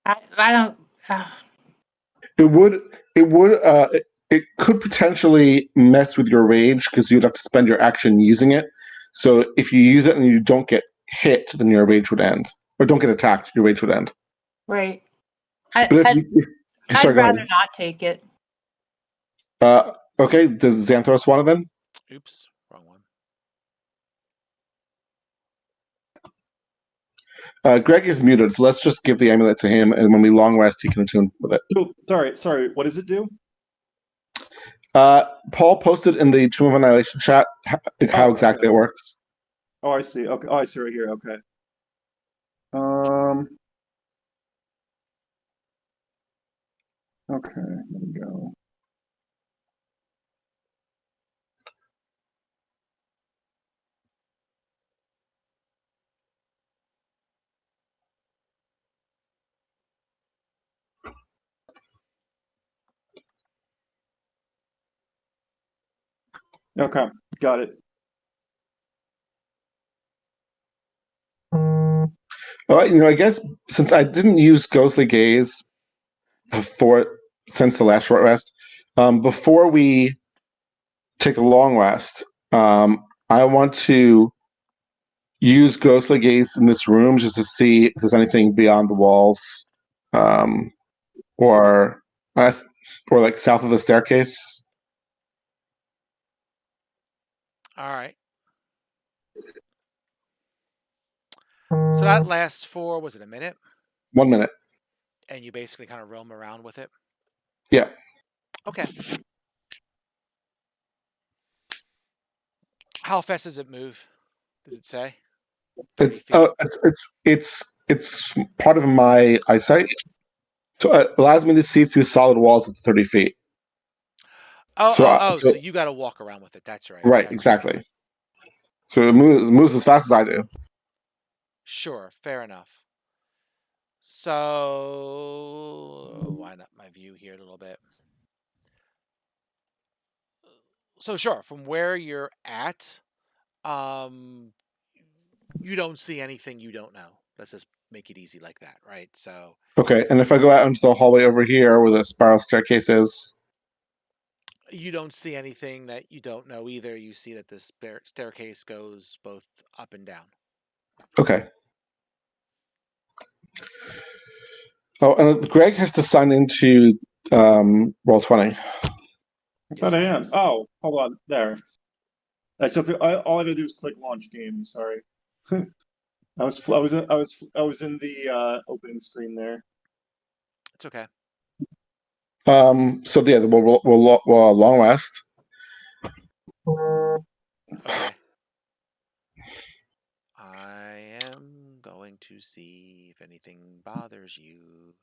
I don't. It could potentially mess with your rage because you'd have to spend your action using it. So if you use it and you don't get hit, then your rage would end, or don't get attacked, your rage would end. Right. But I'd rather not take it. Okay. Does Xanthos want it then? Oops, wrong one. Greg is muted, so let's just give the amulet to him, and when we long rest, he can attune with it. Oh, sorry. What does it do? Paul posted in the Tomb of Annihilation chat how exactly it works. Oh, I see. Okay. Oh, I see right here. Okay. Okay, there we go. Okay, got it. All right, I guess since I didn't use Ghostly Gaze since the last short rest, before we take a long rest, I want to use Ghostly Gaze in this room just to see if there's anything beyond the walls, or like south of the staircase. All right. So that lasts for, was it a minute? 1 minute. And you basically kind of roam around with it? Yeah. Okay. How fast does it move? Does it say? It's part of my eyesight. So it allows me to see through solid walls at 30 feet. So you got to walk around with it. That's right. Right, exactly. So it moves as fast as I do. Sure, fair enough. So wind up my view here a little bit. So sure, from where you're at, you don't see anything you don't know. Let's just make it easy like that, right? So okay, and if I go out into the hallway over here where the spiral staircase is, you don't see anything that you don't know either. You see that the staircase goes both up and down. Okay. Oh, and Greg has to sign into Roll20. I thought I am. Oh, hold on. There. So all I gotta do is click launch game. Sorry. I was in the opening screen there. It's okay. So yeah, we'll long rest. Okay. I am going to see if anything bothers you.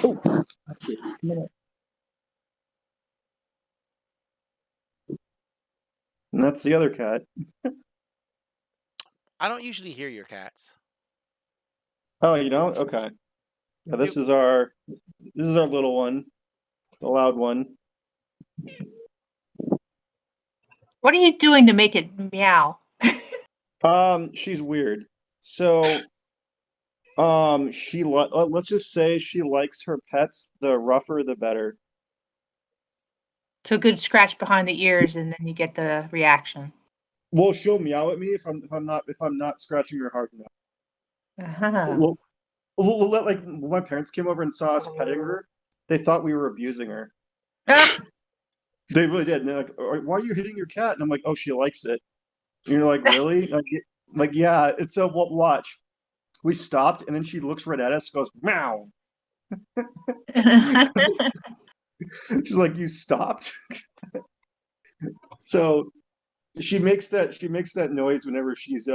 Oh, actually, just a minute. And that's the other cat. I don't usually hear your cats. Oh, you don't? Okay. Yeah, this is our little one, the loud one. What are you doing to make it meow? She's weird. So, let's just say she likes her pets. The rougher, the better. So good scratch behind the ears, and then you get the reaction. Well, she'll meow at me if I'm not scratching her hard enough. Uh-huh. Like when my parents came over and saw us petting her, they thought we were abusing her. They really did. And they're like, "Why are you hitting your cat?" And I'm like, "Oh, she likes it." And you're like, "Really?" Like, yeah. It's so watch. We stopped, and then she looks right at us, goes meow. She's like, "You stopped?" So she makes that noise whenever she's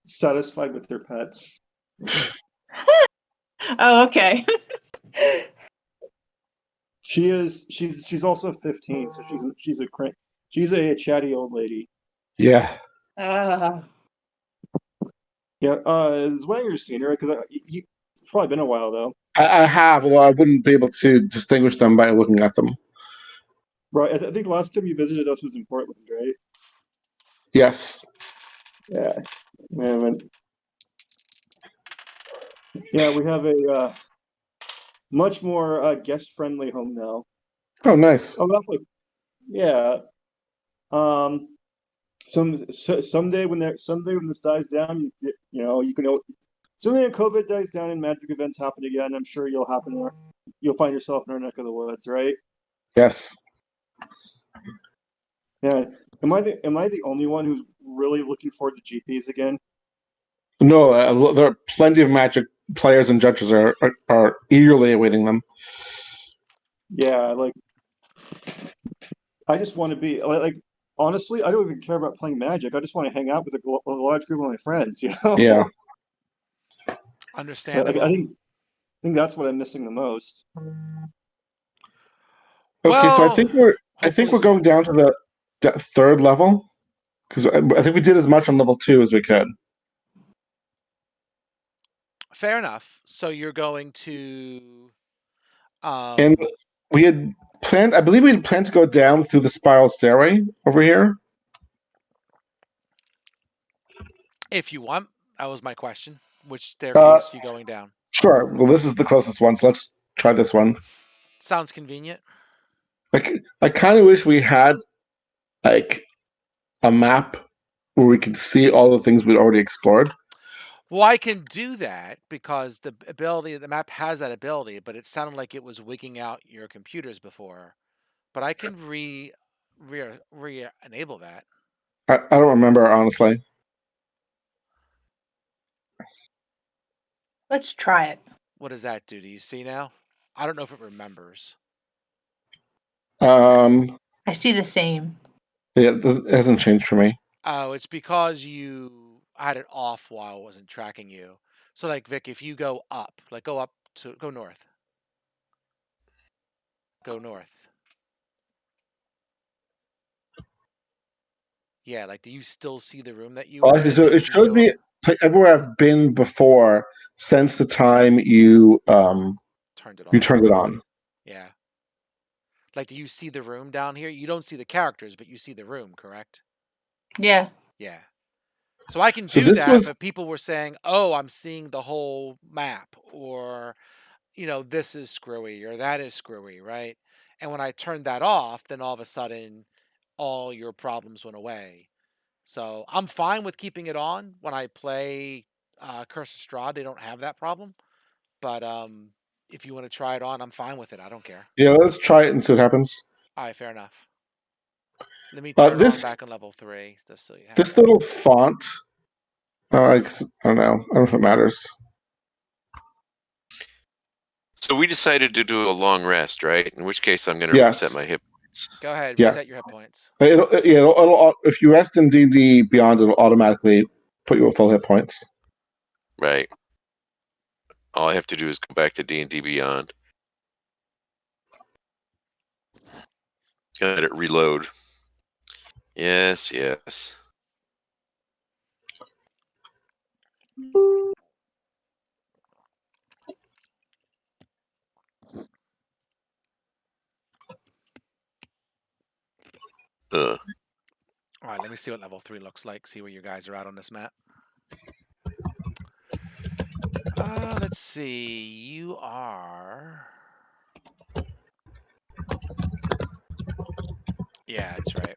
satisfied with her pets. Oh, okay. She's also 15, so she's a chatty old lady. Yeah. Yeah. Is Wanger seen her? Because it's probably been a while though. I have, although I wouldn't be able to distinguish them by looking at them. Right. I think the last time you visited us was in Portland, right? Yes. Yeah, man. Yeah, we have a much more guest-friendly home now. Oh, nice. Oh, definitely. Yeah. Um, someday when this dies down, you can. Someday when COVID dies down and magic events happen again, I'm sure you'll find yourself in our neck of the woods, right? Yes. Yeah. Am I the only one who's really looking forward to GPs again? No, there are plenty of Magic players and judges are eagerly awaiting them. Yeah, like I just want to be like honestly, I don't even care about playing Magic. I just want to hang out with a large group of my friends, you know? Yeah. Like, Understandable. I think that's what I'm missing the most. Okay, so I Well, think we're hopefully going soon. down to the third level because I think we did as much on level 2 as we could. Fair enough. So you're going to And um we had planned, I believe we had planned to go down through the spiral stairway over here. if you want. That was my question. Which Uh, staircase you going down? sure. Well, this is the closest one, so let's try this one. Sounds convenient. Like, I kind of wish we had like a map where we could see all the things we'd already explored. Well, I can do that because the map has that ability, but it sounded like it was wigging out your computers before. But I can re enable that. I don't remember, honestly. Let's try it. What does that do? Do you see now? I don't know if it remembers. Um, I see the same. yeah, it hasn't changed for me. Oh, it's because you had it off while it wasn't tracking you. So like Vic, if you go up, like go north. Go north. Yeah, like do you still see the room that you Oh, were I see. in So it as you showed go me everywhere I've been before since the time turned it you off? turned it on. Yeah. Like do you see the room down here? You don't see the characters, but you see the room, correct? Yeah. Yeah. So I can So do this that, was but people were saying, "Oh, I'm seeing the whole map," or this is screwy or that is screwy, right? And when I turned that off, then all of a sudden, all your problems went away. So I'm fine with keeping it on when I play Curse of Strahd. They don't have that problem, but if you want to try it on, I'm fine with it. I don't care. yeah. Let's try it and see what happens. All right, fair enough. Let me turn it on This back on level 3, just so you have this that. little font. I don't know. I don't know if it matters. So we decided to do a long rest, right? In which case, I'm going to reset my Yes. hit points. Go ahead, Yeah. reset your hit points. It'll if you rest in D&D Beyond, it'll automatically put you at full hit points. Right. All I have to do is go back to D&D Beyond. Let it reload. Yes, yes. All right, let me see what level 3 looks like. See where you guys are at on this map. Let's see. You are. Yeah, that's right.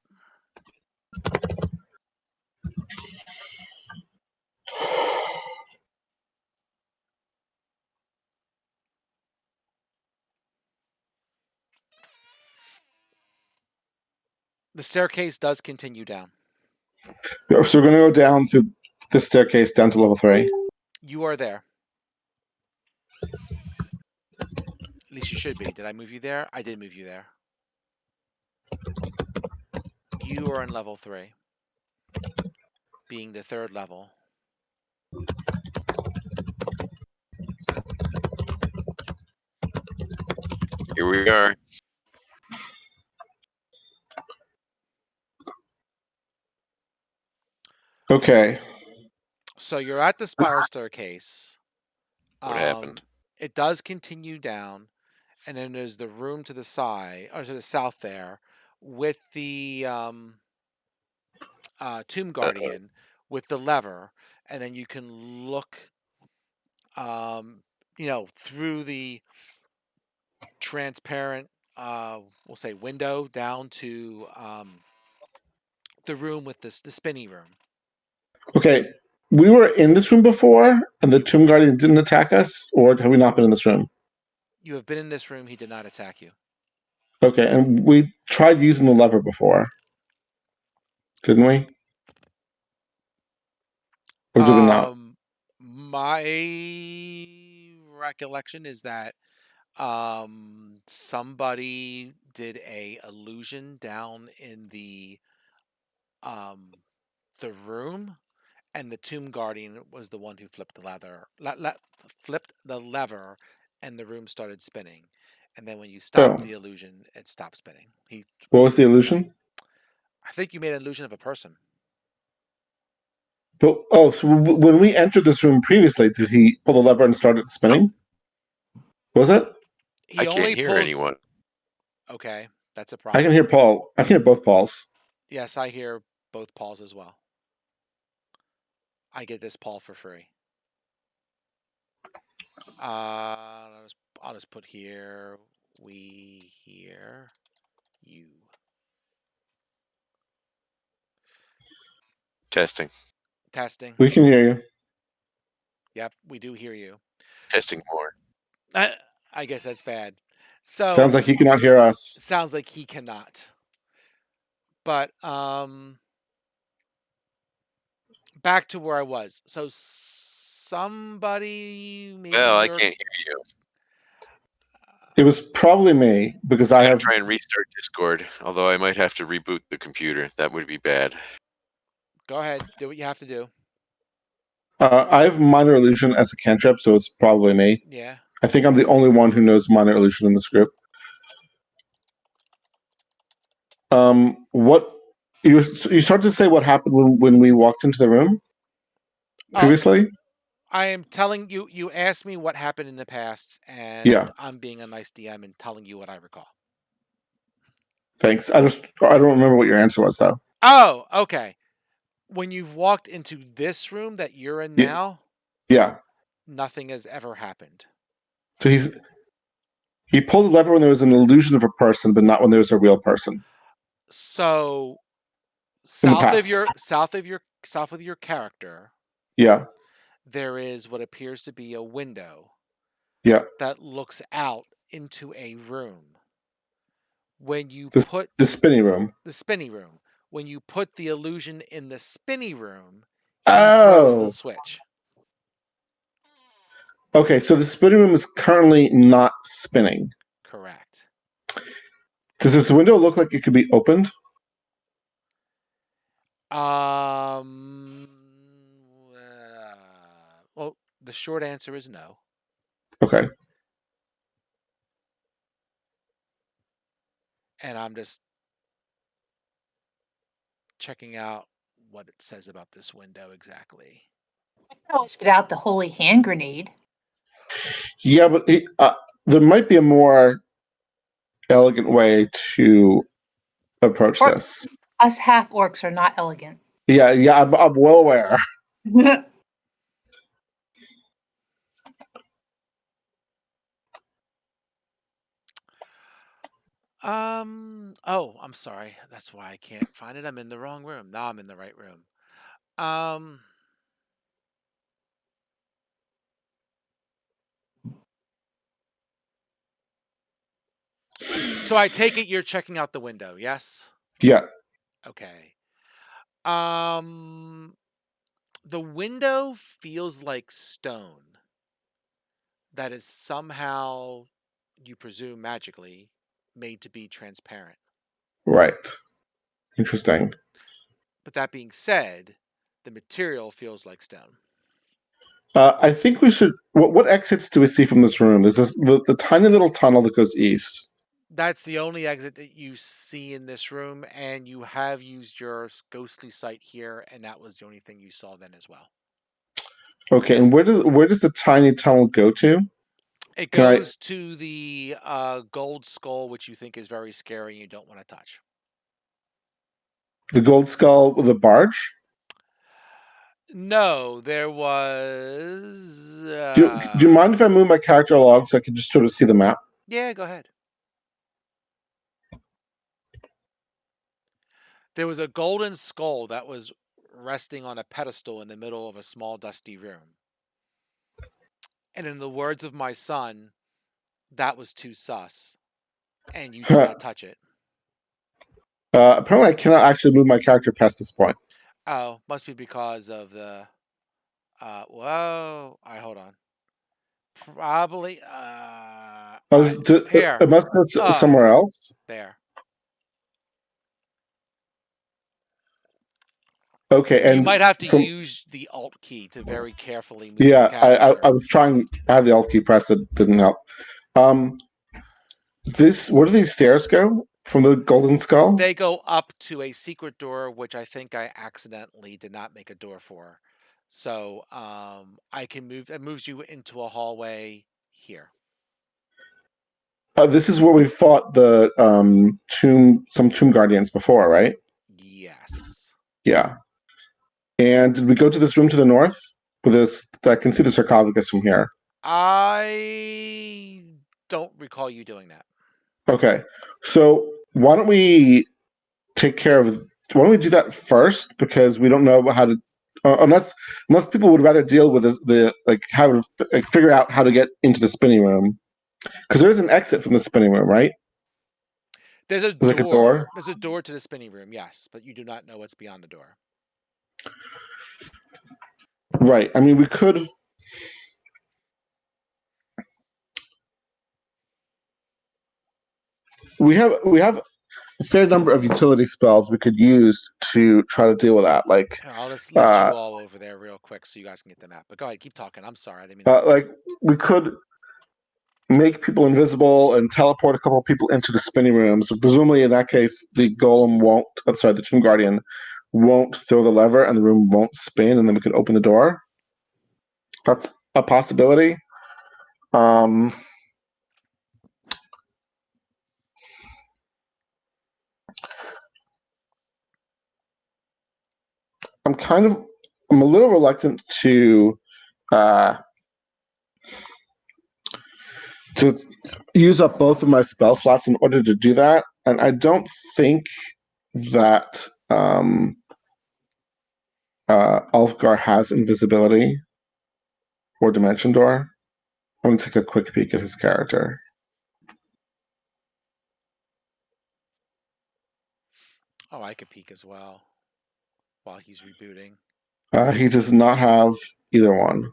The staircase does continue down. So we're going to go down through this staircase down to level 3. You are there. At least you should be. Did I move you there? I did move you there. You are in level 3, being the third level. Here we are. Okay. So you're at the spiral staircase. What happened? It does continue down, and then there's the room to the side or to the south there with the Tomb Uh, Guardian, with the lever, and then you can look, through the transparent, we'll say window down to the room with the spinny room. Okay, we were in this room before, and the Tomb Guardian didn't attack us, or have we not been in this room? You have been in this room. He did not attack you. Okay, and we tried using the lever before, didn't we? Or did we not? My recollection is that somebody did a illusion down in um the room, and the Tomb Guardian was the one who flipped the flipped the lever, and the room started spinning. And then when you stopped Oh, the illusion, it stopped spinning. what was the illusion? I think you made an illusion of a person. But so when we entered this room previously, did he pull the lever and start it spinning? Was it? He I can't only hear pulls. anyone. Okay, that's a I problem. can hear Paul. I can hear both Pauls. Yes, I hear both Pauls as well. I get this Paul for free. I'll just put here. We hear you. Testing. Testing. We can hear you. Yep, we do hear you. Testing more. I guess that's bad. So Sounds like he cannot hear us. sounds like he cannot. But back to where I was. So somebody, maybe Well, I your can't hear you. It was probably me because I I'm have. trying to restart Discord, although I might have to reboot the computer. That would be bad. Go ahead, do what you have to do. I have minor illusion as a cantrip, so it's probably me. Yeah. I think I'm the only one who knows minor illusion in this group. What you started to say? What happened when we walked into the room previously? I am telling you. You asked me what happened in the past, and Yeah. I'm being a nice DM and telling you what I recall. Thanks. I don't remember what your answer was though. Oh, okay. When you've walked into this room that you're in now, Yeah. nothing has ever happened. So he pulled the lever when there was an illusion of a person, but not when there was a real person So in the south of past. your character, Yeah. there is what appears to be a window Yeah. that looks out into a room. When you The put the spinning room. the spinny room, when you put the illusion in the spinny room, he throws the Oh. switch. Okay. So the spinning room is currently not spinning. Correct. Does this window look like it could be opened? Well, the short answer is no. Okay. And I'm just checking out what it says about this window exactly. I can always get out the holy hand grenade. Yeah, but there might be a more elegant way to approach Or this. us half orcs are not elegant. Yeah, I'm well aware. Oh, I'm sorry. That's why I can't find it. I'm in the wrong room. Now I'm in the right room. So I take it you're checking out the window, yes? Yeah. Okay. The window feels like stone that is somehow, you presume magically, made to be transparent. Right. Interesting. But that being said, the material feels like stone. I think we should. What exits do we see from this room? There's the tiny little tunnel that goes east. That's the only exit that you see in this room, and you have used your ghostly sight here, and that was the only thing you saw then as well. Okay, and where does the tiny tunnel go to? It Can I? goes to the gold skull, which you think is very scary and you don't want to touch. The gold skull with a barge? No, there was. Do you mind if I move my character along so I can just sort of see the map? Yeah, go ahead. There was a golden skull that was resting on a pedestal in the middle of a small dusty room. And in the words of my son, that was too sus. And you did not touch it. Apparently, I cannot actually move my character past this point. Oh, must be because of the. Whoa. All right, hold on. Probably. All right, here. It must go somewhere else. There. Okay, and you might have to use the Alt key to very carefully move Yeah, your character. I was trying. I have the Alt key pressed. It didn't help. Where do these stairs go from the Golden Skull? They go up to a secret door, which I think I accidentally did not make a door for. So I can move. It moves you into a hallway here. This is where we fought the some tomb guardians before, right? Yes. Yeah. And did we go to this room to the north? With this, I can see the sarcophagus from here. I don't recall you doing that. Okay, so why don't we take care of? Why don't we do that first? Because we don't know how to, unless people would rather deal with the like how to figure out how to get into the spinning room. Because there is an exit from the spinning room, right? There's a There's door. like a door. There's a door to the spinning room, yes, but you do not know what's beyond the door. Right. I mean, we could. We have a fair number of utility spells we could use to try to deal with that. Like, Here, I'll just lift you all over there real quick so you guys can get the map. But go ahead, keep talking. I'm sorry, I didn't mean to. like we could make people invisible and teleport a couple of people into the spinning room. So presumably, in that case, the golem won't. Sorry, the tomb guardian won't throw the lever, and the room won't spin, and then we could open the door. That's a possibility. I'm I'm a little reluctant to use up both of my spell slots in order to do that, and I don't think that Ulfgar has invisibility or dimension door. I'm gonna take a quick peek at his character. Oh, I could peek as well while he's rebooting. He does not have either one.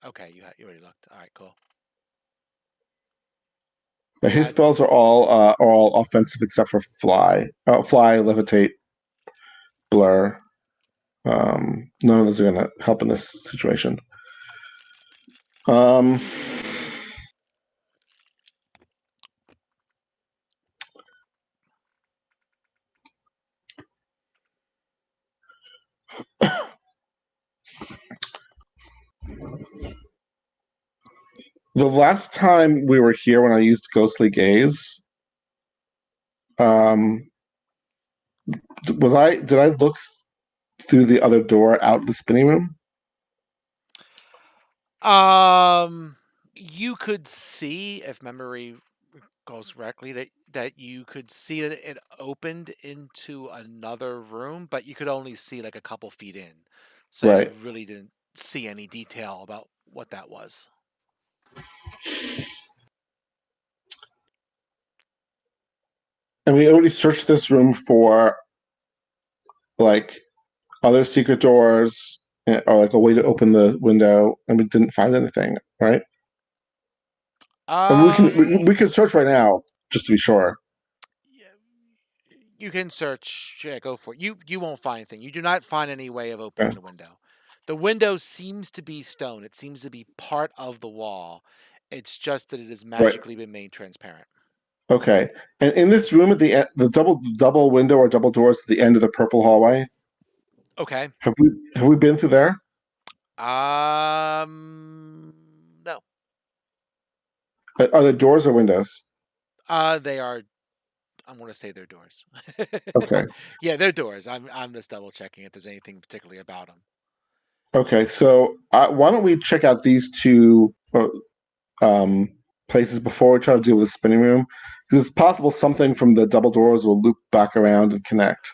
Okay, you already looked. All right, cool. His spells are all offensive except for fly, levitate, blur. None of those are going to help in this situation. The last time we were here, when I used Ghostly Gaze, did I look through the other door out of the spinning room? You could see, if memory goes correctly, that you could see that it opened into another room, but you could only see like a couple feet in, so Right. you really didn't see any detail about what that was. And we already searched this room for like other secret doors or like a way to open the window, and we didn't find anything, right? We can search right now just to be sure. You can search. Yeah, go for it. You won't find anything. You do not find any way of opening the window. The window seems to be stone. It seems to be part of the wall. It's just that it has magically been made transparent. Okay. And in this room at the end, the double window or double doors at the end of the purple hallway. Okay. Have we been through there? No. Are there doors or windows? They are. I'm going to say they're doors. Okay. Yeah, they're doors. I'm just double checking if there's anything particularly about them. Okay, so why don't we check out these two places before we try to deal with the spinning room? Because it's possible something from the double doors will loop back around and connect.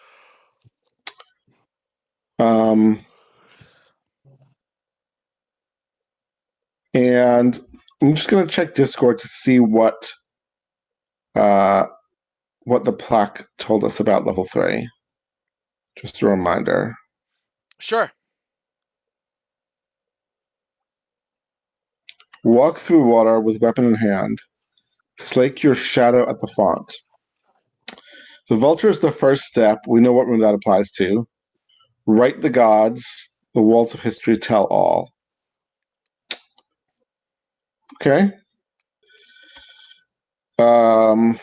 And I'm just going to check Discord to see what the plaque told us about level 3. Just a reminder. Sure. Walk through water with weapon in hand. Slake your shadow at the font. The vulture is the first step. We know what room that applies to. Write the gods. The walls of history tell all. Okay. Mr.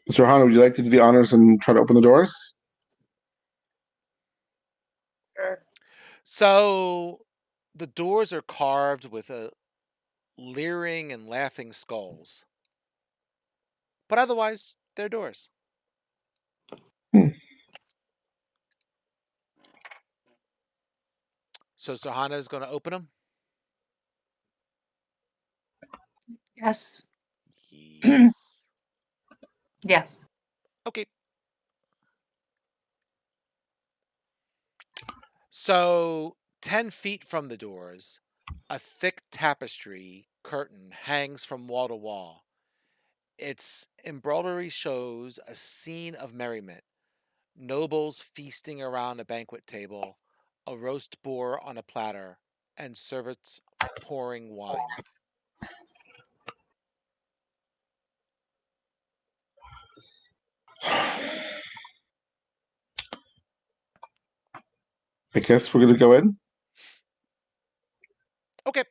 Hana, would you like to do the honors and try to open the doors? Sure. So the doors are carved with leering and laughing skulls. But otherwise, they're doors. So Sahana is going to open them? Yes. Yes. Yes. Okay. So 10 feet from the doors, a thick tapestry curtain hangs from wall to wall. Its embroidery shows a scene of merriment. Nobles feasting around a banquet table, a roast boar on a platter, and servants pouring wine. I guess we're going to go in. Okay.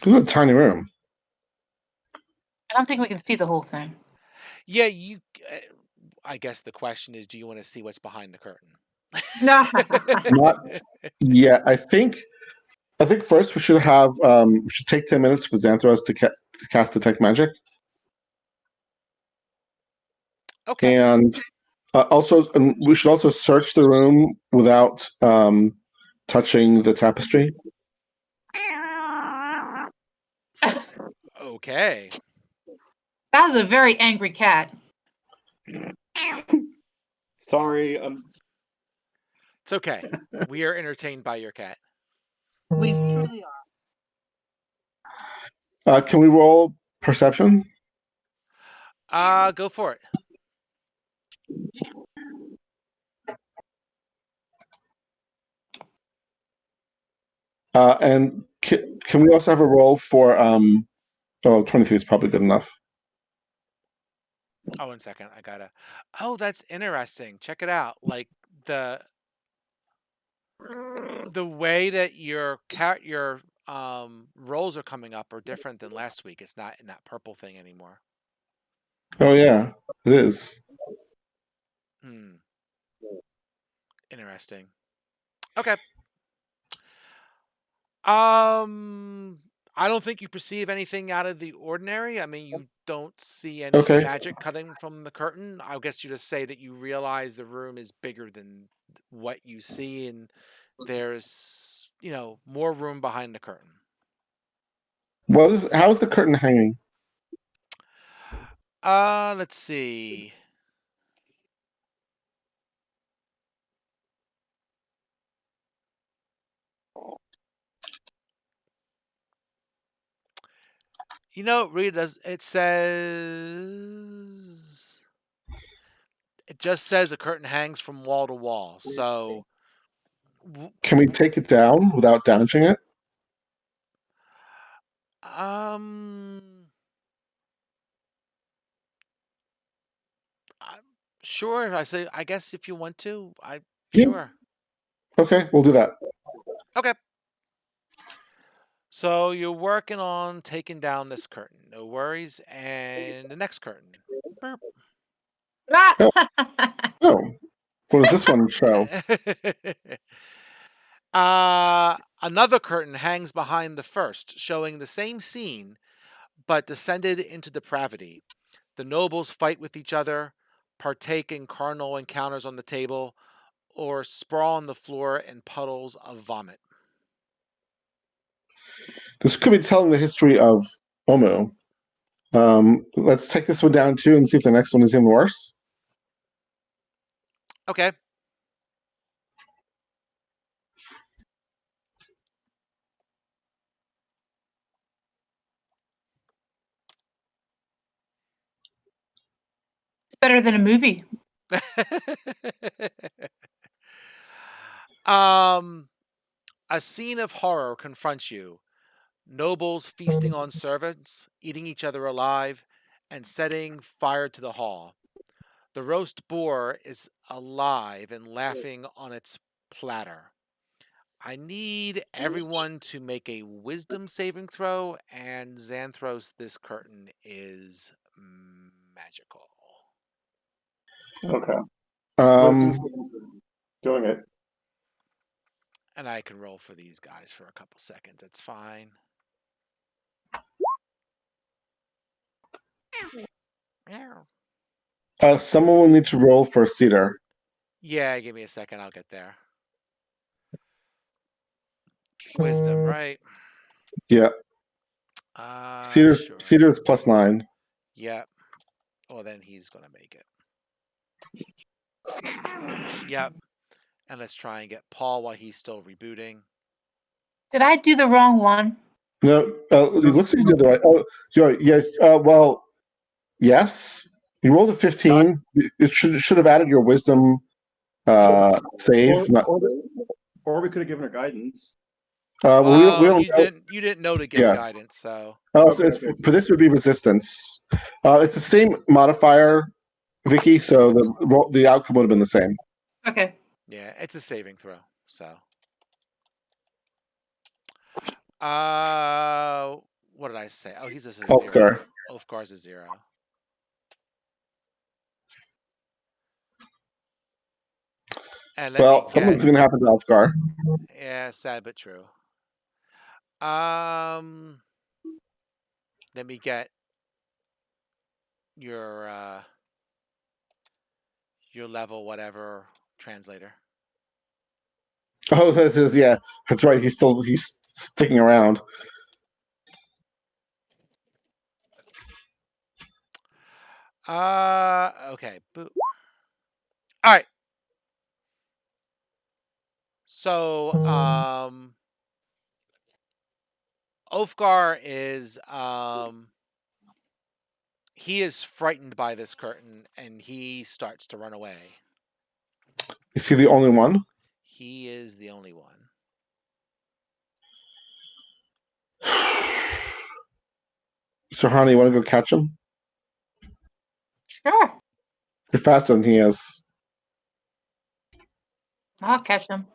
This is a tiny room. I don't think we can see the whole thing. Yeah, I guess the question is, do you want to see what's behind the curtain? No. Not yet. I think first we should have we should take 10 minutes for Xanthros to cast detect magic. Okay. And we should also search the room without touching the tapestry. Okay. That was a very angry cat. Sorry, It's okay. We are entertained by your cat. We truly are. Can we roll perception? Go for it. And can we also have a roll for 23 is probably good enough. Oh, 1 second. I gotta. Oh, that's interesting. Check it out. Like the way that your rolls are coming up are different than last week. It's not in that purple thing anymore. Oh yeah, it is. Interesting. Okay. I don't think you perceive anything out of the ordinary. I mean, you don't see any Okay. magic cutting from the curtain. I guess you just say that you realize the room is bigger than what you see, and there's, more room behind the curtain. How is the curtain hanging? Let's see. Read it. It says. It just says the curtain hangs from wall to wall. So. Can we take it down without damaging it? Sure. I guess if you want to, Yeah. sure. Okay, we'll do that. Okay. So you're working on taking down this curtain. No worries. And the next curtain. Burp. Oh, what does this one show? Another curtain hangs behind the first, showing the same scene, but descended into depravity. The nobles fight with each other, partake in carnal encounters on the table, or sprawl on the floor in puddles of vomit. This could be telling the history of Omu. Let's take this one down too and see if the next one is even worse. Okay. It's better than a movie. um, a scene of horror confronts you. Nobles feasting on servants, eating each other alive, and setting fire to the hall. The roast boar is alive and laughing on its platter. I need everyone to make a wisdom saving throw, and Xanthros, this curtain is magical. Okay. Um, Doing it. And I can roll for these guys for a couple seconds. It's fine. someone will need to roll for Cedar. Yeah, give me a second. I'll get there. Wisdom, right? Yeah, Sure. Cedar's +9. Yep. Well, then he's going to make it. Yep. And let's try and get Paul while he's still rebooting. Did I do the wrong one? No, it looks like you did the right. Oh, yes. Well, yes. You rolled a 15. It should have added your wisdom save. Or we could have given her guidance. Well, we don't. You didn't know to give guidance, so. Oh, so for this would be resistance. It's the same modifier, Vicky. So the outcome would have been the same. Okay. Yeah, it's a saving throw. So. What did I say? Oh, he's a 0. Ulfgar's a 0. And something's going to happen to Ulfgar. Yeah, sad but true. Let me get your level whatever translator. Oh, that's right. He's sticking around. Okay. All right. So, Ulfgar is he is frightened by this curtain and he starts to run away. Is he the only one? He is the only one. Serhani, you want to go catch him? Sure. You're faster than he is. I'll catch him.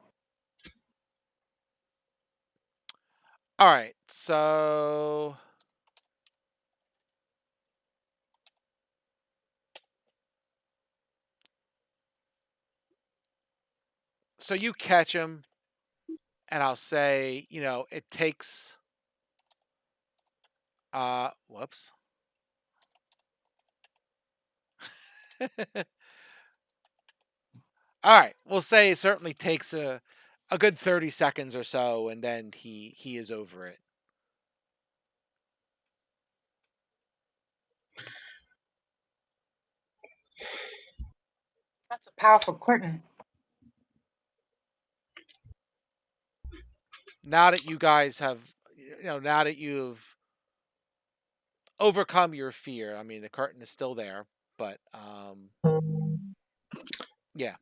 All right. So you catch him and I'll say, it takes whoops. All right, we'll say it certainly takes a good 30 seconds or so, and then he is over it. That's a powerful curtain. Now that you guys have, now that you've overcome your fear, I mean, the curtain is still there, but yeah.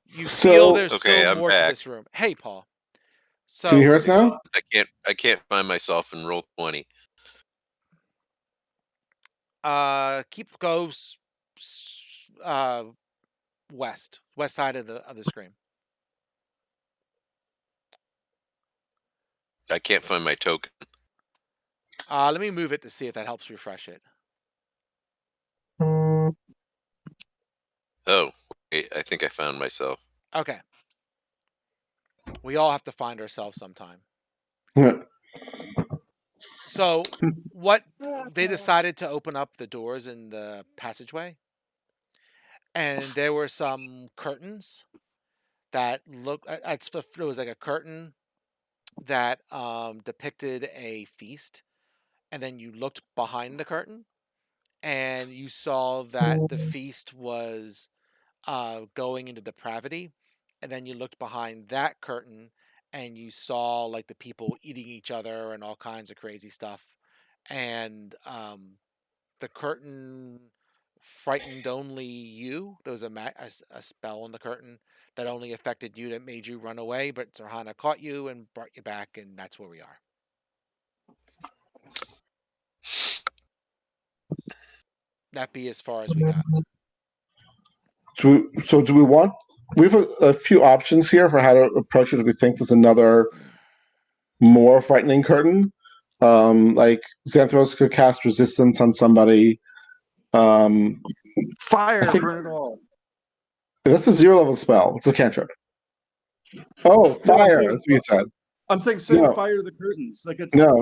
You feel there's still more to this room. Hey, Paul. So can you hear us now? I can't find myself and roll 20. Goes west side of the screen. I can't find my token. Let me move it to see if that helps refresh it. Oh, wait, I think I found myself. Okay. We all have to find ourselves sometime. Yeah. So what they decided to open up the doors in the passageway, and there were some curtains that looked. It was like a curtain that depicted a feast, and then you looked behind the curtain, and you saw that the feast was going into depravity, and then you looked behind that curtain, and you saw like the people eating each other and all kinds of crazy stuff, and the curtain frightened only you. There was a spell on the curtain that only affected you, that made you run away, but Zerhana caught you and brought you back, and that's where we are. That be as far as we got. Do we want? We have a few options here for how to approach it if we think there's another more frightening curtain. Like Xanthos could cast resistance on somebody. Fire, I think burn it all. that's a 0 level spell. It's a cantrip. Oh, No, fire! That's what you said. I'm saying setting No. fire to the curtains. Like it's. No.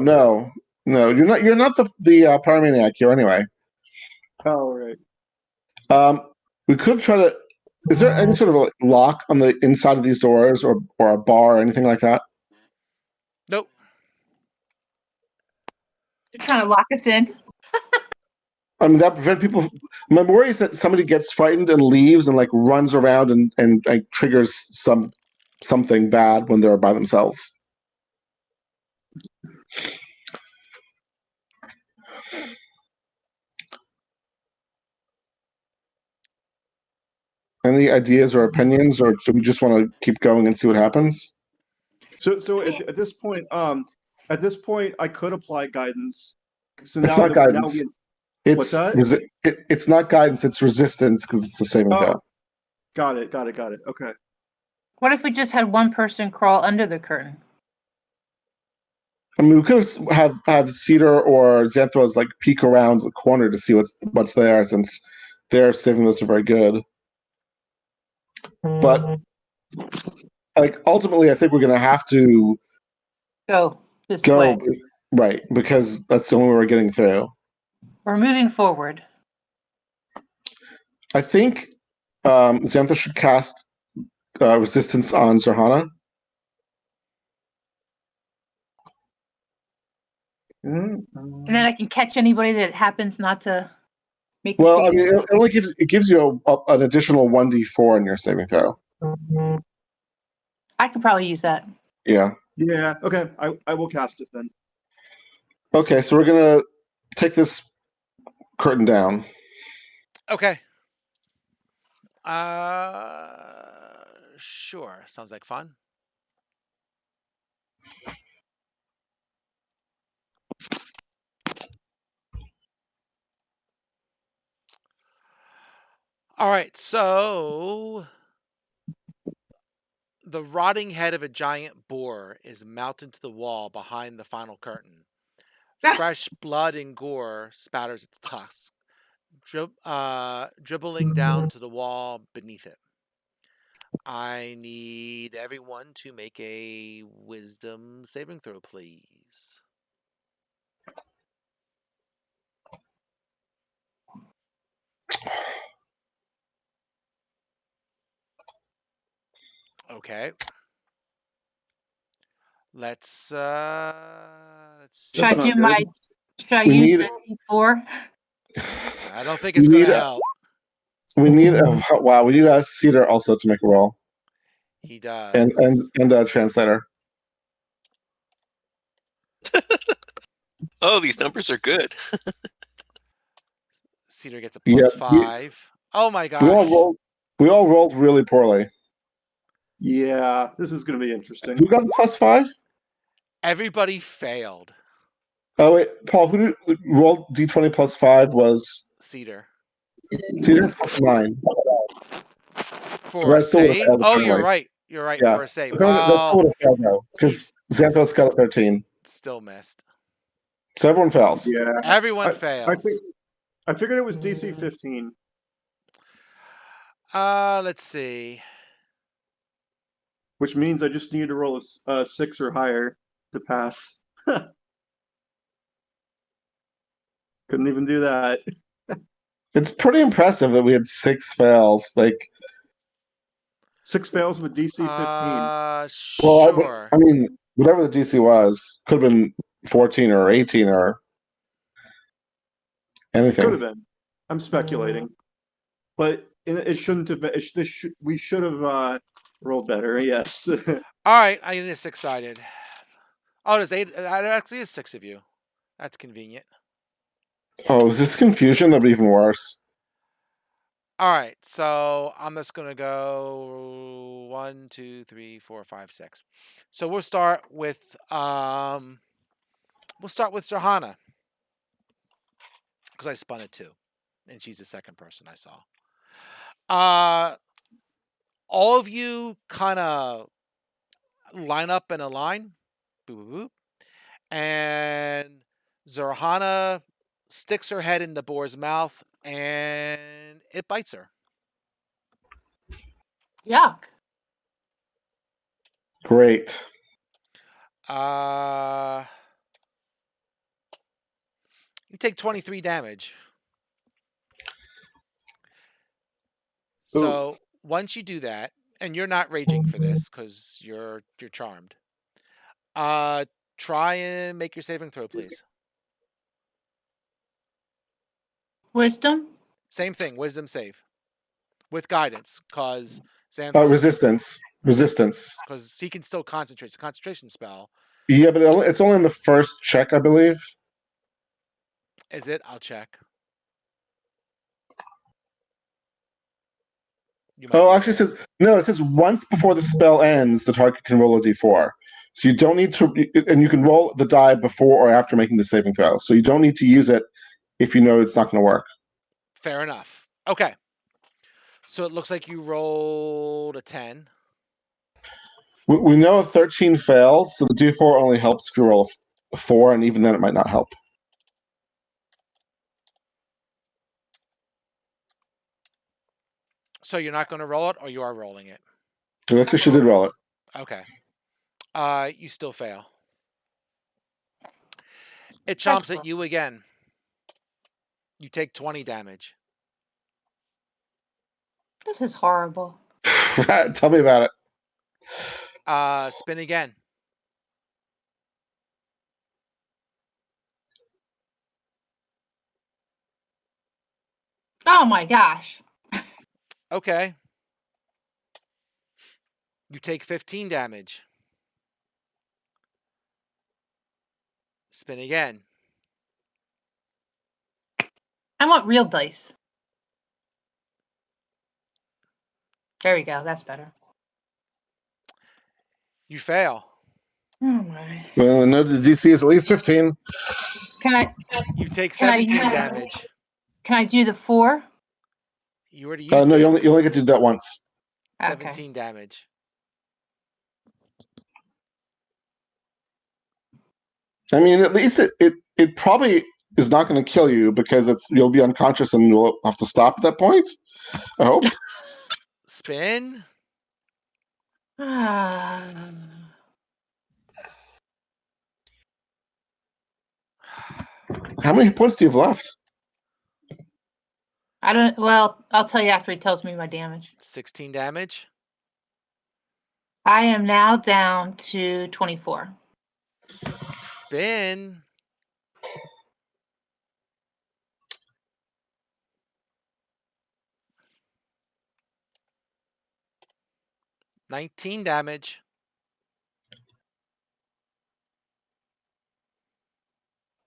You're not the pyromaniac here anyway. Oh right. We could try to. Is there any sort of like lock on the inside of these doors, or a bar or anything like that? Nope. They're trying to lock us in. I mean, that prevent people. My worry is that somebody gets frightened and leaves and like runs around and like triggers something bad when they're by themselves. Any ideas or opinions, or do we just want to keep going and see what happens? So at this point, I could apply guidance. So It's now not that now guidance. we what's that? It's not guidance. It's resistance because it's the saving throw. Oh, got it. Okay. What if we just had one person crawl under the curtain? I mean, we could have Cedar or Xanthos like peek around the corner to see what's there, since their saving throws are very good. But like ultimately, I think we're going to have to Go this way. right, because that's the only way we're getting through. We're moving forward. I think Xanthos should cast resistance on Zerhana. And then I can catch anybody that happens not to make Well, the I mean, it only gives you an additional 1d4 in your saving throw. I could probably use that. Yeah. Yeah. Okay. I will cast it then. Okay, so we're gonna take this curtain down. Okay. Sure. Sounds like fun. All right, so the rotting head of a giant boar is mounted to the wall behind the final curtain. Fresh blood and gore spatters its tusks, dribbling down to the wall beneath it. I need everyone to make a wisdom saving throw, please. Okay. Let's see. Should I That's not do good. my? Should I We use need- the D4? I don't think it's going to help. We need we need a Cedar also to make a roll, He does. and a translator. Oh, these numbers are good. Cedar gets a Yeah, +5. Oh my We gosh. we all rolled really poorly. Yeah, this is going to be interesting. Who got the +5? Everybody failed. Oh wait, Paul, who rolled d20 +5 was Cedar. Cedar's +9. For a That still would have save? failed Oh, you're apparently. right. You're right, Yeah. for a save. Apparently that still Well, would have failed though, because he's Xanthos got a 13. still missed. So everyone fails. Yeah. Everyone I fails. figured it was DC 15. Let's see. which means I just need to roll a 6 or higher to pass. Couldn't even do that. It's pretty impressive that we had 6 fails. Like, 6 fails with DC 15. well, Sure. I mean, whatever the DC was, could have been 14 or 18 or anything. Could have been. I'm speculating, but it shouldn't have been. We should have rolled better. Yes. All right, I get 6-sided. Oh, there's 8. There actually is 6 of you. That's convenient. Oh, is this confusion? That'd be even worse. All right, so I'm just gonna go 1, 2, 3, 4, 5, 6. So we'll start with Johanna because I spun it too, and she's the second person I saw. All of you kind of line up in a line, boop, boop, boop, and Johanna sticks her head in the boar's mouth, and it bites her. Yuck. Great. You take 23 damage. So once you do that, and you're not raging for this because you're charmed. Try and make your saving throw, please. Wisdom? Same thing, wisdom save. With guidance, because Xanthos Resistance. Resistance. because he can still concentrate. It's a concentration spell. Yeah, but it's only in the first check, I believe. Is it? I'll check. Oh, actually, it says once before the spell ends, the target can roll a d4. So you don't need to, and you can roll the die before or after making the saving throw. So you don't need to use it if you know it's not going to work. Fair enough. Okay. So it looks like you rolled a 10. We know a 13 fails, so the d4 only helps if you roll a 4, and even then it might not help. So you're not going to roll it, or you are rolling it? Actually, she did roll it. Okay. You still fail. It chomps at you again. You take 20 damage. This is horrible. Tell me about it. Spin again. Oh my gosh. Okay. You take 15 damage. Spin again. I want real dice. There we go. That's better. You fail. Oh my. Well, no, the DC is at least 15. You take Can I 17 use- damage. Can I do the 4? You already used No, it. you only get to do that once. 17 damage. I mean, at least it probably is not going to kill you because you'll be unconscious and you'll have to stop at that point. I hope. Spin. Ah. How many points do you have left? I don't. Well, I'll tell you after he tells me my damage. 16 damage. I am now down to 24. Spin. $19 damage.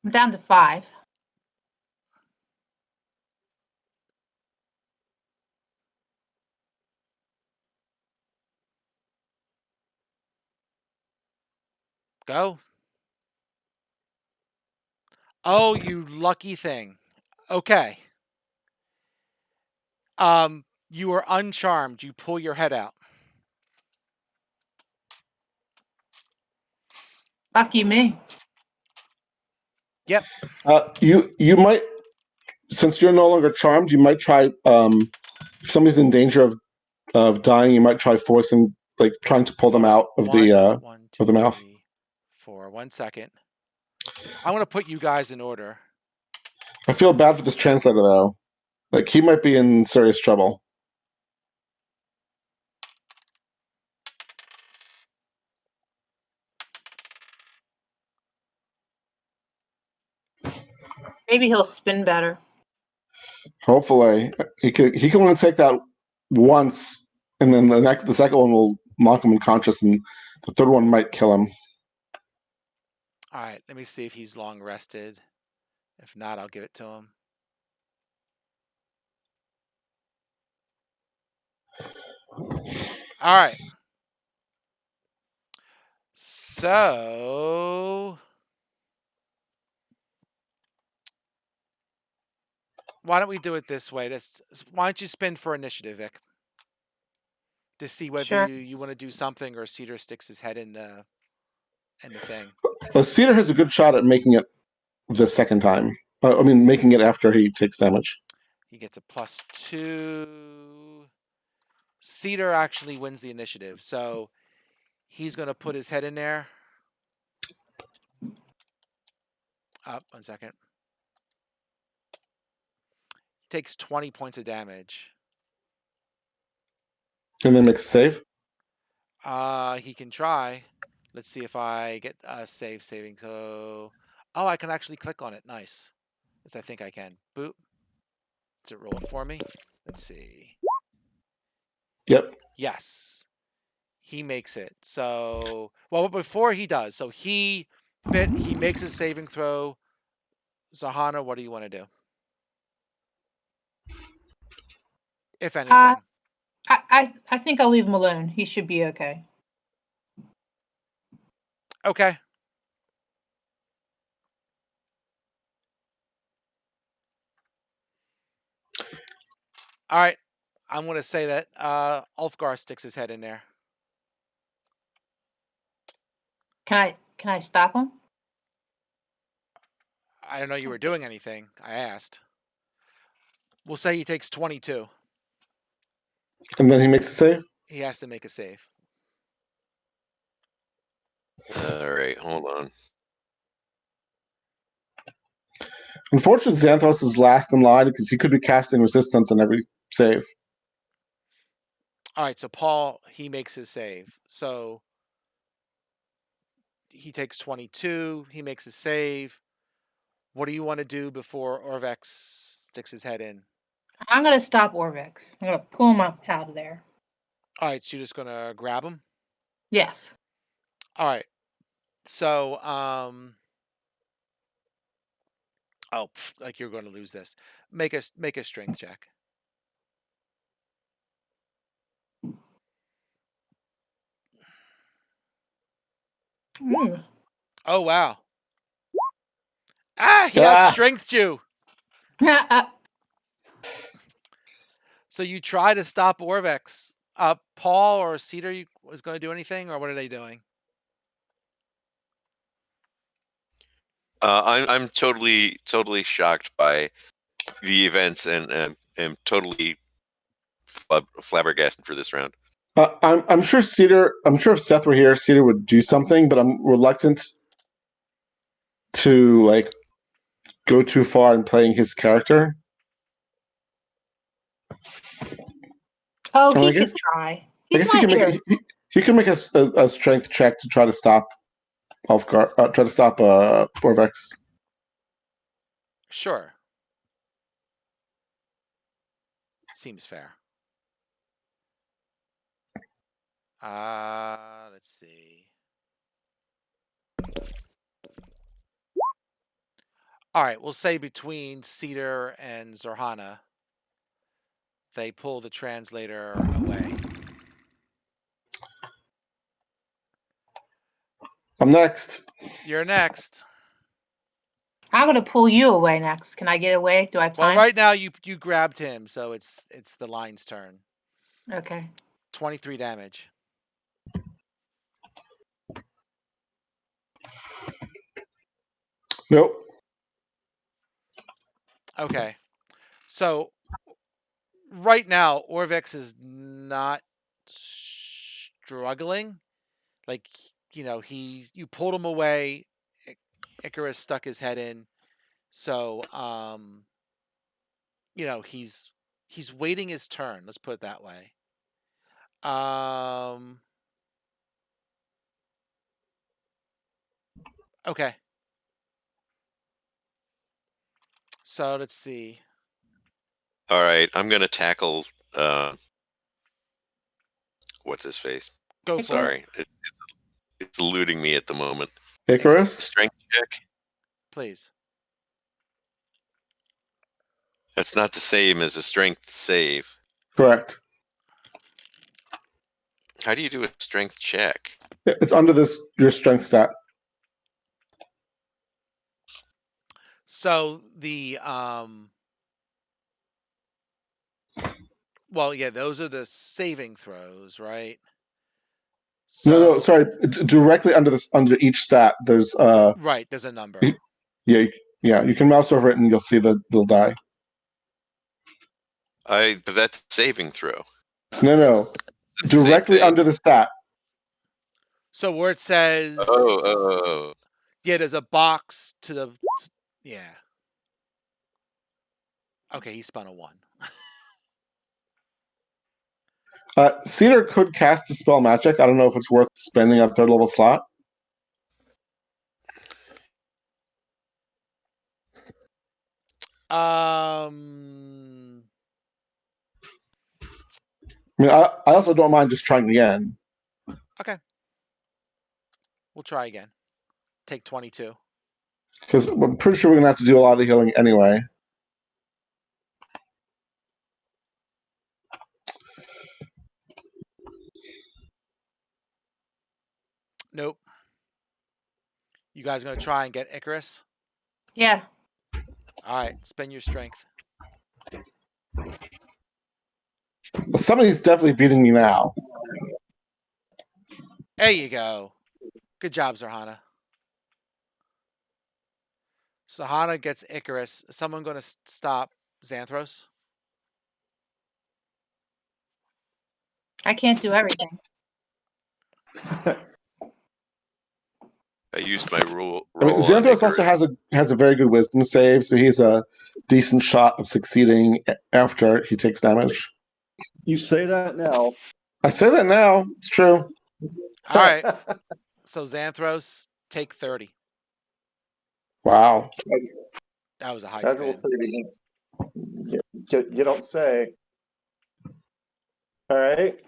I'm down to 5. Go. Oh, you lucky thing. Okay. You are uncharmed. You pull your head out. Lucky me. Yep. You might, since you're no longer charmed, you might try. If somebody's in danger of dying, you might try forcing like trying to pull them All right, out of the mouth. 3, 4. 1 second. I want to put you guys in order. I feel bad for this translator though. Like he might be in serious trouble. Maybe he'll spin better. Hopefully, he can only take that once, and then the second one will knock him unconscious, and the third one might kill him. All right, let me see if he's long rested. If not, I'll give it to him. All right. So why don't we do it this way? Why don't you spin for initiative, Vic? To see whether Sure. you want to do something or Cedar sticks his head in the thing. Cedar has a good shot at making it the second time. I mean, making it after he takes damage. He gets a +2. Cedar actually wins the initiative, so he's going to put his head in there. Up 1 second. Takes 20 points of damage. And then makes a save. He can try. Let's see if I get a saving. So, oh, I can actually click on it. Nice. Yes, I think I can. Boop. Does it roll it for me? Let's see. Yep. Yes. He makes it. So, well, before he does, so he makes a saving throw. Zahana, what do you want to do? If anything. I think I'll leave him alone. He should be okay. Okay. All right. I'm going to say that Ulfgar sticks his head in there. Can I stop him? I don't know you were doing anything. I asked. We'll say he takes 22. And then he makes a save. He has to make a save. All right, hold on. Unfortunately, Xanthos is last in line because he could be casting resistance on every save. All right, so Paul, he makes his save. So he takes 22. He makes a save. What do you want to do before Orvex sticks his head in? I'm gonna stop Orvex. I'm gonna pull him up out of there. All right, so you're just gonna grab him. Yes. All right. So like you're going to lose this. Make a strength check. Mm. Oh wow. He outstrengthed you. So you try to stop Orvex. Paul or Cedar was going to do anything, or what are they doing? I'm totally shocked by the events and am totally flabbergasted for this round. I'm sure Cedar. I'm sure if Seth were here, Cedar would do something, but I'm reluctant to like go too far in playing his character. Oh, I he guess- could try. I He's guess he my can hero. make he can make a strength check to try to stop try to stop Orvex. Sure. Seems fair. Let's see. All right, we'll say between Cedar and Zorhana, they pull the translator away. I'm next. You're next. I'm gonna pull you away next. Can I get away? Do I have time? Well, right now you grabbed him, so it's the line's turn. Okay. 23 damage. Nope. Okay. So right now Orvex is not struggling. Like, you pulled him away. Icarus stuck his head in. So, he's waiting his turn. Let's put it that way. Okay. So let's see. All right, I'm gonna tackle. What's his face? Go for it. Sorry, it's eluding me at the moment. Icarus? Strength check. Please. That's not the same as a strength save. Correct. How do you do a strength check? It's under your strength stat. So well, yeah, those are the saving throws, right? No, So sorry. Directly under each stat, there's right, there's a number. yeah, you can mouse over it and you'll see the little die. But that's saving throw. No. Directly under the stat. So where it says Oh. yeah, there's a box to the yeah. Okay, he spun a 1. Cedar could cast Dispel Magic. I don't know if it's worth spending a 3rd level slot. I mean, I also don't mind just trying again. Okay. We'll try again. Take 22. Because I'm pretty sure we're going to have to do a lot of healing anyway. Nope. You guys gonna try and get Icarus? Yeah. All right, spend your strength. Somebody's definitely beating me now. There you go. Good job, Zerhana. Zerhana gets Icarus. Is someone going to stop Xanthros? I can't do everything. I used my roll. I mean, On Xanthros Icarus. also has a very good wisdom save, so he's a decent shot of succeeding after he takes damage. You say that now. I say that now. It's true. All right. So Xanthros, take 30. Wow. That was a high Casual spin. saving. You don't say. All right.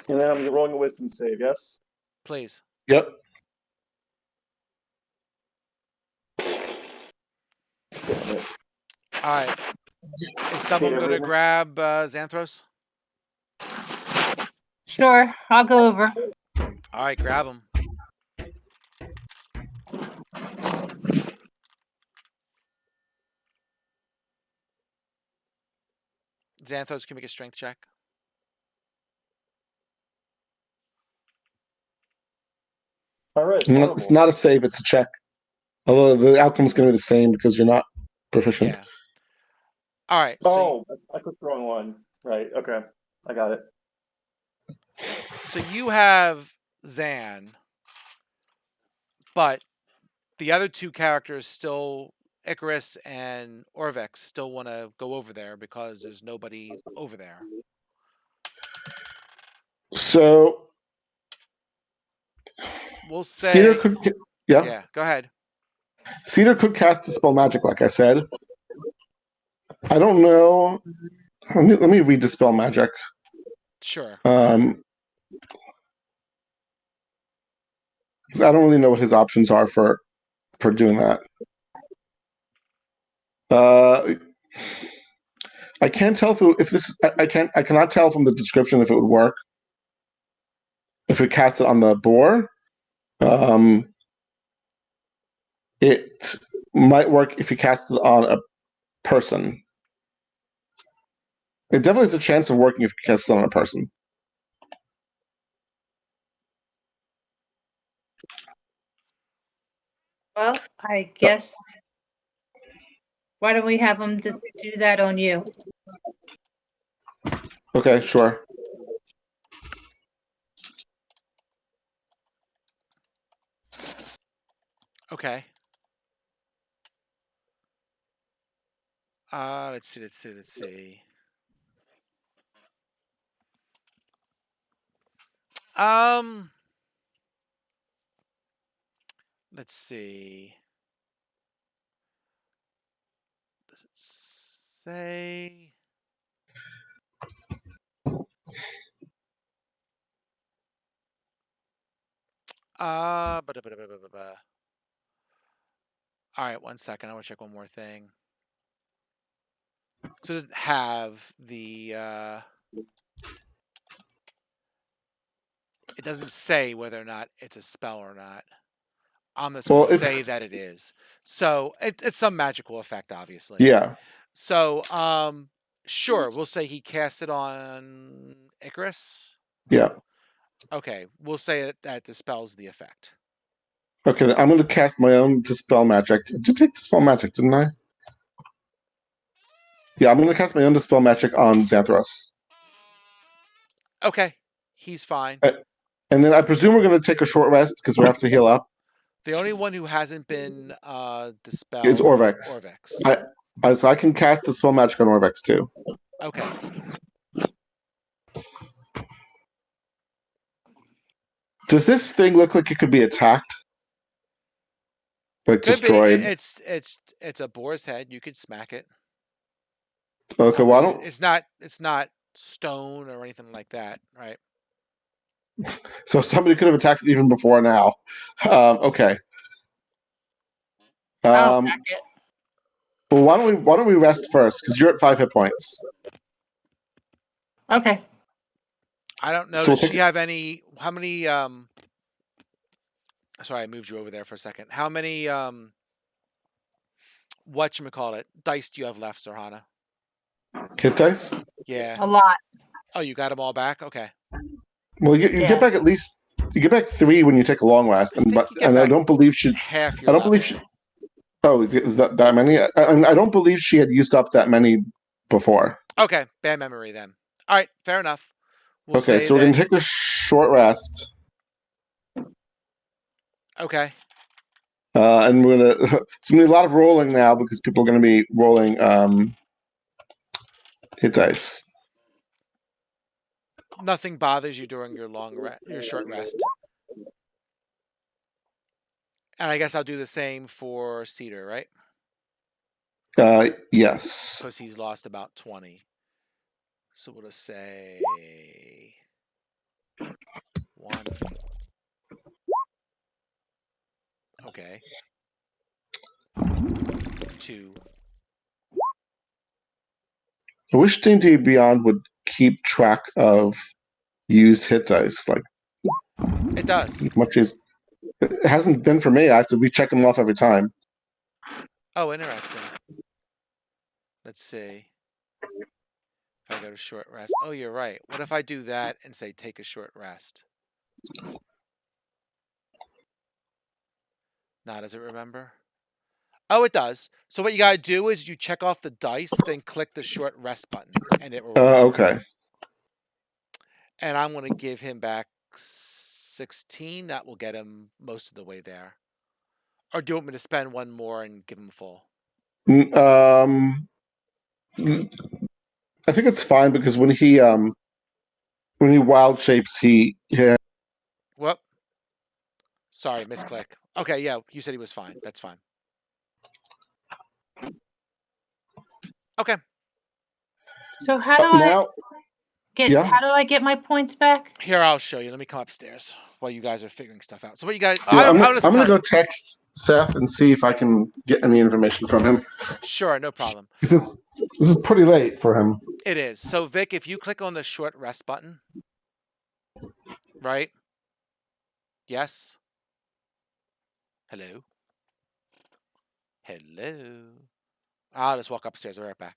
And then I'm rolling a wisdom save, yes? Please. Yep. Damn it. All right. Is someone going to grab Xanthros? Sure, I'll go over. All right, grab him. Xanthos can make a strength check. All right. It's not a save, it's a check. Although the outcome is going to be the same because you're not proficient. Yeah. All right. So I clicked the wrong one. Right. Okay. I got it. So you have Zan, but the other two characters still, Icarus and Orvex, still want to go over there because there's nobody over there. So We'll say Cedar could yeah, go ahead. Cedar could cast Dispel Magic, like I said. I don't know. Let me read Dispel Magic. Sure. Because I don't really know what his options are for doing that. I can't tell if this. I cannot tell from the description if it would work. If we cast it on the boar, it might work if you cast it on a person. It definitely has a chance of working if you cast it on a person. Well, I guess. Why don't we have them do that on you? Okay, sure. Okay. Let's see. Let's see. Does it say? All right, 1 second. I want to check one more thing. So it doesn't have the. It doesn't say whether or not it's a spell or not. I'm just going Well, to it's say that it is. So it's some magical effect, obviously. yeah, So sure, we'll say he cast it on Icarus. yeah. Okay, we'll say that dispels the effect. Okay, then I'm going to cast my own dispel magic. Did you take dispel magic? Didn't I? Yeah, I'm going to cast my own dispel magic on Xanthros. Okay, he's fine. And then I presume we're going to take a short rest because we have to heal up. The only one who hasn't been dispelled Is Orvex. Orvex. So I can cast dispel magic on Orvex too. Okay. Does this thing look like it could be attacked? Like Could be. destroyed? It's a boar's head. You could smack it. Okay, I well, I mean, don't. it's not stone or anything like that, right? So somebody could have attacked it even before now. Okay. I'll Um, attack it. well, why don't we rest first? Because you're at 5 hit points. Okay. I don't know. So Does we'll she take. have any? How many? Sorry, I moved you over there for a second. How many? Whatchamacallit, dice do you have left, Sirhana? Hit dice? Yeah. A lot. Oh, you got them all back? Okay. Well, you Yeah. get back at least. You get back 3 when you take a long rest, I think you get I back don't believe she. half I your don't level. believe she. Oh, is that many? I don't believe she had used up that many before. Okay, bad memory then. All right, fair enough. We'll Okay, say so we're that. gonna take a short rest, Okay. and we're gonna. It's gonna be a lot of rolling now because people are gonna be rolling hit dice. Nothing bothers you during your your short rest. And I guess I'll do the same for Cedar, right? Yes. Because he's lost about 20. So we'll just say 1. Okay. 2. I wish D&D Beyond would keep track 16. of used hit dice. Like It does. much as it hasn't been for me. I have to recheck them off every time. Oh, interesting. Let's see. If I go to short rest. Oh, you're right. What if I do that and say take a short rest? Now, does it remember? Oh, it does. So what you got to do is you check off the dice, then click the short rest button, and it will remember. Okay. And I'm going to give him back 16. That will get him most of the way there. Or do you want me to spend one more and give him full? I think it's fine because when he wild shapes, yeah. Whoop. Sorry, misclick. Okay, yeah, you said he was fine. That's fine. Okay. So how do Now, yeah. how do I get my points back? Here, I'll show you. Let me come upstairs while you guys are figuring stuff out. So what you guys... Yeah, I'm just I'm gonna telling go you. text Seth and see if I can get any information from him. Sure, no problem. This is pretty late for him. It is. So, Vic, if you click on the short rest button, right? Yes. Hello. Hello. I'll just walk upstairs. I'll be right back.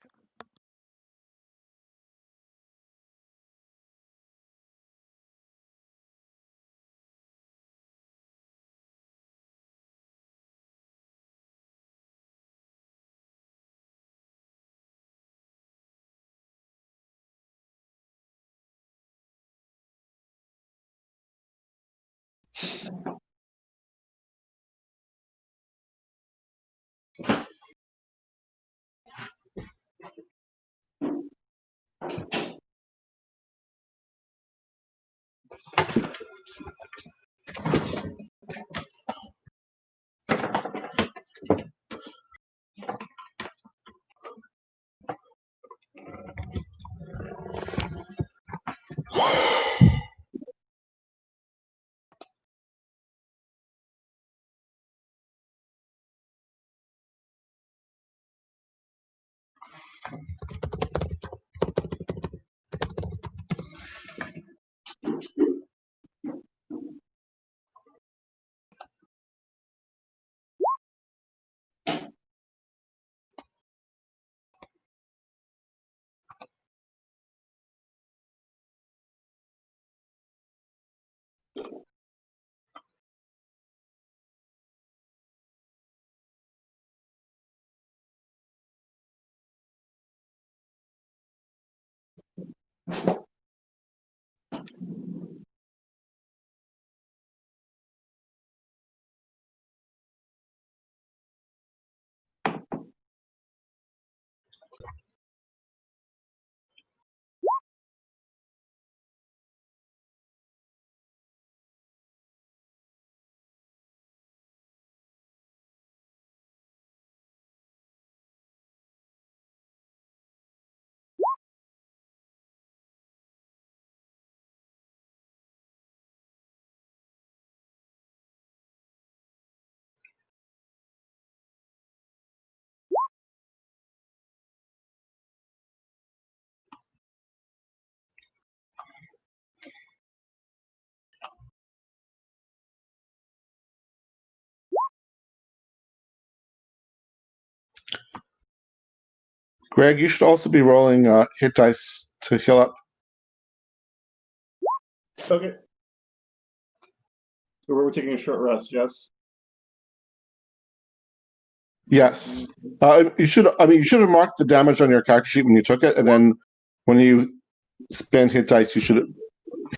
Greg, you should also be rolling hit dice to heal up. Okay. So we're taking a short rest, yes? Yes. You should. You should have marked the damage on your character sheet when you took it, and then when you spend hit dice, you should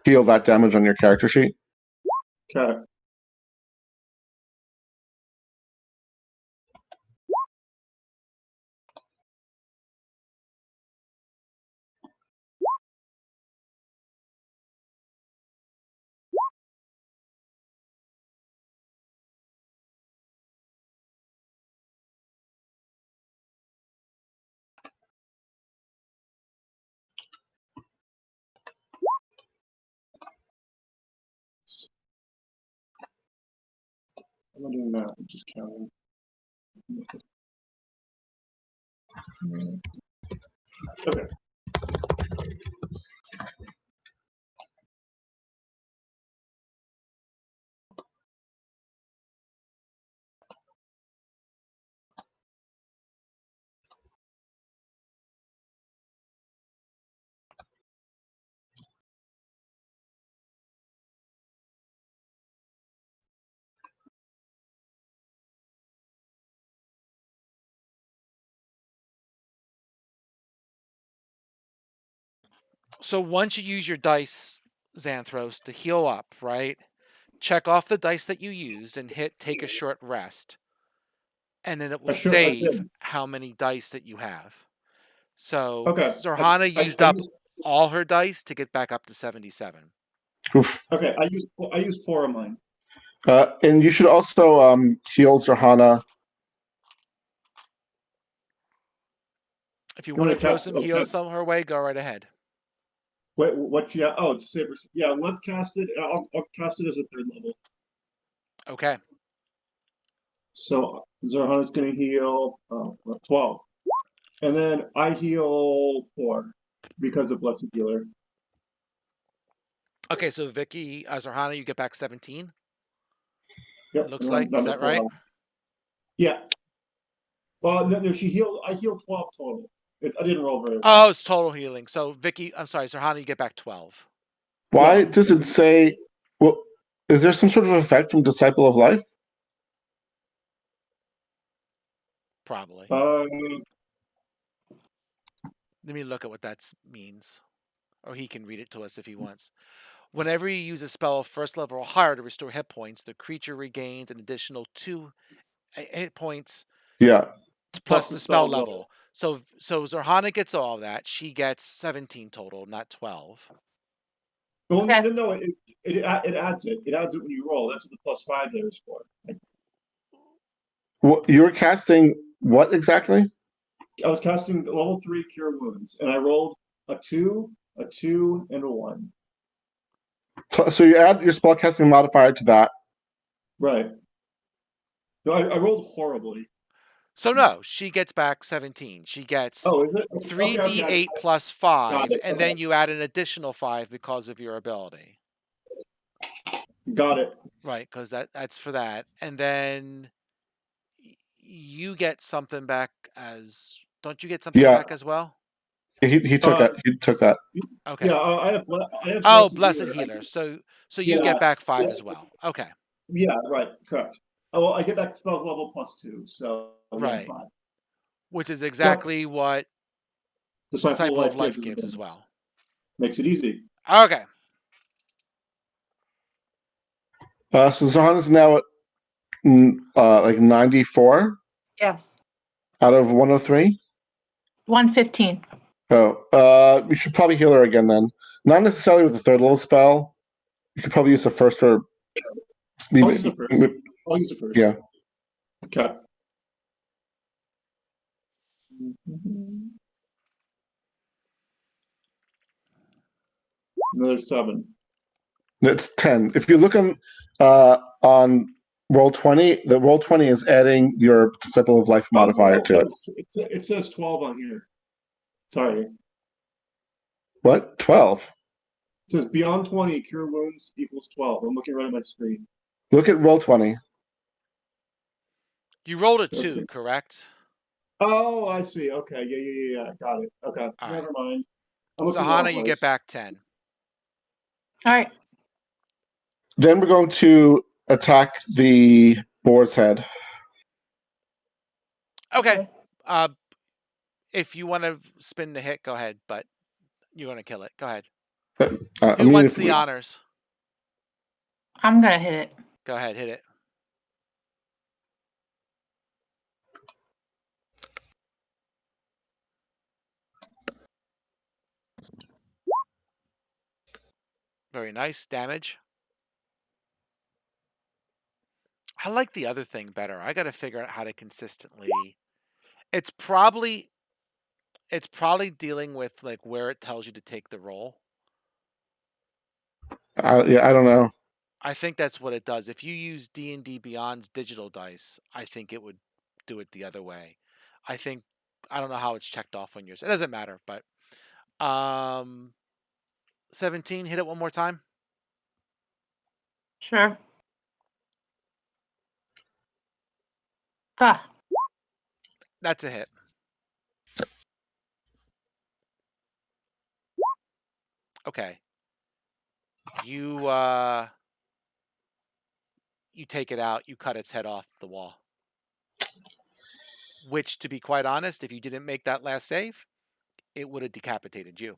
heal that damage on your character sheet. Okay. I'm not doing that. I'm just counting. Okay. So once you use your dice, Xanthros, to heal up, right? Check off the dice that you used and hit take a short rest. And then it will I save did. how many dice that you have. So Okay. Zorhana used I up used, all her dice to get back up to 77. Oof. okay. I used 4 of mine. And you should also heal Zorhana. If you You want want to to throw cast? some Okay. heals some her way, go right ahead. Wait, what? Yeah. Oh, it's Sabers. Yeah. Let's cast it. I'll cast it as a 3rd level. Okay. So Zorhana's going to heal 12. And then I heal 4 because of Blessed Healer. Okay, so Vicky, Zorhana, you get back 17. Yep. It looks like. Is that right? Yeah. Well, no, she healed. I healed 12 total. I didn't roll very well. Oh, it's total healing. So Vicky, I'm sorry, Zorhana, you get back 12. Why Yeah. does it say? Well, is there some sort of effect from Disciple of Life? Probably. Let me look at what that means. Or he can read it to us if he wants. Whenever you use a spell of 1st level or higher to restore hit points, the creature regains an additional 2 hit points Yeah. plus the spell level. So Zorhana gets all of that. She gets 17 total, not 12. Well, Okay. no, it adds it. It adds it when you roll. That's what the +5 there is for. Well, you're casting what exactly? I was casting level 3 Cure Wounds, and I rolled a 2, a 2, and a 1. So you add your spellcasting modifier to that. Right. No, I rolled horribly. So no, she gets back 17. She gets Oh, is it? 3d8 plus Got 5, it. and then you add an additional 5 because of your ability. Got it. Right, because that's for that. And then you get something back as... Don't you get something Yeah. back as well? He took that. He took that. Okay. Yeah, I have Oh, Blessed Blessed Healer. Healer. So you get back 5 as well. Okay. Yeah, right, correct. Oh, well, I get back spell level +2, so Right. 5. Which is exactly what Disciple of Life gives gives as well. Makes it easy. Okay. So Zohana's now at like 94 Yes. out of 103. 115. Oh, we should probably heal her again then. Not necessarily with the third level spell. You could probably use the first or I'll use it first. Yeah. Okay. Another 7. It's 10. If you look on Roll20, the Roll20 is adding your Disciple of Life modifier to it. It says 12 on here. Sorry. What? 12? It says beyond 20, Cure Wounds equals 12. I'm looking right at my screen. Look at Roll20. You rolled a 2, correct? Oh, I see. Okay. Yeah. Got it. Okay. All Never right. mind. I'm looking Zohana, wrong you place. get back 10. All right. Then we're going to attack the boar's head. Okay. If you want to spin the hit, go ahead, but you're going to kill it. Go ahead. Who wants the honors? I'm going to hit it. Go ahead, hit it. Very nice. Damage. I like the other thing better. I got to figure out how to consistently... It's probably dealing with like where it tells you to take the roll. Yeah, I don't know. I think that's what it does. If you use D&D Beyond's digital dice, I think it would do it the other way. I don't know how it's checked off on yours. It doesn't matter, but 17, hit it one more time. Sure. Ah. That's a hit. Okay. You take it out, you cut its head off the wall. Which, to be quite honest, if you didn't make that last save, it would have decapitated you.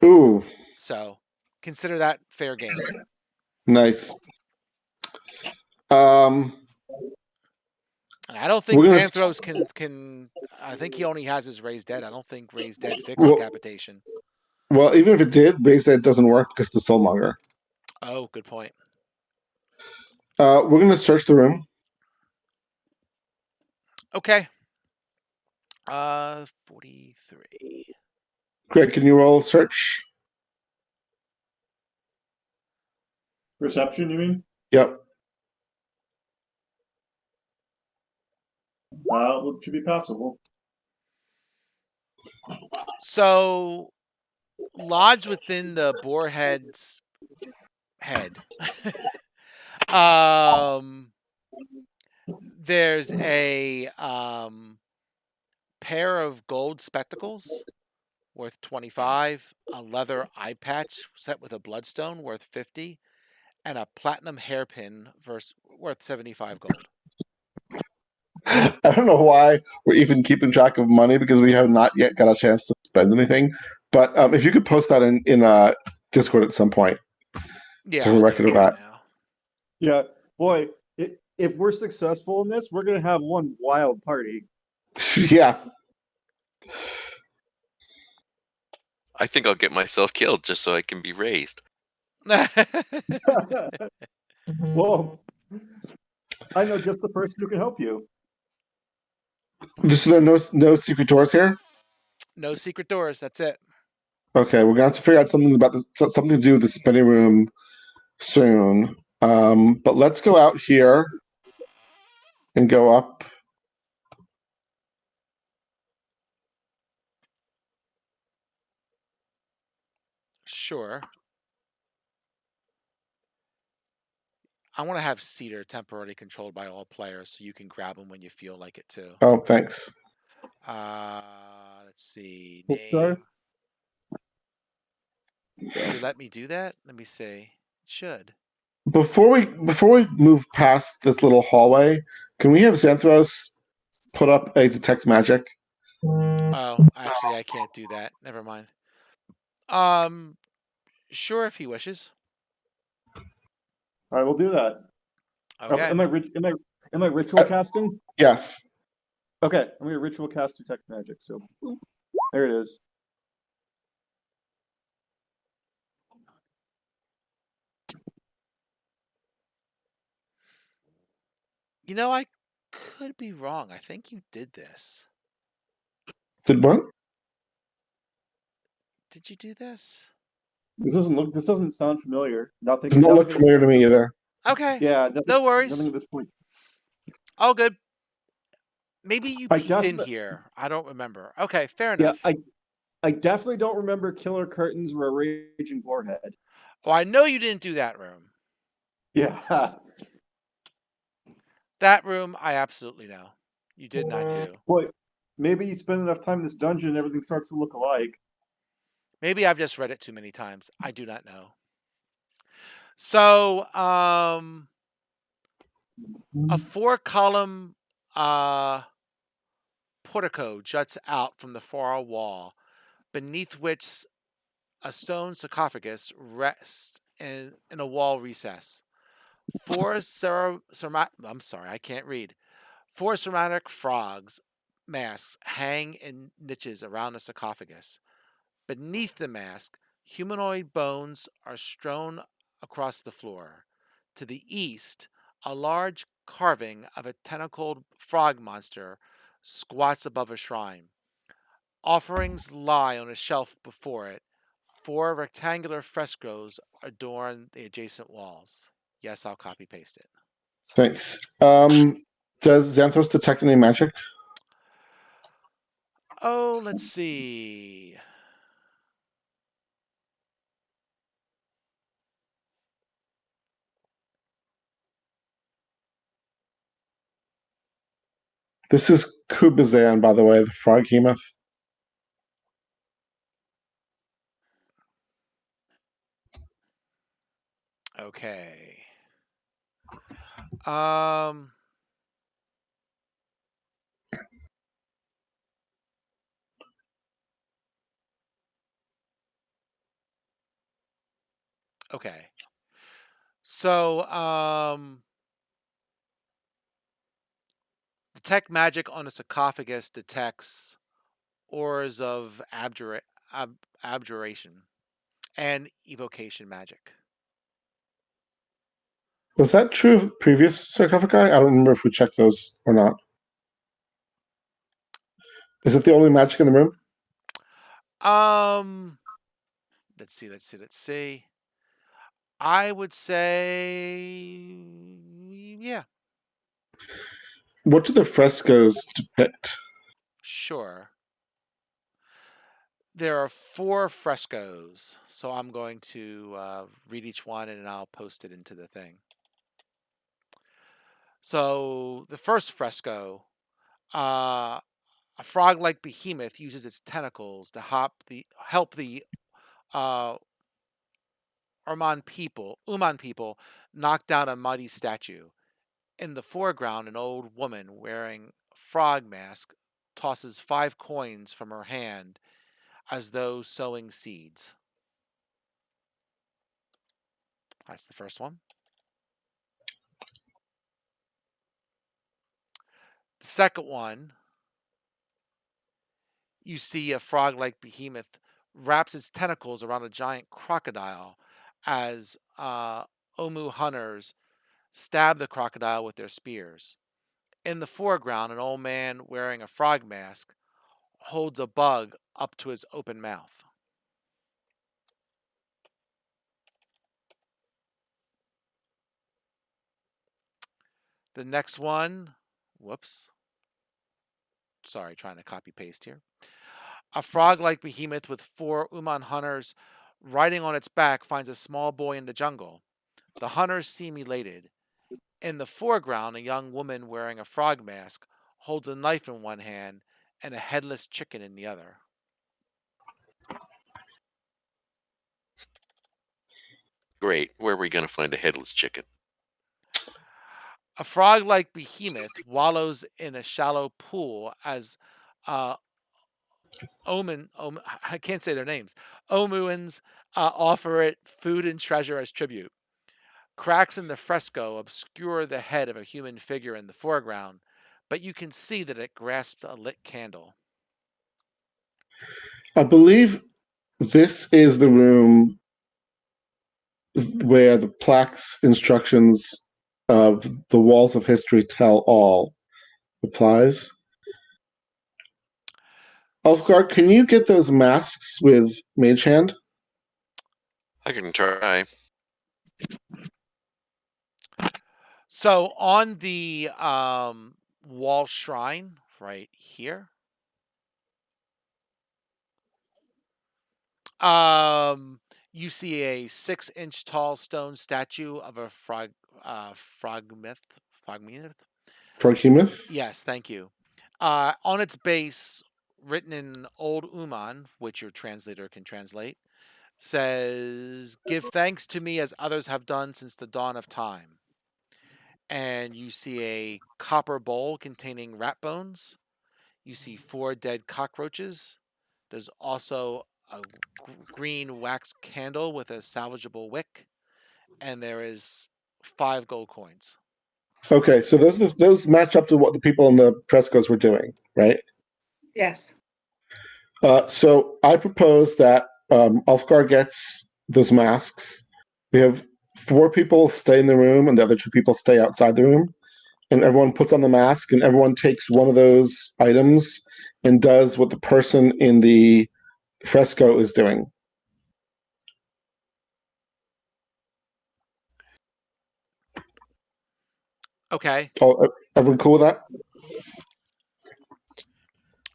Ooh. So consider that fair game. Nice. And I don't think Xanthros can. I think he only has his Raised Dead. I don't think Raised Dead fixed decapitation. Well, even if it did, Raised Dead doesn't work because the Soulmonger. Oh, good point. We're going to search the room. Okay. 43. Greg, can you roll search? Perception, you mean? Yep. It should be passable. So, lodged within the boarhead's head, there's a pair of gold spectacles worth 25, a leather eye patch set with a bloodstone worth 50, and a platinum hairpin worth 75 gold. I don't know why we're even keeping track of money because we have not yet got a chance to spend anything. But if you could post that in Discord at some point. Yeah, to a record of that. Now. Yeah, boy, if we're successful in this, we're gonna have one wild party. Yeah. I think I'll get myself killed just so I can be raised. Well, I know just the person who can help you. There no secret doors here? No secret doors. That's it. Okay, we're gonna have to figure out something about this, something to do with the spinning room soon. But let's go out here and go up. Sure. I want to have Cedar temporarily controlled by all players so you can grab him when you feel like it too. Oh, thanks. Let's see. Sorry? Name. Does it let me do that? Let me see. It should. Before we move past this little hallway, can we have Xanthros put up a detect magic? Oh, actually, I can't do that. Never mind. Um, sure, if he wishes. I will do that. Okay. Am I ritual casting? Yes. Okay, I'm gonna ritual cast detect magic. So there it is. You know, I could be wrong. I think you did this. Did what? Did you do this? This doesn't sound familiar. Nothing. Does not look Nothing at this familiar to point. me either. Okay. Yeah, nothing. No Nothing worries. at this point. All good. Maybe you I peeked in definitely. here. I don't remember. Okay, fair Yeah, enough. I definitely don't remember killer curtains or a raging warhead. Oh, I know you didn't do that room. Yeah. That room, I absolutely know. You did not do. Boy, maybe you spend enough time in this dungeon and everything starts to look alike. Maybe I've just read it too many times. I do not know. So, a 4-column portico juts out from the far wall, beneath which a stone sarcophagus rests in a wall recess. I'm sorry, I can't read. 4 ceramic frogs masks hang in niches around the sarcophagus. Beneath the mask, humanoid bones are strewn across the floor. To the east, a large carving of a tentacled frog monster squats above a shrine. Offerings lie on a shelf before it. 4 rectangular frescoes adorn the adjacent walls. Yes, I'll copy paste it. Thanks. Does Xanthos detect any magic? Oh, let's see. This is Kubazan, by the way, the frog hemoth. Okay. Um. Okay. So, detect magic on a sarcophagus detects auras of abjuration and evocation magic. Was that true of previous sarcophagi? I don't remember if we checked those or not. Is it the only magic in the room? Um. Let's see. Let's see. Let's see. I would say, yeah, What do the frescoes depict? sure. There are 4 frescoes, so I'm going to read each one and I'll post it into the thing. So the first fresco, uh, a frog-like behemoth uses its tentacles to help the uh, Uman people knock down a mighty statue. In the foreground, an old woman wearing a frog mask tosses 5 coins from her hand as though sowing seeds. That's the first one. The second one you see a frog-like behemoth wraps its tentacles around a giant crocodile as Omu hunters stab the crocodile with their spears. In the foreground, an old man wearing a frog mask holds a bug up to his open mouth. The next one, whoops, sorry, trying to copy paste here. A frog like behemoth with 4 Uman hunters riding on its back finds a small boy in the jungle. The hunters seem elated. In the foreground, a young woman wearing a frog mask holds a knife in one hand and a headless chicken in the other. Great. Where are we going to find a headless chicken? A frog like behemoth wallows in a shallow pool as uh, I can't say their names, Omuans offer it food and treasure as tribute. Cracks in the fresco obscure the head of a human figure in the foreground, but you can see that it grasps a lit candle. I believe this is the room where the plaque's instructions of the walls of history tell all applies. Ulfgar, can you get those masks with Mage Hand? I can try. So on the wall shrine right here, you see a 6-inch tall stone statue of a frogmyth. Froghemoth? Yes, thank you. On its base, written in Old Uman, which your translator can translate, says, "Give thanks to me as others have done since the dawn of time." And you see a copper bowl containing rat bones. You see 4 dead cockroaches. There's also a green wax candle with a salvageable wick, and there is 5 gold coins. Okay, so those match up to what the people in the frescoes were doing, right? Yes. So I propose that Ulfgar gets those masks. We have 4 people stay in the room, and the other 2 people stay outside the room. And everyone puts on the mask, and everyone takes one of those items and does what the person in the fresco is doing. Okay. Oh, everyone cool with that?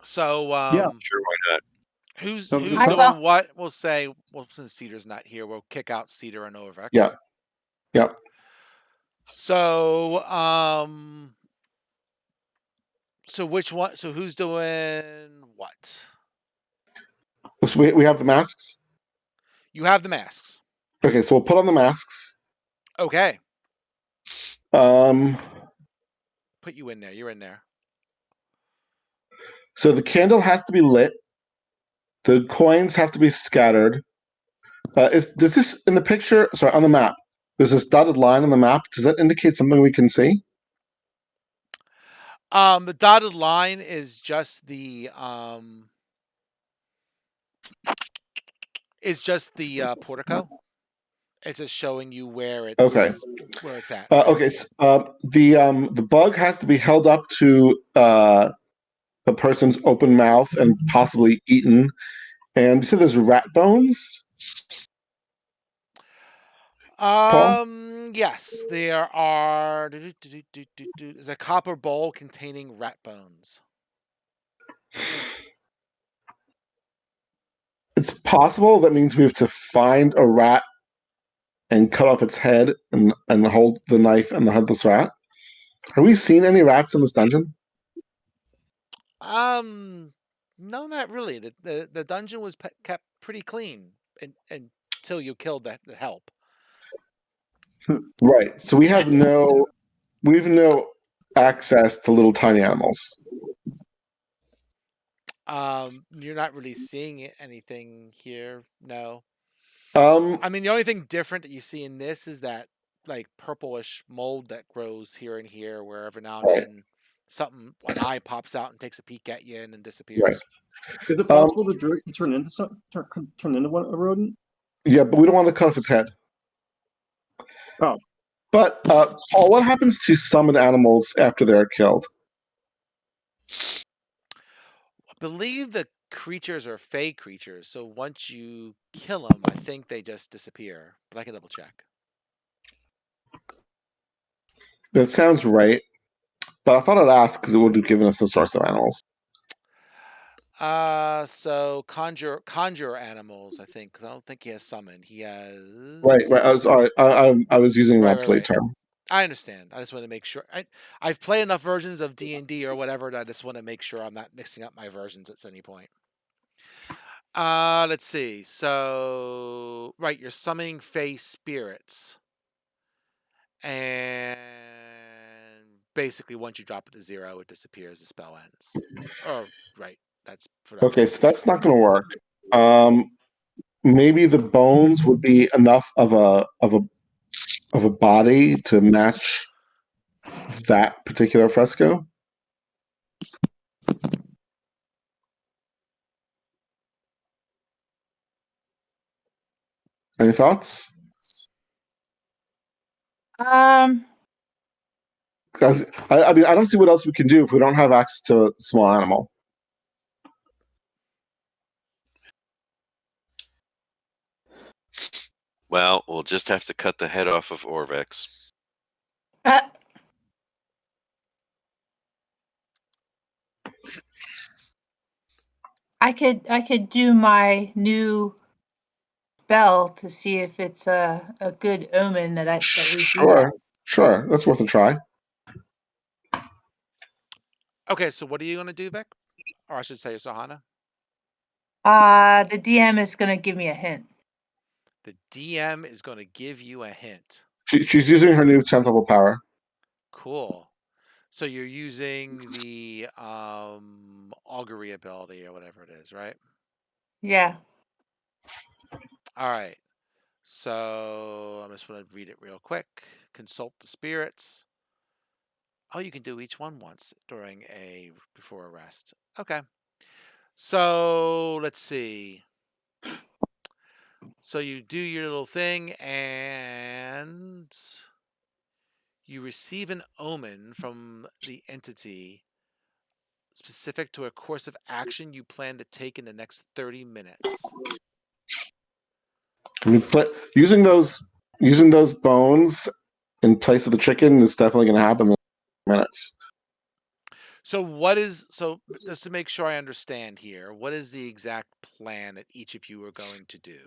So Yeah. Sure, why not? who's Sounds good. doing what? We'll say, well, since Cedar's not here, we'll kick out Cedar and Overvex. Yeah. Yeah. So so which one? So who's doing what? So we have the masks. You have the masks. Okay, so we'll put on the masks. Okay. Um, Put you in there. You're in there. so the candle has to be lit. The coins have to be scattered. Does this in the picture? Sorry, on the map. There's this dotted line on the map. Does that indicate something we can see? The dotted line is just the portico. It's just showing you where it's Okay. where it's at. Right? Okay. So, the bug has to be held up to the person's open mouth and possibly eaten. And you said there's rat bones. Paul? Yes, there are. There's a copper bowl containing rat bones. It's possible. That means we have to find a rat and cut off its head and hold the knife and the headless rat. Have we seen any rats in this dungeon? No, not really. The dungeon was kept pretty clean until you killed the help. Right. So we have no access to little tiny animals. You're not really seeing anything here. No. Um, I mean, the only thing different that you see in this is that like purplish mold that grows here and here, where every now and Right. then an eye pops out and takes a peek at you and then Right. disappears. Is it possible the druid can turn into a rodent? Yeah, but we don't want to cut off its head. Oh. But Paul, what happens to summoned animals after they're killed? I believe the creatures are fey creatures, so once you kill them, I think they just disappear. But I can double check. That sounds right. But I thought I'd ask because it would have given us the source of animals. So conjure animals, I think, because I don't think he has summon. He has Right. I was using an obsolete right. term. I understand. I just want to make sure. I've played enough versions of D&D or whatever that I just want to make sure I'm not mixing up my versions at any point. Let's see. So, right, you're summoning fey spirits. And basically once you drop it to 0, it disappears, the spell ends. Or right, that's for that. Okay, so that's not going to work. Maybe the bones would be enough of a body to match that particular fresco. Any thoughts? Because I mean, I don't see what else we can do if we don't have access to a small animal. Well, we'll just have to cut the head off of Orvex. I could do my new spell to see if it's a good omen that we do have. Sure, that's worth a try. Okay, so what are you going to do, Vic? Or I should say, Sahana? The DM is going to give me a hint. The DM is going to give you a hint. She's using her new 10th level power. Cool. So you're using the augury ability or whatever it is, right? Yeah. All right. So I'm just going to read it real quick. Consult the spirits. Oh, you can do each one once before a rest. Okay. So let's see. So you do your little thing and you receive an omen from the entity specific to a course of action you plan to take in the next 30 minutes. I mean, using those bones in place of the chicken is definitely going to happen in minutes. So just to make sure I understand here, what is the exact plan that each of you are going to do?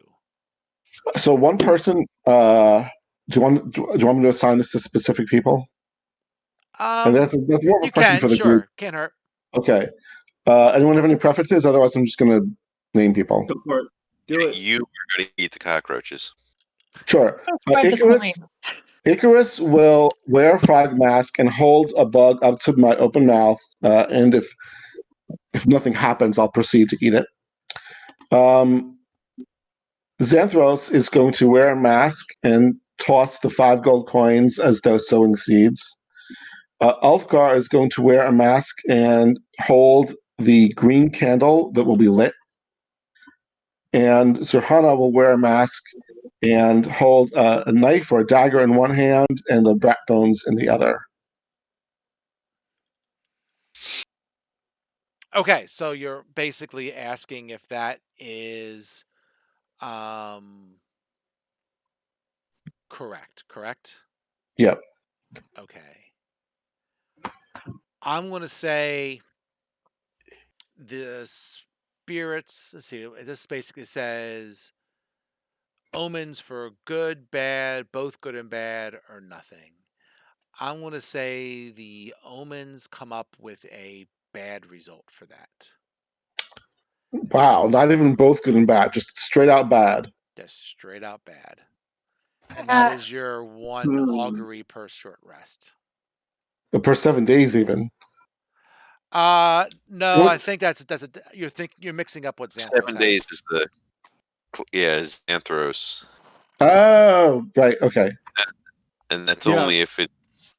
So one person, do you want me to assign this to specific people? And that's more of a question for the sure. group. Can't hurt. Okay. Anyone have any preferences? Otherwise, I'm just going to name people. Go for it. Do it. You are going to eat the cockroaches. Sure. Spread the coins. Icarus will wear a frog mask and hold a bug up to my open mouth, and if nothing happens, I'll proceed to eat it. Xanthros is going to wear a mask and toss the 5 gold coins as though sowing seeds. Ulfgar is going to wear a mask and hold the green candle that will be lit. And Zurhana will wear a mask and hold a knife or a dagger in one hand and the rat bones in the other. Okay, so you're basically asking if that is correct? Yep. Okay. I'm going to say the spirits, let's see, this basically says omens for good, bad, both good and bad, or nothing. I'm going to say the omens come up with a bad result for that. Wow, not even both good and bad, just straight out bad. Just straight out bad. And that is your 1 augury per short rest. Per 7 days, even. No, What? I think you're mixing up what Xanthros 7 days is Xanthros. Oh, right. Okay. And that's only if it's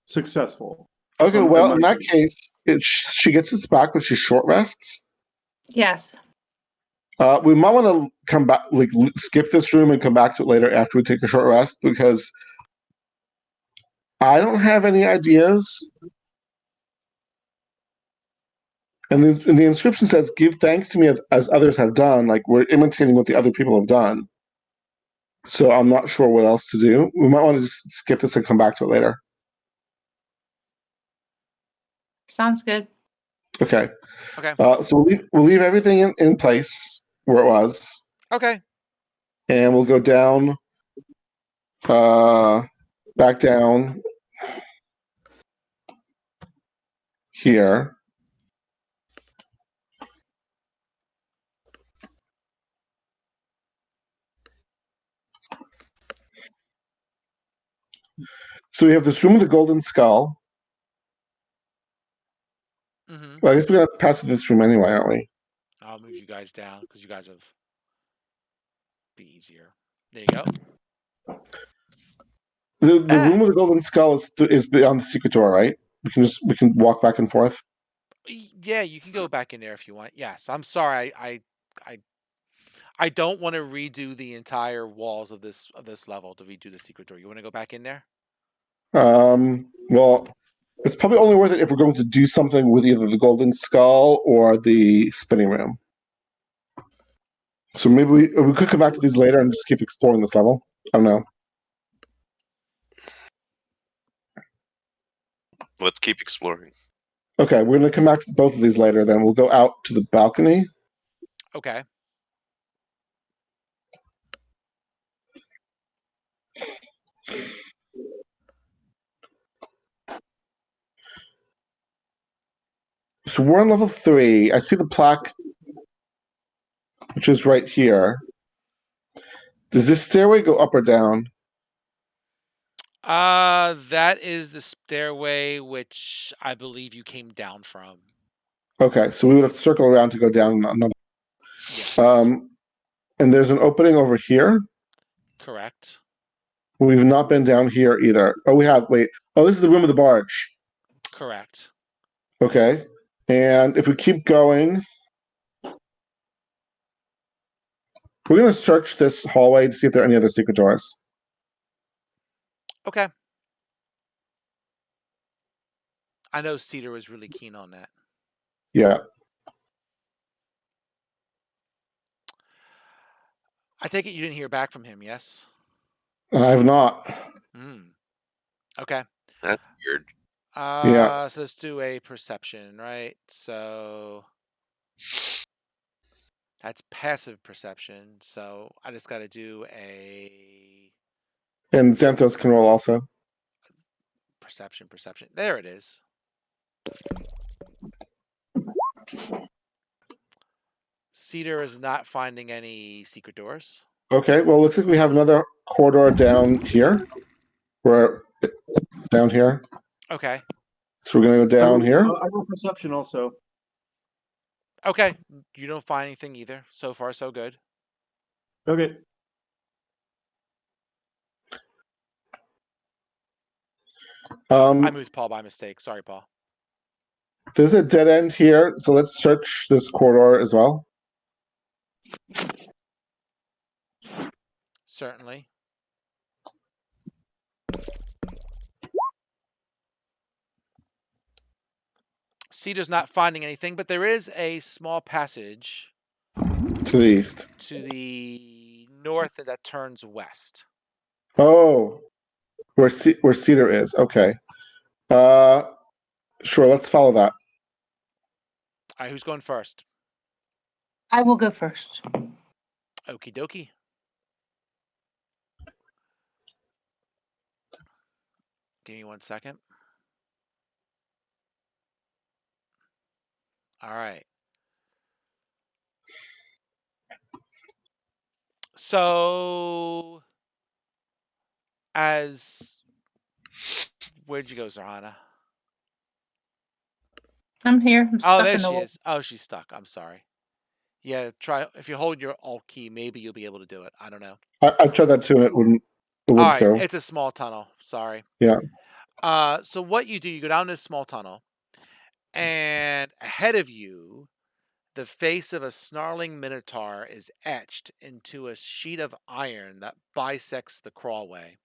successful. Okay, Am well, I- in that case, she gets us back, but she short rests. Yes. We might want to come back, like skip this room and come back to it later after we take a short rest, because I don't have any ideas. And the inscription says, "Give thanks to me as others have done." Like we're imitating what the other people have done. So I'm not sure what else to do. We might want to just skip this and come back to it later. Sounds good. Okay. Okay. So we'll leave everything in place where it was, Okay. and we'll go down, back down here. So we have this room with the golden skull. Mm-hmm. Well, I guess we're gonna pass through this room anyway, aren't we? I'll move you guys down because you guys have be easier. There you go. The room with the golden skull is beyond the secret door, right? We can walk back and forth. Yeah, you can go back in there if you want. Yes, I'm sorry. I don't want to redo the entire walls of this level to redo the secret door. You want to go back in there? Well, it's probably only worth it if we're going to do something with either the golden skull or the spinning room. So maybe we could come back to these later and just keep exploring this level. I don't know. Let's keep exploring. Okay, we're gonna come back to both of these later. Then we'll go out to the balcony. Okay. So we're on level 3. I see the plaque, which is right here. Does this stairway go up or down? That is the stairway which I believe you came down from. Okay, so we would have to circle around to go down another. Yes. And there's an opening over here. Correct. We've not been down here either. Oh, we have. Wait. Oh, this is the room of the barge. Correct. Okay. And if we keep going, we're going to search this hallway to see if there are any other secret doors. Okay. I know Cedar was really keen on that. Yeah. I take it you didn't hear back from him, yes? I have not. Okay. That's weird. Yeah. So let's do a perception, right? So that's passive perception. So I just got to do a And Xanthos can roll also. perception. There it is. Cedar is not finding any secret doors. Okay. Well, looks like we have another corridor down here. We're down here. Okay. So we're going to go down here. I roll perception also. Okay. You don't find anything either. So far, so good. Okay. I moved Paul by mistake. Sorry, Paul. There's a dead end here, so let's search this corridor as well. Certainly. Cedar's not finding anything, but there is a small passage To the east. to the north that turns west. Oh, where Cedar is. Okay. Sure. Let's follow that. All right, who's going first? I will go first. Okie dokie. Give me 1 second. All right. So, where'd you go, Zarhana? I'm here. I'm Oh, stuck there in the she wall. is. Oh, she's stuck. I'm sorry. Yeah, try if you hold your Alt key, maybe you'll be able to do it. I don't know. I tried that too, and it All wouldn't right, go. it's a small tunnel. Sorry. Yeah. So what you do, you go down this small tunnel, and ahead of you, the face of a snarling minotaur is etched into a sheet of iron that bisects the crawlway.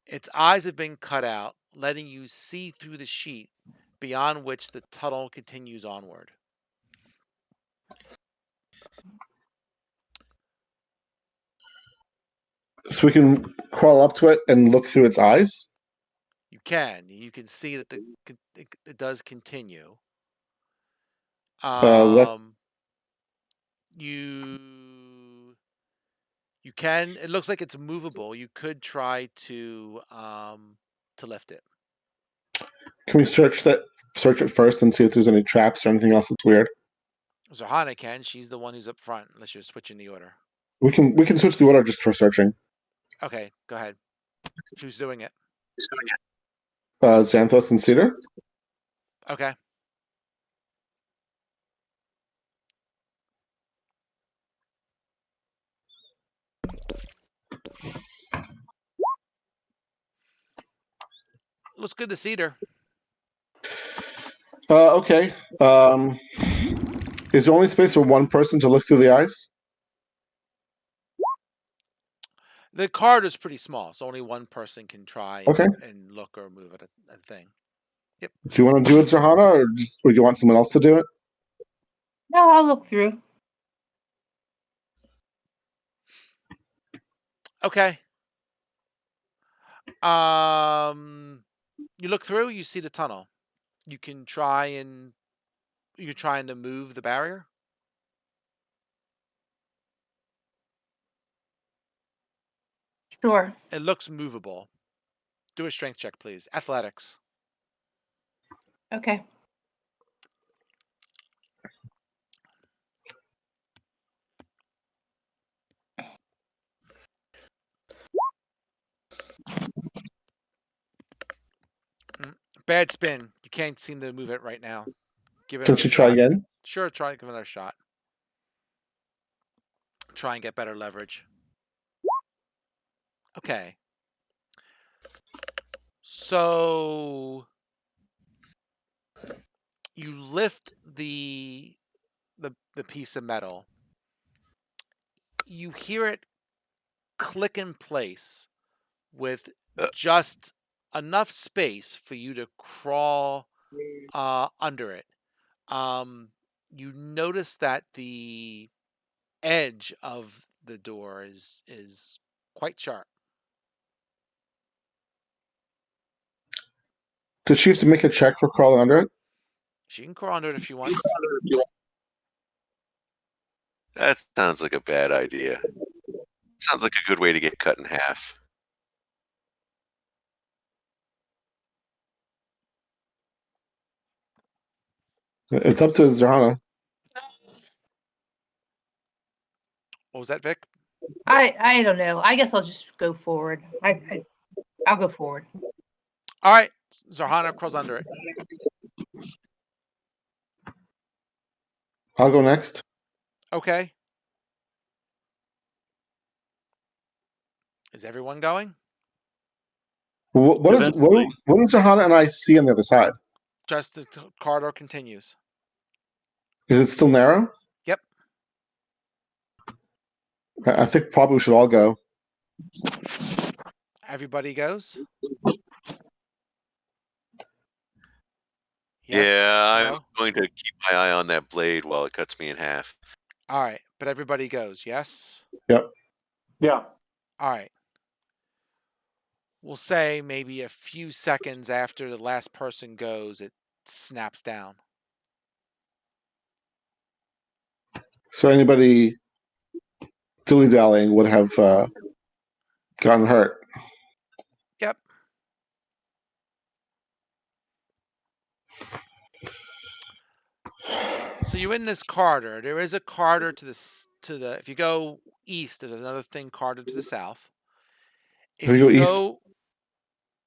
Its eyes have been cut out, letting you see through the sheet, beyond which the tunnel continues onward. So we can crawl up to it and look through its eyes. You can see that it does continue. Let You can. It looks like it's movable. You could try to lift it. Can we search it first and see if there's any traps or anything else that's weird? Zohana can. She's the one who's up front. Unless you're switching the order. We can switch the order just for searching. Okay, go ahead. Who's doing it? Xanthos and Cedar. Okay. Looks good to Cedar. Okay. Is there only space for one person to look through the eyes? The corridor's pretty small, so only one person can try and look or move at a thing. Yep. Do you want to do it, Zohana, or do you want someone else to do it? No, I'll look through. Okay. You look through, you see the tunnel. You can try and you're trying to move the barrier? Sure. It looks movable. Do a strength check, please. Athletics. Okay. Bad spin. You can't seem to move it right now. Give it Can another she shot. try again? Sure, try give it another shot. Try and get better leverage. Okay. So you lift the piece of metal. You hear it click in place with just enough space for you to crawl under it. You notice that the edge of the door is quite sharp. Does she have to make a check for crawling under it? She can crawl under it if she wants. That sounds like a bad idea. Sounds like a good way to get cut in half. It's up to Zohana. What was that, Vic? I don't know. I guess I'll just go forward. I'll go forward. All right. Zohana crawls under it. I'll go next. Okay. Is everyone going? What does Zohana and I see on the other side? Just the corridor continues. Is it still narrow? Yep. I think probably we should all go. Everybody goes? Yes? Yeah, No? I'm going to keep my eye on that blade while it cuts me in half. All right, but everybody goes, yes? Yep. Yeah. All right. We'll say maybe a few seconds after the last person goes, it snaps down. So anybody dilly-dallying would have gotten hurt. Yep. So you're in this corridor. There is a corridor to the if you go east, there's another thing corridor to the south. If you go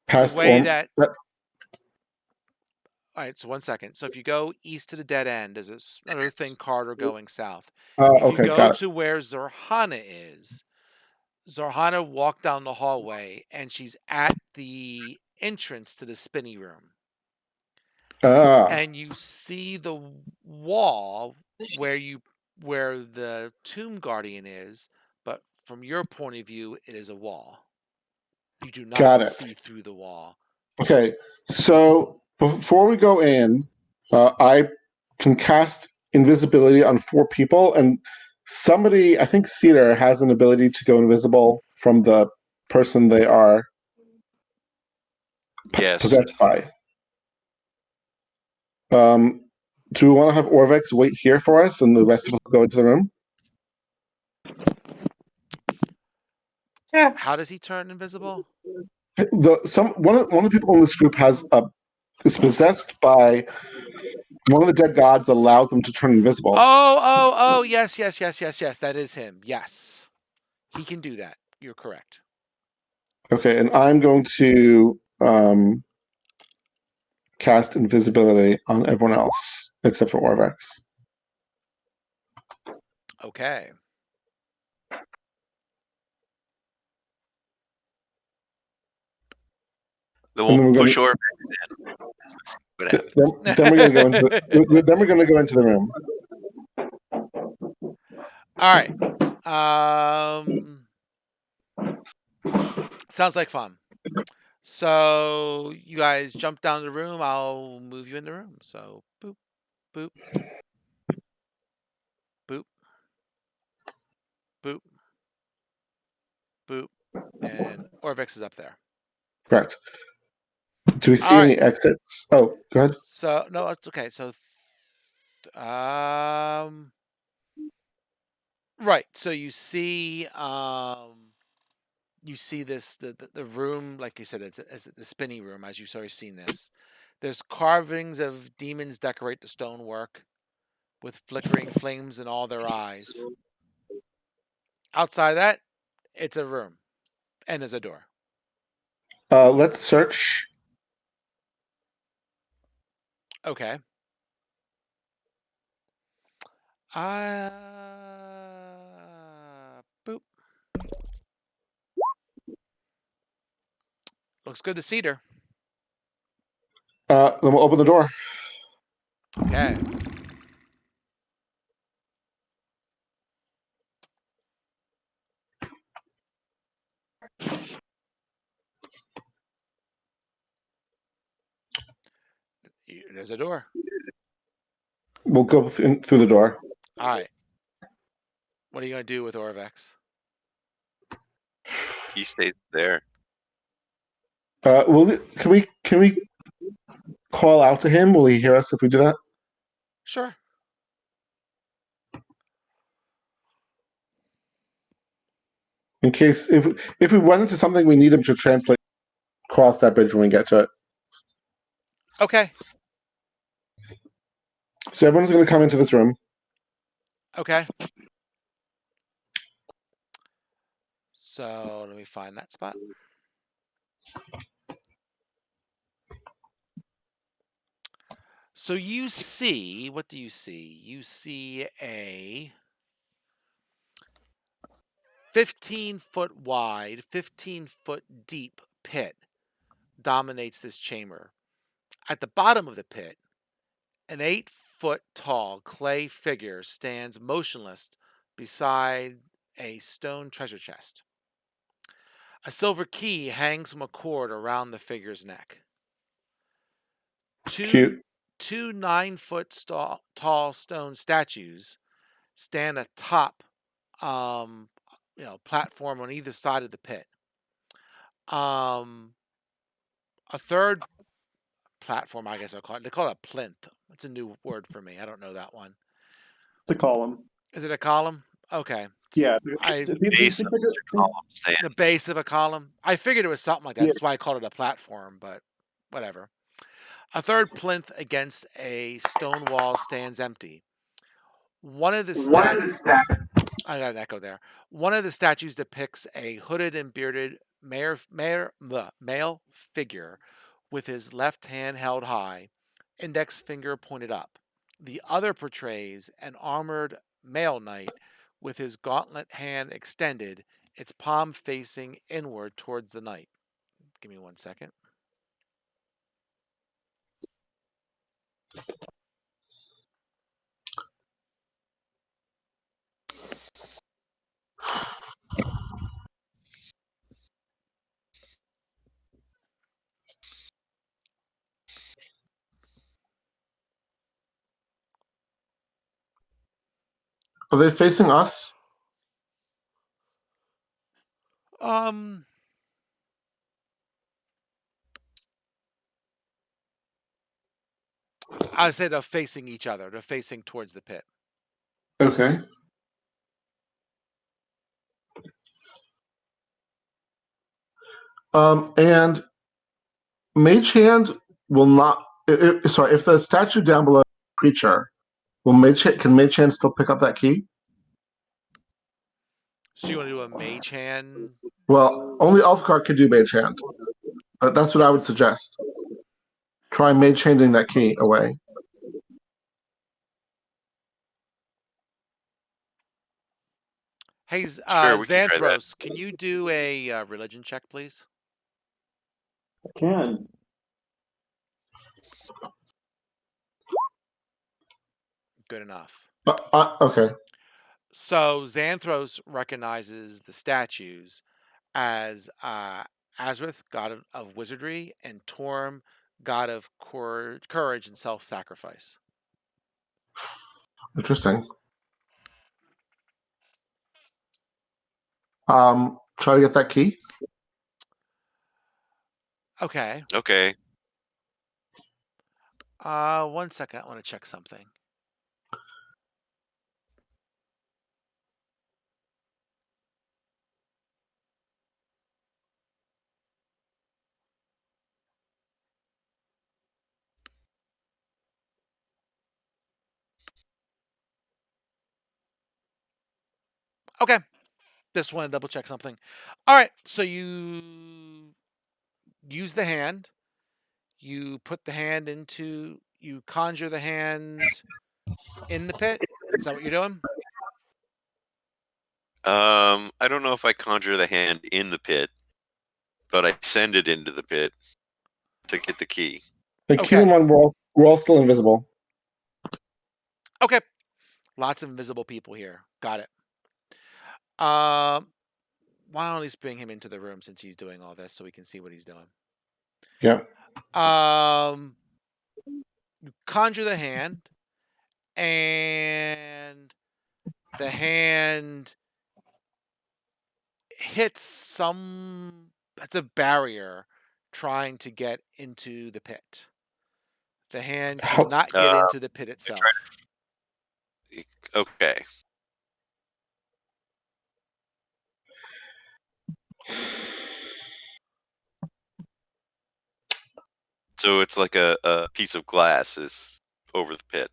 past the way that all right, so 1 second. So if you go east to the dead end, there's another thing corridor going south. If you go to where Zorhana is, Zorhana walked down the hallway and she's at the entrance to the spinny room. Ah, And you see the wall where the tomb guardian is, but from your point of view, it is a wall. You do not got it. see through the wall. Okay, so before we go in, I can cast invisibility on 4 people, and somebody, I think Cedar, has an ability to go invisible from the person they are Yes. possessed by. Do we want to have Orvex wait here for us, and the rest of us go into the room? Sure. How does he turn invisible? One of the people in this group is possessed by one of the dead gods that allows them to turn invisible. Oh, yes. That is him. Yes. He can do that. You're correct. Okay, and I'm going to cast invisibility on everyone else except for Orvex. Okay. Then And then we'll we're push gonna over. What happens? then we're gonna go into then we're gonna go into the room. All right. Sounds like fun. So you guys jump down the room. I'll move you in the room. So boop, boop, boop, boop, boop, and Orvex is up there. Correct. Do we see All any right. exits? Oh, go ahead. So no, it's okay. So right. So you see this the room, like you said, it's the spinny room, as you've already seen this. There's carvings of demons decorate the stonework with flickering flames in all their eyes. Outside that, it's a room, and there's a door. Let's search. Okay. Boop. Looks good to Cedar. Then we'll open the door. Okay. There's a door. We'll go through the door. All right. What are you gonna do with Orvex? He stays there. Can we call out to him? Will he hear us if we do that? Sure. In case if we run into something, we need him to translate. Cross that bridge when we get to it. Okay. So everyone's going to come into this room. Okay. So let me find that spot. So you see, what do you see? You see a 15-foot wide, 15-foot deep pit dominates this chamber. At the bottom of the pit, an 8-foot tall clay figure stands motionless beside a stone treasure chest. A silver key hangs from a cord around the figure's neck. Cute. Two 9-foot tall stone statues stand atop platform on either side of the pit. A third platform, I guess I'll call it. They call it a plinth. It's a new word for me. I don't know that one. It's a column. Is it a column? Okay. Yeah. Base of the column stands. The base of a column. I figured it was something like that. Yeah. That's why I called it a platform, but whatever. A third plinth against a stone wall stands empty. One of the I got an echo there. One of the statues depicts a hooded and bearded male figure with his left hand held high, index finger pointed up. The other portrays an armored male knight with his gauntlet hand extended, its palm facing inward towards the knight. Give me 1 second. Are they facing us? I say they're facing each other. They're facing towards the pit. Okay. And Mage Hand will not. Sorry, if the statue down below creature, can Mage Hand still pick up that key? So you want to do a mage hand? Well, only Elfgar could do Mage Hand. That's what I would suggest. Try Mage Handing that key away. Hey, Sure, we can try that. Xanthros, can you do a religion check, please? I can. Good enough. Okay. So Xanthros recognizes the statues as Azrith, god of wizardry, and Torm, god of courage and self-sacrifice. Interesting. Try to get that key. Okay. Okay. 1 second. I want to check something. Okay. Just want to double check something. All right. So you use the hand. You put the hand into. You conjure the hand in the pit. Is that what you're doing? I don't know if I conjure the hand in the pit, but I send it into the pit to get the key. Hey, keep in mind, we're all still invisible. Okay. Lots of invisible people here. Got it. Why don't I at least bring him into the room since he's doing all this so we can see what he's doing. Yeah. You conjure the hand, and the hand hits some. That's a barrier trying to get into the pit. The hand cannot get into the pit itself. Okay. So it's like a piece of glass is over the pit.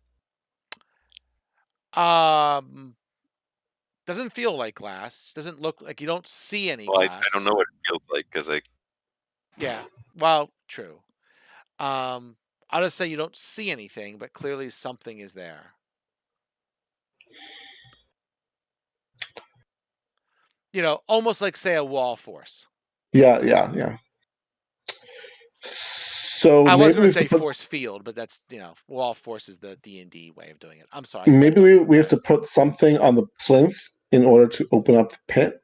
Doesn't feel like glass. Doesn't look like, you don't see any Well, I glass. don't know what it feels like because I. Yeah. Well, true. I'll just say you don't see anything, but clearly something is there. Almost like, say, a wall force. Yeah. So I was maybe going we to have say to put, force field, but that's, wall force is the D&D way of doing it. I'm sorry. maybe we have to put something on the plinth in order to open up the pit.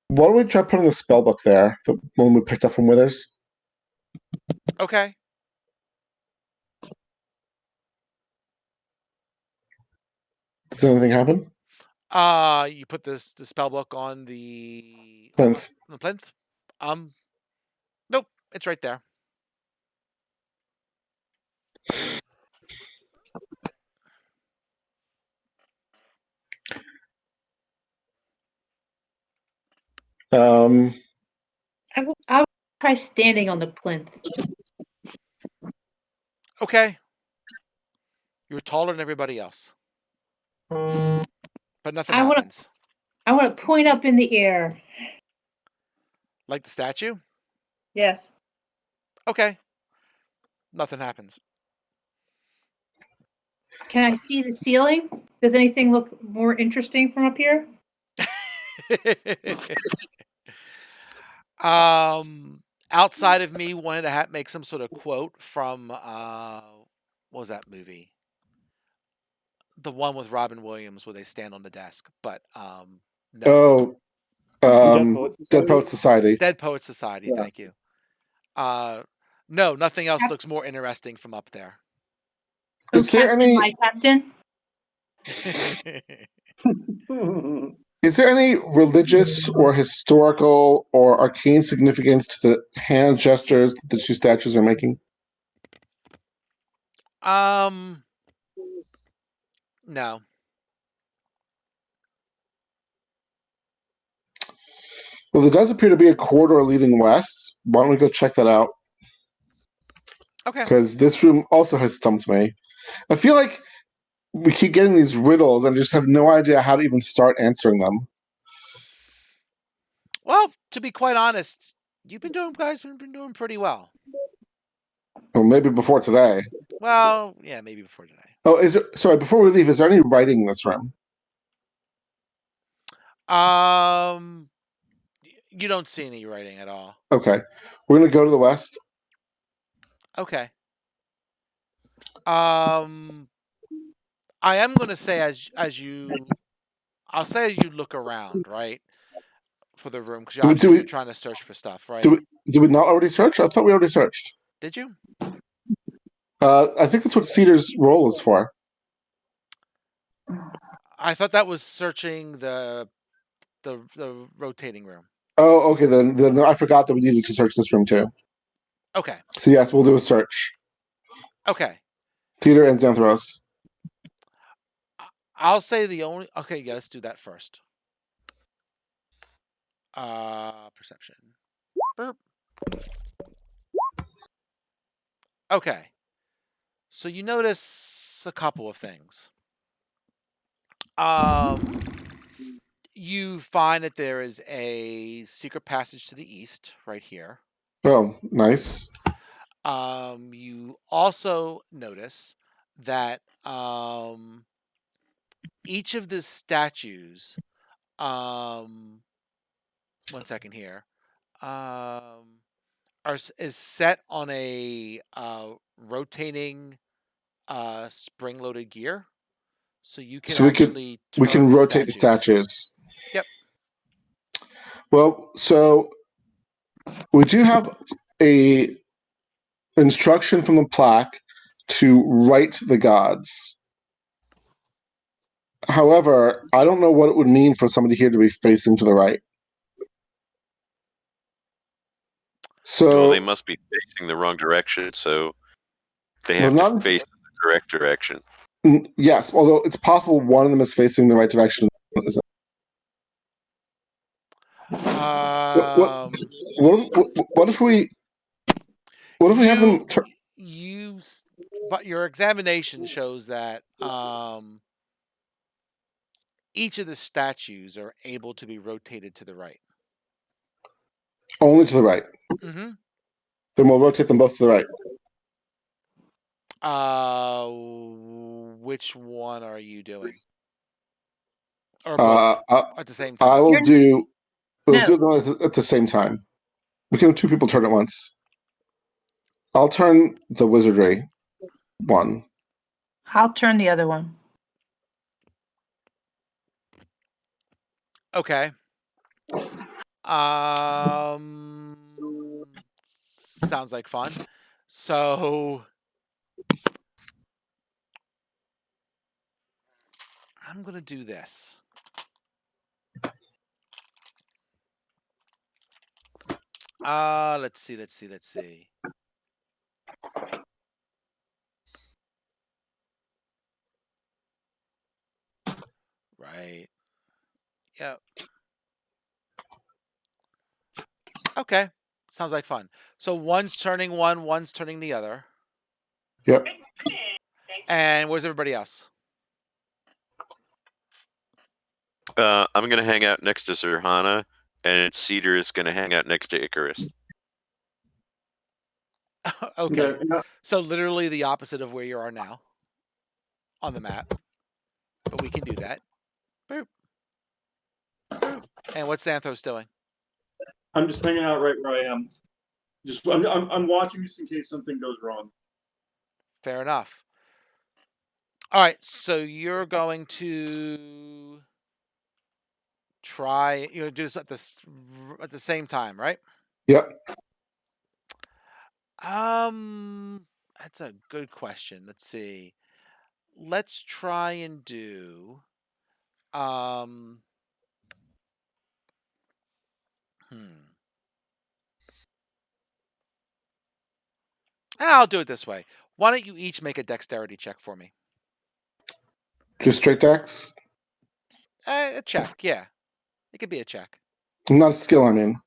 Why don't we try putting the spell book there, the one we picked up from Withers? Okay. Does anything happen? You put the spell book on the Plinth. on the plinth. Nope, it's right there. I'll try standing on the plinth. Okay. You're taller than everybody else, but nothing happens. I want to point up in the air. Like the statue? Yes. Okay. Nothing happens. Can I see the ceiling? Does anything look more interesting from up here? Outside of me wanted to make some sort of quote from what was that movie? The one with Robin Williams where they stand on the desk, but no. Oh, Dead Poets Dead Society? Poets Society. Dead Poets Society, Yeah. thank you. No, nothing else looks more interesting from up there. Oh, Is there Captain, any my captain. is there any religious or historical or arcane significance to the hand gestures that the two statues are making? No. Well, there does appear to be a corridor leading west. Why don't we go check that out? Okay. Because this room also has stumped me. I feel like we keep getting these riddles and just have no idea how to even start answering them. Well, to be quite honest, you've been doing pretty well. Or maybe before today. Well, yeah, maybe before today. Oh, sorry, before we leave, is there any writing in this room? You don't see any writing at all. Okay. We're gonna go to the west. Okay. I am gonna say as you look around, right, for the room, because Do we, do obviously you're we trying to search for stuff, right? do we did we not already search? I thought we already searched. Did you? I think that's what Cedar's role is for. I thought that was searching the rotating room. Oh, okay. Then I forgot that we needed to search this room too. Okay. So yes, we'll do a search. Okay. Cedar and Xanthros. I'll say the only. Okay, yeah, let's do that first. Perception. Burp. Okay. So you notice a couple of things. You find that there is a secret passage to the east right here. Oh, nice. You also notice that each of the statues, one second here, is set on a rotating spring-loaded gear, so you can So actually we can turn the rotate the statues. statues. Yep. Well, so we do have a instruction from the plaque to right the gods. However, I don't know what it would mean for somebody here to be facing to the right. Well, they So, must be facing the wrong direction, so they well, have to not face in the correct direction. yes, although it's possible one of them is facing the right direction. What what Um, what if we have them? But your examination shows that each of the statues are able to be rotated to the right. Only to the right. Mm-hmm. Then we'll rotate them both to the right. Which one are you doing? Or Uh, both I, at the same I time? will do. We'll No. do them at the same time. We can have two people turn at once. I'll turn the wizardry one. I'll turn the other one. Okay. Sounds like fun. So I'm gonna do this. Let's see. Right. Yep. Okay. Sounds like fun. So one's turning one, one's turning the other. Yep. And where's everybody else? I'm going to hang out next to Zerhana, and Cedar is going to hang out next to Icarus. Okay. Yeah. So literally the opposite of where you are now on the map. But we can do that. Boop. Boop. And what's Xanthos doing? I'm just hanging out right where I am. I'm watching just in case something goes wrong. Fair enough. All right, so you're going to try. Do this at the same time, right? Yep. That's a good question. Let's see. Let's try and do. I'll do it this way. Why don't you each make a dexterity check for me? Just straight dex? A check, yeah. It could be a check. Not a skill, I mean.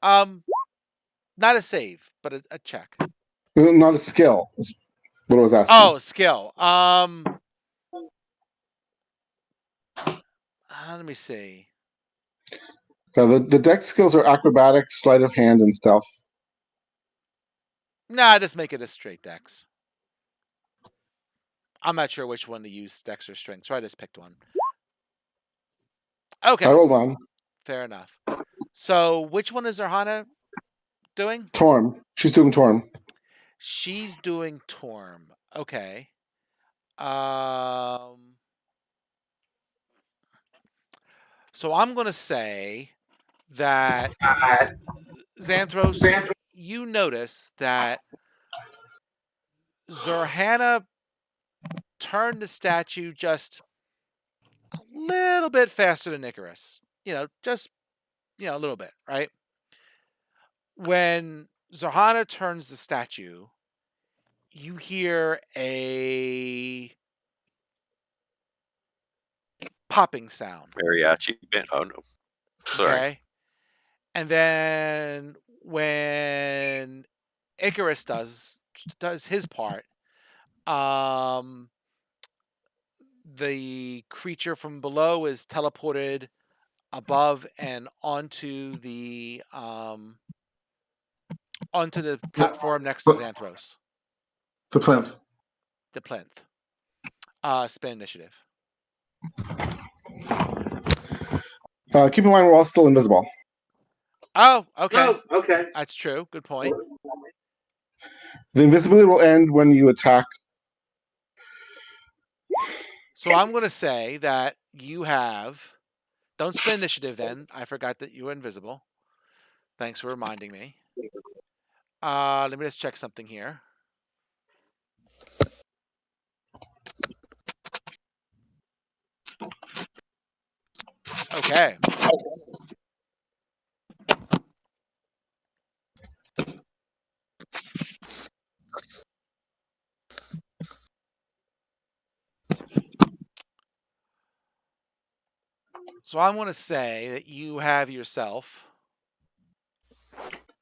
Not a save, but a check. Not a skill, is what I was asking. Oh, skill. Let me see. The dex skills are acrobatics, sleight of hand, and stealth. Nah, just make it a straight dex. I'm not sure which one to use, dex or strength, so I just picked one. Okay. I rolled one. Fair enough. So, which one is Zarhana doing? Torm. She's doing Torm. She's doing Torm. Okay. So I'm going to say that Xanthros, you notice that Zarhana turned the statue just a little bit faster than Icarus. Just a little bit, right? When Zarhana turns the statue, you hear a popping sound. Mariachi band. Oh no. Sorry. Okay. And then when Icarus does his part, the creature from below is teleported above and onto the platform next to Xanthros. The plinth. The plinth. Spin initiative. Keep in mind we're all still invisible. Oh, okay. Oh, okay. That's true. Good point. The invisibility will end when you attack. So I'm going to say that you have. Don't spin initiative then. I forgot that you were invisible. Thanks for reminding me. Let me just check something here. Okay. So I'm going to say that you have yourself.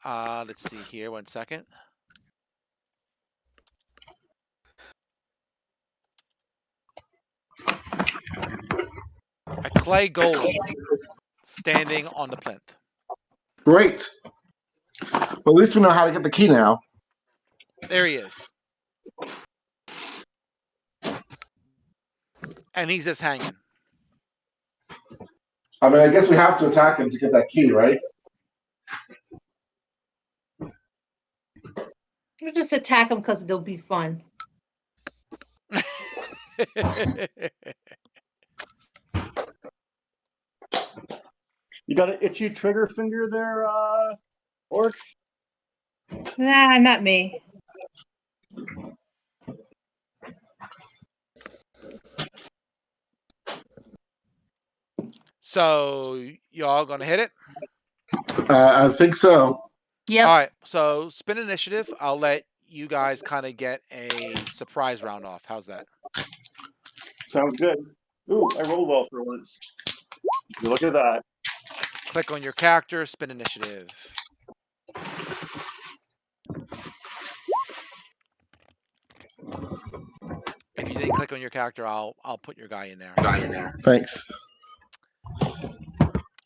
Let's see here. 1 second. A clay golem standing on the plinth. Great. Well, at least we know how to get the key now. There he is. And he's just hanging. I mean, I guess we have to attack him to get that key, right? We'll just attack them because they'll be fun. You got an itchy trigger finger there, Orc? Nah, not me. So y'all gonna hit it? I think so. Yep. All right. So spin initiative. I'll let you guys kind of get a surprise round off. How's that? Sounds good. Ooh, I rolled well for once. Look at that. Click on your character. Spin initiative. If you didn't click on your character, I'll put your guy in there. Thanks.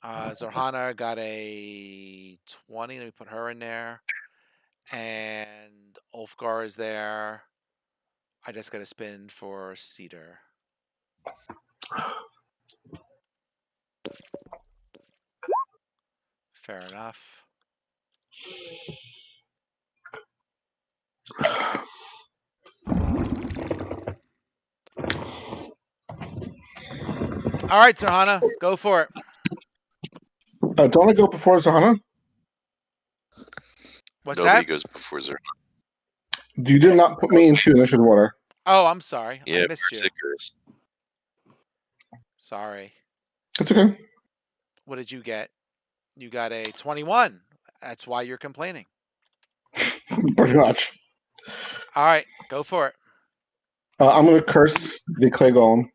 Zarhana got a 20. Let me put her in there. And Ulfgar is there. I just got to spin for Cedar. Fair enough. All right, Zahana, go for it. Don't I go before Zahana? What's Nobody that? goes before Zerna. You did not put me into initiative order. Oh, I'm sorry. Yeah, I missed you. Icarus. Sorry. It's okay. What did you get? You got a 21. That's why you're complaining. Pretty much. All right, go for it. I'm going to curse the clay golem.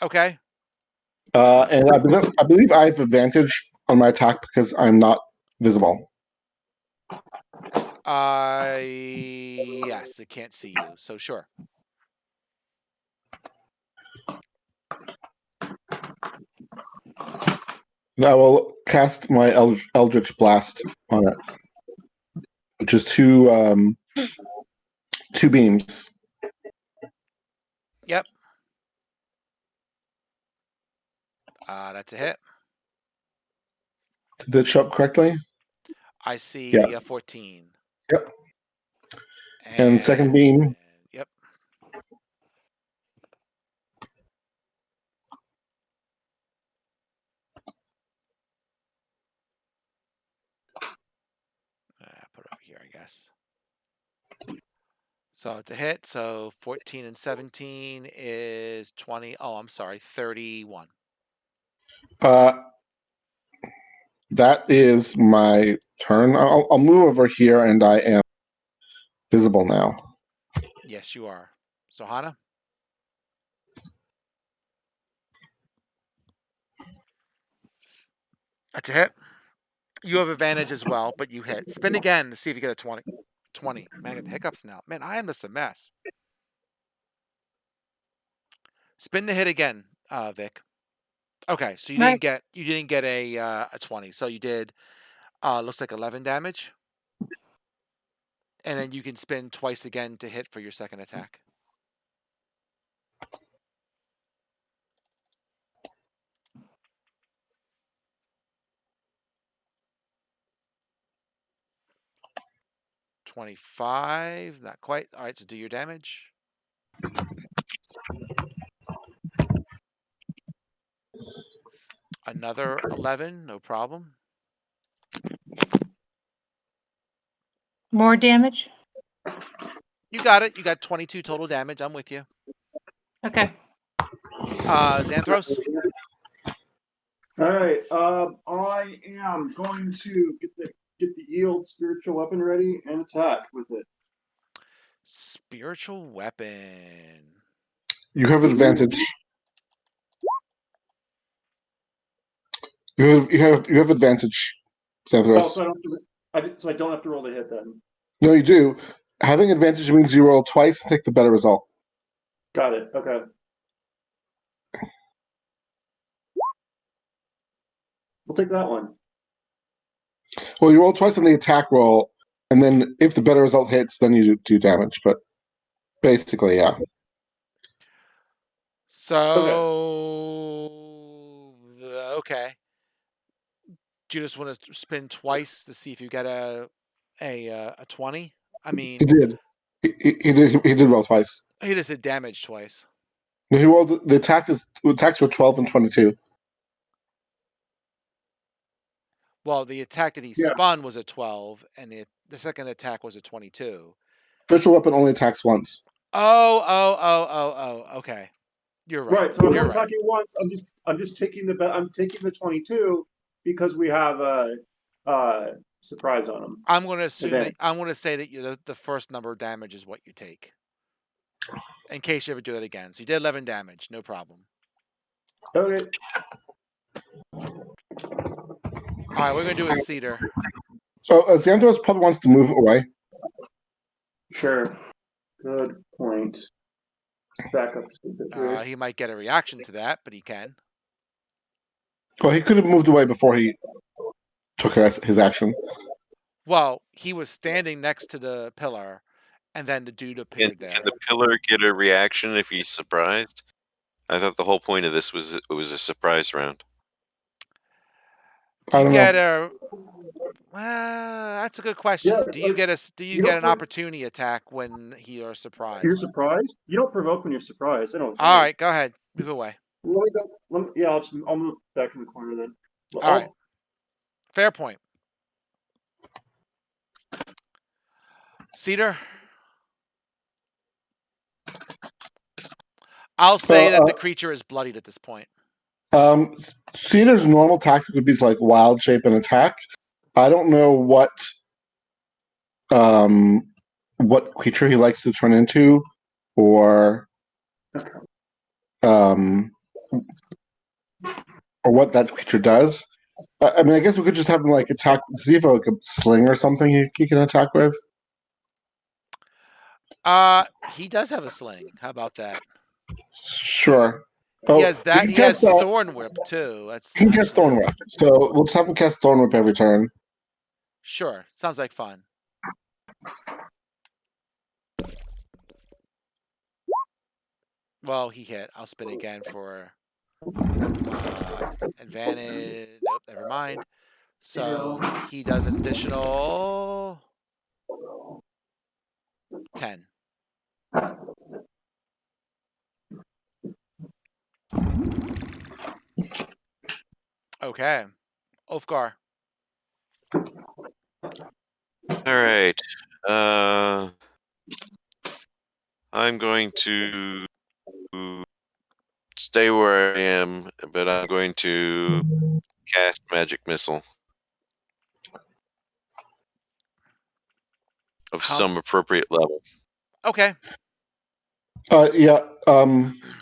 Okay. And I believe I have advantage on my attack because I'm not visible. Yes, it can't see you, so sure. And I will cast my Eldritch Blast on it, which is two beams. Yep. That's a hit. Did that show up correctly? I see Yeah. a 14. Yep. And the second beam. Yep. Put it over here, I guess. So it's a hit. So 14 and 17 is 20. Oh, I'm sorry, 31. That is my turn. I'll move over here, and I am visible now. Yes, you are. So Hana? That's a hit. You have advantage as well, but you hit. Spin again to see if you get a 20. 20. Man, I got the hiccups now. Man, I am just a mess. Spin the hit again, Vic. Okay, so you didn't get a 20. So you did looks like 11 damage. And then you can spin twice again to hit for your second attack. $25, not quite. All right, so do your damage. Another 11, no problem. More damage? You got it. You got 22 total damage. I'm with you. Okay. Xanthros? All right. I am going to get the yield spiritual weapon ready and attack with it. Spiritual weapon. You have advantage. You have advantage, Xanthros. Oh, so I don't have to roll the hit then. No, you do. Having advantage means you roll twice and take the better result. Got it. Okay. We'll take that one. Well, you roll twice on the attack roll, and then if the better result hits, then you do damage. But basically, yeah. So, okay. Do you just want to spin twice to see if you get a 20? I mean, He did. He did roll twice. he just did damage twice. No, he rolled the attacks were 12 and 22. Well, the attack that he spun was a 12, and the second attack was a 22. Spiritual weapon only attacks once. Oh. Okay, you're right. Right. So I'm You're not attacking once. I'm just taking the 22 because we have a surprise on him. I'm going to assume that I'm going to say that the first number of damage is what you take, in case you ever do that again. So you did 11 damage, no problem. Okay. All right, we're going to do a cedar. Oh, Xanthos probably wants to move away. Sure. Good point. Back up to the He might get a reaction to that, but he can. Well, he could have moved away before he took his action. Well, he was standing next to the pillar, and then the dude appeared there. Can the pillar get a reaction if he's surprised? I thought the whole point of this was it was a surprise round. Do I you don't get know. a? Well, that's a good question. Yeah, Do you get a? Do you you get don't an pro- opportunity attack when you're you're surprised? surprised. You don't provoke when you're surprised. I don't All advantage. right, go ahead. Move away. Yeah, I'll move back in the corner then. All right. Fair point. Cedar. I'll say that the creature is bloodied at this point. Cedar's normal tactic would be to like wild shape and attack. I don't know what creature he likes to turn into, or um, or what that creature does. I mean, I guess we could just have him like attack. See if like a sling or something he can attack with. He does have a sling. How about that? Sure. He Oh, has that. He has Thorn Whip too. That's he can cast Thorn actually Whip. So we'll just have him cast Thorn Whip every turn. sure. Sounds like fun. Well, he hit. I'll spin again for advantage. Nope, never mind. So he does an additional 10. Okay. Ulfgar. All right. I'm going to stay where I am, but I'm going to cast Magic Missile of some appropriate level. Okay. Yeah.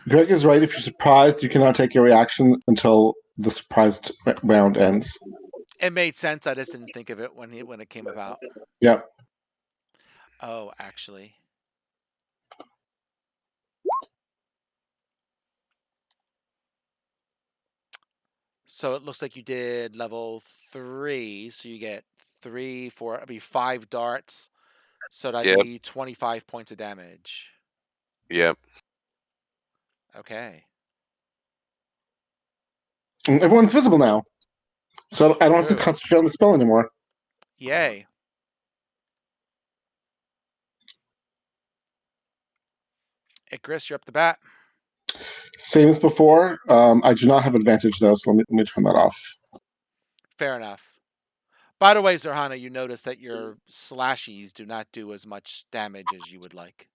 Greg is right. If you're surprised, you cannot take your reaction until the surprised round ends. It made sense. I just didn't think of it when it came about. Yeah. Oh, actually. So it looks like you did level 3, so you get 3, 4, it'd be 5 darts. So that'd be 25 points of damage. Yep. Okay. And everyone's visible now, so I don't have to True. concentrate on the spell anymore. Yay. Icarus, you're up the bat. Same as before. I do not have advantage though, so let me turn that off. Fair enough. By the way, Zerhana, you notice that your slashies do not do as much damage as you would like.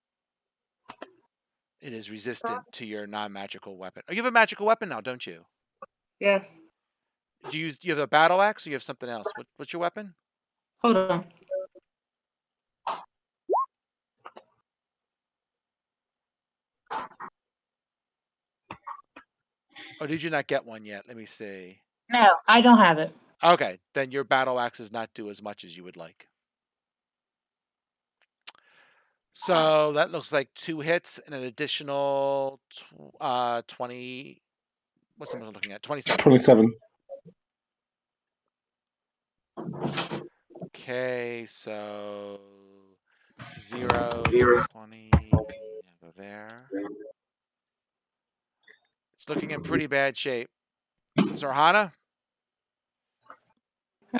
It is resistant to your non-magical weapon. Oh, you have a magical weapon now, don't you? Yes. Do you have a battle axe or you have something else? What's your weapon? Hold on. Or did you not get one yet? Let me see. No, I don't have it. Okay, then your battle axe does not do as much as you would like. So that looks like 2 hits and an additional 20. What's the number I'm looking at? 27. 27. Okay, so 0, 20, go there. It's looking in pretty bad shape. Zerhana,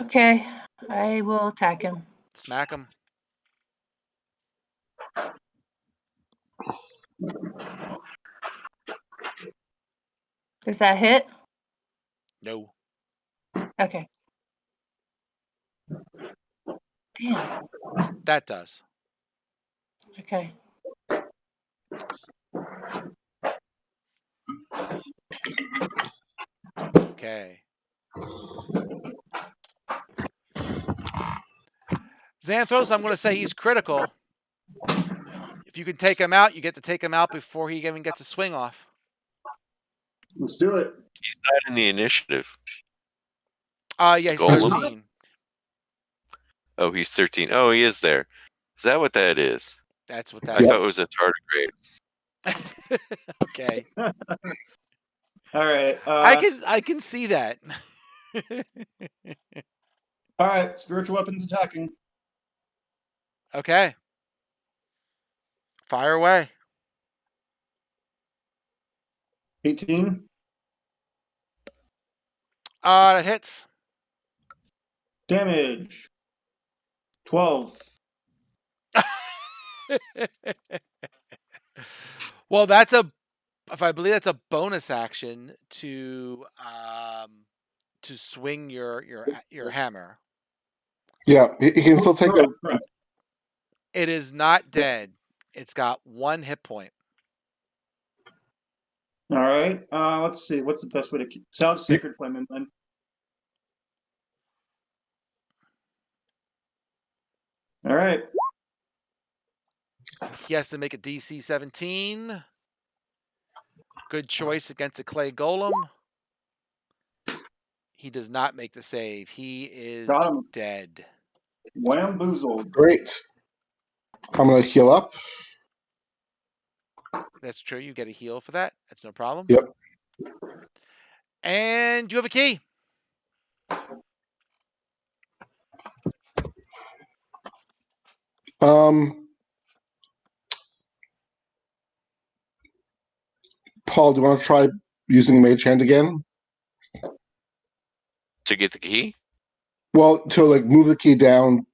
Okay, I will attack him. smack him. Does that hit? No. Okay. Damn. That does. Okay. Okay. Xanthos, I'm going to say he's critical. If you can take him out, you get to take him out before he even gets a swing off. Let's do it. He's not in the initiative. Yeah, he's Golem? 13. Oh, he's 13. Oh, he is there. Is that what that is? That's what I that thought it is. was a tardigrade. Okay. All right. I can see that. All right. Spiritual weapons attacking. Okay. Fire away. 18. That hits. Damage. 12. Well, I believe that's a bonus action to swing your hammer. Yeah, he can still take a. Correct. It is not dead. It's got 1 hit point. All right. Let's see. What's the best way to keep? Sounds Sacred Flame in then. All right. He has to make a DC 17. Good choice against a clay golem. He does not make the save. He is Got him. dead. Whamboozled. Great. I'm gonna heal up. That's true. You get a heal for that. That's no problem. Yep. And you have a key. Paul, do you want to try using Mage Hand again? To get the key? Well, to like move the key down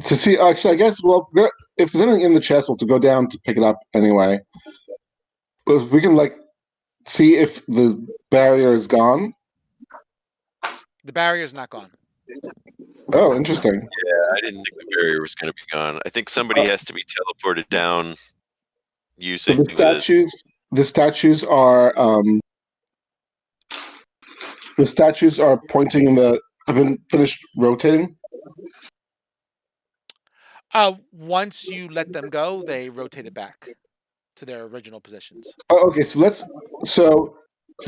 to see. Actually, I guess. Well, if there's anything in the chest, we'll have to go down to pick it up anyway. But we can like see if the barrier is gone. The barrier is not gone. Oh, interesting. Yeah, I didn't think the barrier was going to be gone. I think somebody has to be teleported down So using the statues are pointing in the. Have been finished rotating. Once you let them go, they rotate it back to their original positions. Oh, okay. So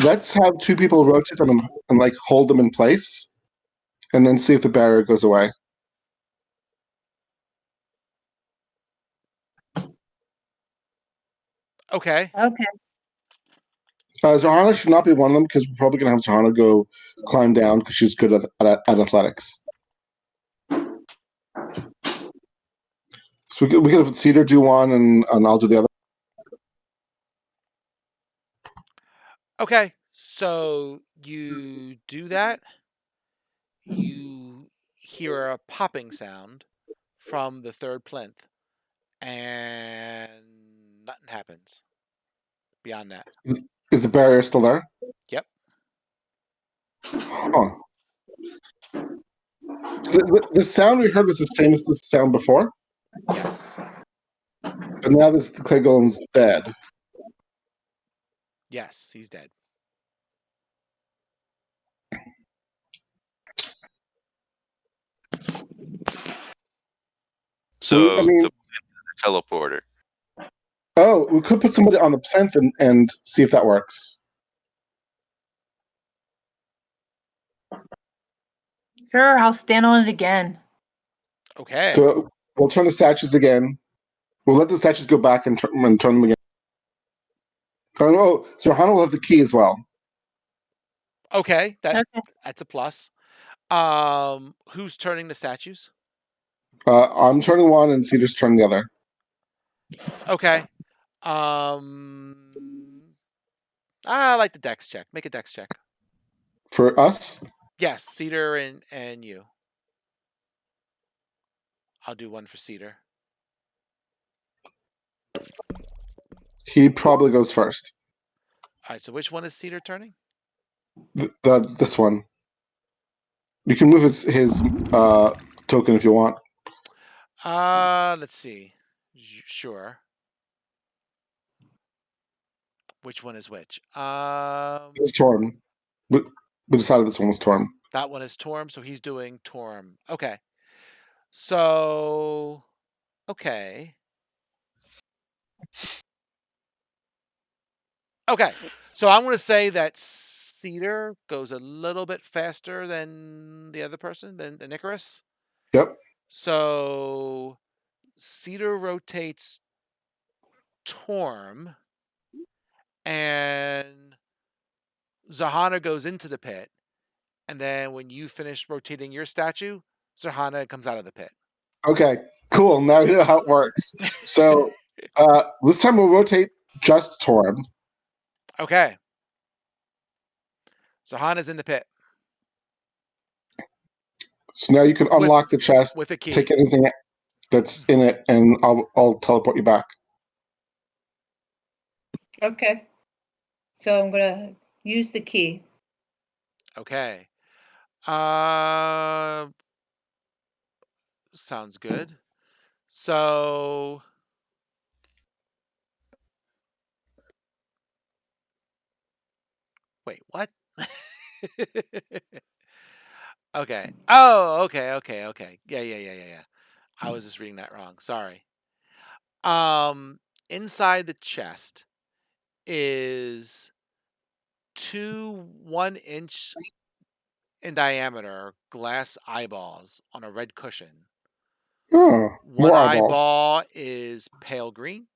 let's have 2 people rotate them and like hold them in place, and then see if the barrier goes away. Okay. Okay. Zohana should not be one of them because we're probably going to have Zohana go climb down because she's good at athletics. So we could have Cedar do one and I'll do the other. Okay. So you do that. You hear a popping sound from the 3rd plinth, and nothing happens beyond that. Is the barrier still there? Yep. Huh. The sound we heard was the same as the sound before, Yes. but now the clay golem's dead. Yes, he's dead. So I mean, the teleporter. oh, we could put somebody on the plinth and see if that works. Sure, I'll stand on it again. Okay. So we'll turn the statues again. We'll let the statues go back and turn them again. Oh, so Hana will have the key as well. Okay. Okay. That's a plus. Who's turning the statues? I'm turning one and Cedar's turning the other. Okay. I like the dex check. Make a dex check. For us? Yes, Cedar and you. I'll do one for Cedar. He probably goes first. All right, so which one is Cedar turning? This one. You can move his token if you want. Let's see. Sure. Which one is which? It's Torm. We decided this one was Torm. That one is Torm, so he's doing Torm. Okay. So, okay. Okay. So I'm going to say that Cedar goes a little bit faster than the other person, than Icarus. Yep. So Cedar rotates Torm, and Zahana goes into the pit. And then when you finish rotating your statue, Zahana comes out of the pit. Okay, cool. Now we know how it works. So this time we'll rotate just Torm. Okay. Zahana's in the pit. So now you can unlock the chest, with a key. take anything that's in it, and I'll teleport you back. Okay. So I'm gonna use the key. Okay. Sounds good. So wait, what? Okay. Oh, okay. Yeah. I was just reading that wrong. Sorry. Inside the chest is two 1-inch in diameter glass eyeballs on a red cushion. Oh, One more eyeballs. eyeball is pale green,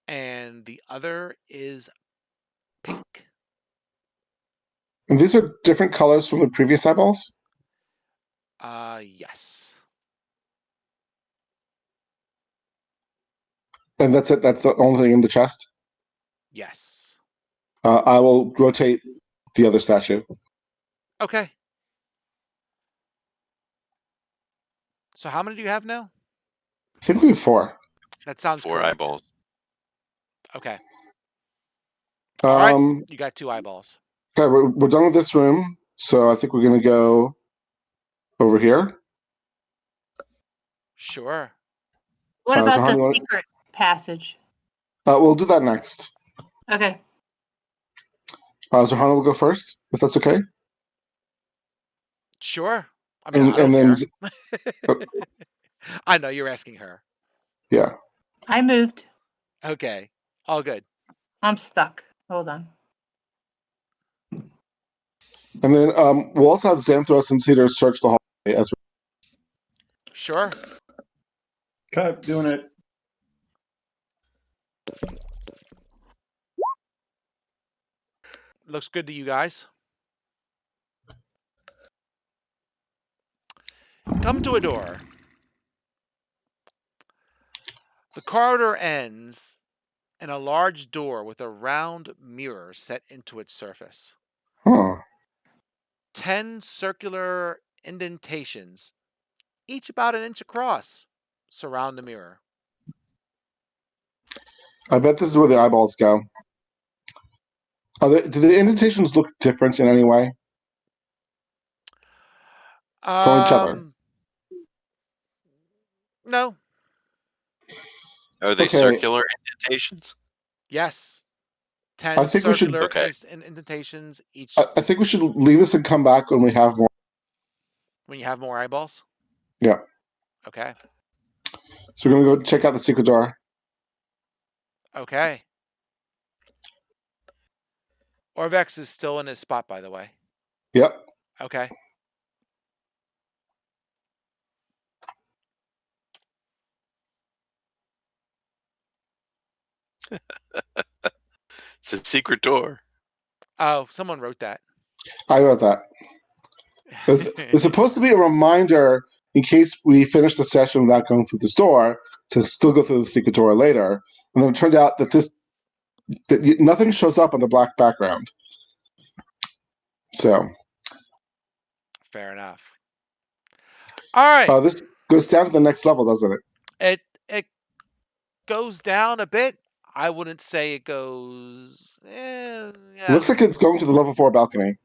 and the other is pink. And these are different colors from the previous eyeballs? Yes. And that's it? That's the only thing in the chest? Yes. I will rotate the other statue. Okay. So how many do you have now? I think we have 4. That sounds 4 correct. eyeballs. Okay. All right. Um, You got 2 eyeballs. okay, we're done with this room, so I think we're going to go over here. Sure. What So about how do the you want? secret passage? We'll do that next. Okay. So Hana will go first, if that's okay. Sure. I mean, I And don't then, care. I know you're asking her. yeah. I moved. Okay. All good. I'm stuck. Hold on. And then we'll also have Xanthos and Cedar search the hallway as Sure. Okay, doing it. Looks good to you guys. Come to a door. The corridor ends in a large door with a round mirror set into its surface. Huh. 10 circular indentations, each about an inch across, surround the mirror. I bet this is where the eyeballs go. Do the indentations look different in any way from each other? No. Are they Okay. circular indentations? Yes. 10 I think we should. circular Okay. indentations each. I think we should leave this and come back when we have more. When you have more eyeballs? Yeah. Okay. So we're gonna go check out the secret door. Okay. Orvex is still in his spot, by the way. Yep. Okay. It's a secret door. Oh, someone wrote that. I wrote that. It's supposed to be a reminder in case we finish the session without going through this door to still go through the secret door later. And then it turned out that nothing shows up on the black background. So Fair enough. All right. this goes down to the next level, doesn't it? It goes down a bit. I wouldn't say it goes. Yeah. Looks like it's going to the level 4 balcony.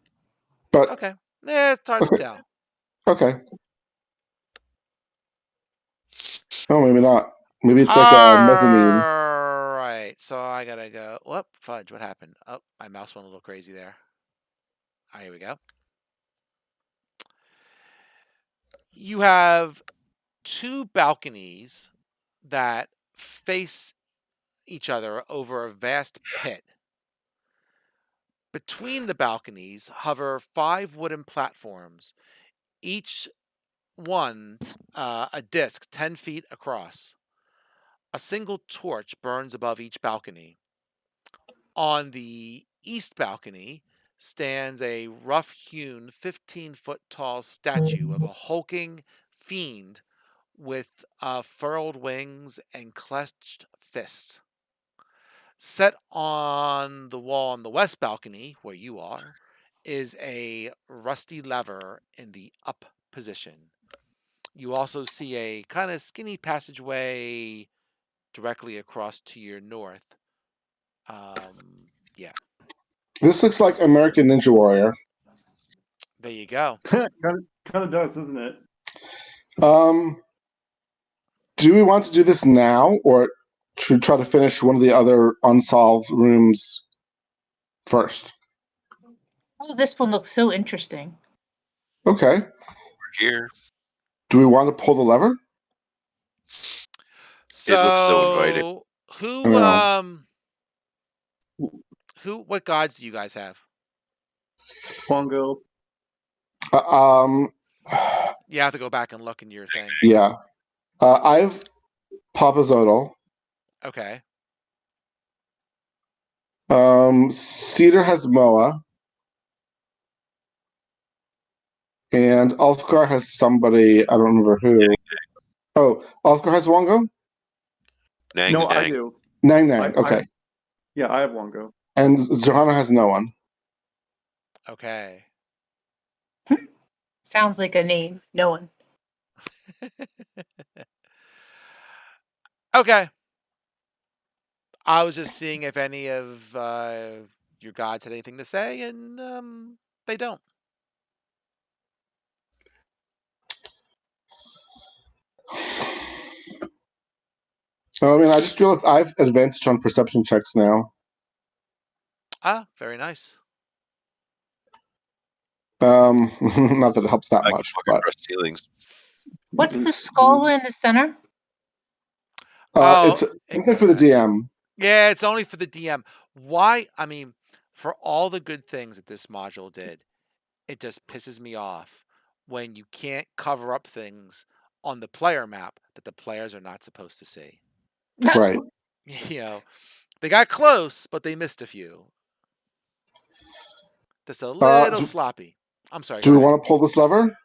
But Okay. Yeah, it's hard to tell. Okay. Oh, maybe not. Maybe it's like a mezzanine. All right. So I gotta go. Whoop, fudge. What happened? Oh, my mouse went a little crazy there. Here we go. You have 2 balconies that face each other over a vast pit. Between the balconies hover 5 wooden platforms, each one a disc 10 feet across. A single torch burns above each balcony. On the east balcony stands a rough-hewn 15-foot tall statue of a hulking fiend with furled wings and clenched fists. Set on the wall on the west balcony, where you are, is a rusty lever in the up position. You also see a kind of skinny passageway directly across to your north. Yeah. This looks like American Ninja Warrior. There you go. kind of does, doesn't it? Do we want to do this now, or should we try to finish one of the other unsolved rooms first? Oh, this one looks so interesting. Okay. We're here. Do we want to pull the lever? It looks so inviting. So I know. what gods do you guys have? Pongo. You have to go back and look in your thing. Yeah. I've Papazodal. Okay. Cedar has Moa. And Ulfgar has somebody, I don't remember who. Oh, Ulfgar has Wongo? Nang No, I Nang. do. Nang Nang, okay. Yeah, I have Wongo. And Zohana has no one. Okay. Sounds like a name. No one. Okay. I was just seeing if any of your gods had anything to say, and they don't. I mean, I just realized I've advantage on perception checks now. Ah, very nice. Not that it helps that I much, can but across ceilings. What's the skull in the center? it's something ignore for the that. DM. Yeah, it's only for the DM. Why? I mean, for all the good things that this module did, it just pisses me off when you can't cover up things on the player map that the players are not supposed to see. Right. You know, they got close, but they missed a few. Just a little sloppy. I'm sorry. Do we want to pull this lever?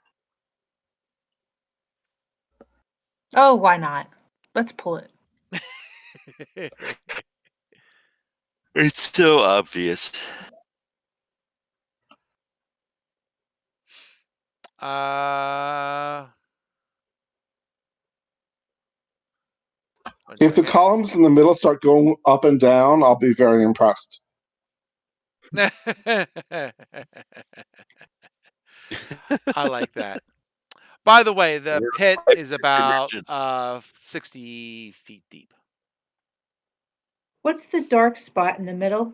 Oh, why not? Let's pull it. It's so obvious. If the columns in the middle start going up and down, I'll be very impressed. I like that. By the way, the pit is about dimension. 60 feet deep. What's the dark spot in the middle?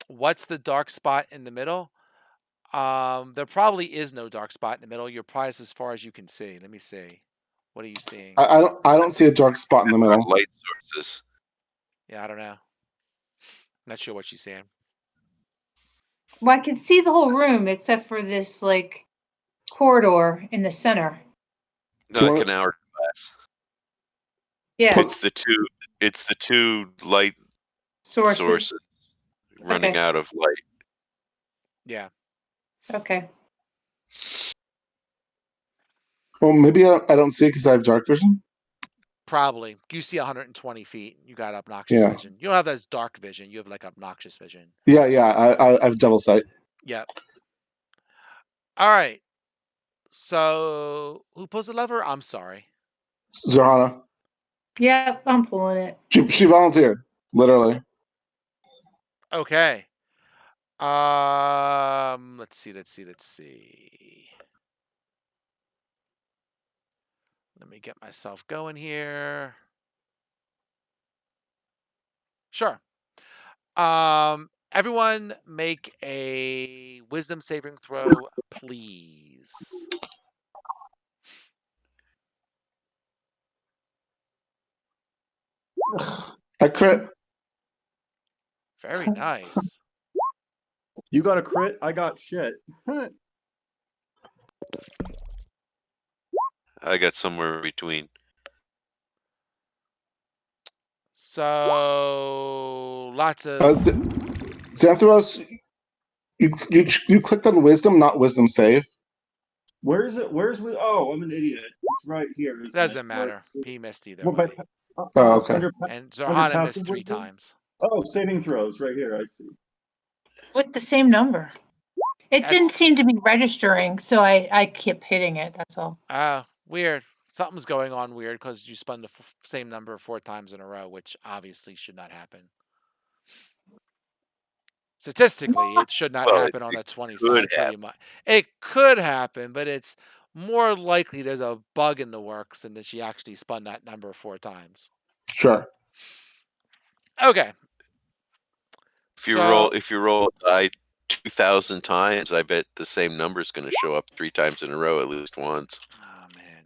What's the dark spot in the middle? There probably is no dark spot in the middle. You're probably as far as you can see. Let me see. What are you seeing? I don't see a dark spot in the middle. Light sources. Yeah, I don't know. Not sure what she's saying. Well, I can see the whole room except for this like corridor in the center. No, like an hourglass. Yeah. It's the two light sources running out of light. Yeah. Okay. Well, maybe I don't see it because I have dark vision. Probably. You see 120 feet. You got obnoxious vision. You don't have that dark vision. You have like obnoxious vision. Yeah. I have double sight. Yep. All right. So who pulls the lever? I'm sorry. Zohana. Yep, I'm pulling it. She volunteered, literally. Okay. Let's see. Let me get myself going here. Sure. Everyone make a wisdom saving throw, please. I crit. Very nice. You got a crit, I got shit. I got somewhere in between. So lots of Xanthros, you clicked on wisdom, not wisdom save. Where is it? Where's we? Oh, I'm an idiot. It's right here. Doesn't matter. He missed either Well, way. Okay. And Zohana missed 3 times. Oh, saving throws right here. I see. With the same number. It didn't seem to be registering, so I kept hitting it. That's all. Weird. Something's going on weird because you spun the same number 4 times in a row, which obviously should not happen. Statistically, it should not Well, happen on a 20 could side pretty much. It could happen, but it's more likely there's a bug in the works than that she actually spun that number 4 times. Sure. Okay. If you roll a die 2,000 times, I bet the same number is going to show up 3 times in a row at least once. Oh man,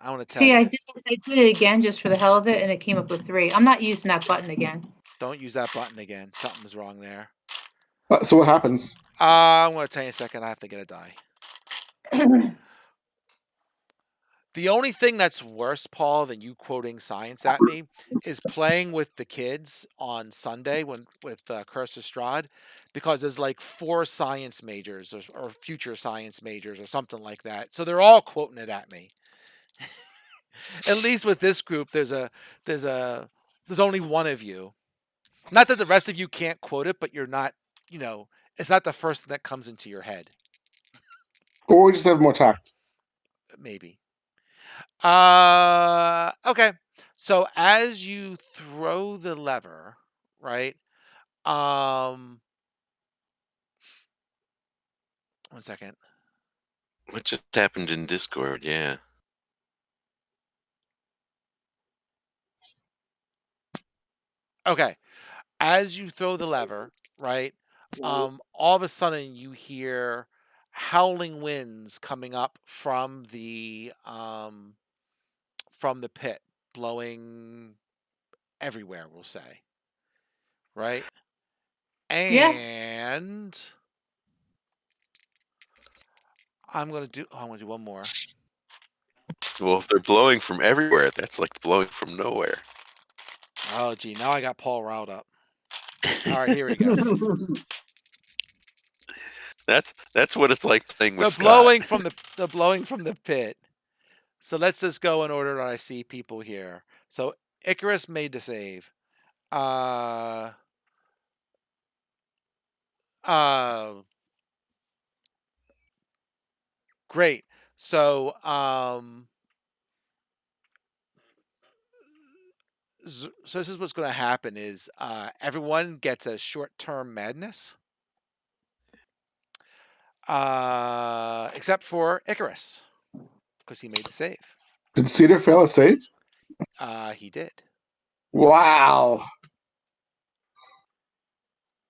I want to tell See, I you. did it again just for the hell of it, and it came up with 3. I'm not using that button again. Don't use that button again. Something's wrong there. So what happens? I'm going to tell you in a second. I have to get a die. The only thing that's worse, Paul, than you quoting science at me is playing with the kids on Sunday with Curse Strahd, because there's like 4 science majors or future science majors or something like that. So they're all quoting it at me. At least with this group, there's only one of you. Not that the rest of you can't quote it, but you're not, it's not the first thing that comes into your head. Or we just have more tact. Maybe. Okay. So as you throw the lever, right? 1 second. What just happened in Discord? Yeah. Okay. As you throw the lever, right? All of a sudden you hear howling winds coming up from the pit, blowing everywhere, we'll say. Right? Yeah. And I'm gonna do one more. Well, if they're blowing from everywhere, that's like blowing from nowhere. Oh gee, now I got Paul riled up. All right, here we go. That's what it's like playing with The blowing from the pit. So let's just go in order that I see people here. So Icarus made the save. Great. So so this is what's going to happen is everyone gets a short-term madness. Except for Icarus, because he made the save. Did Cedar fail a save? He did. Wow.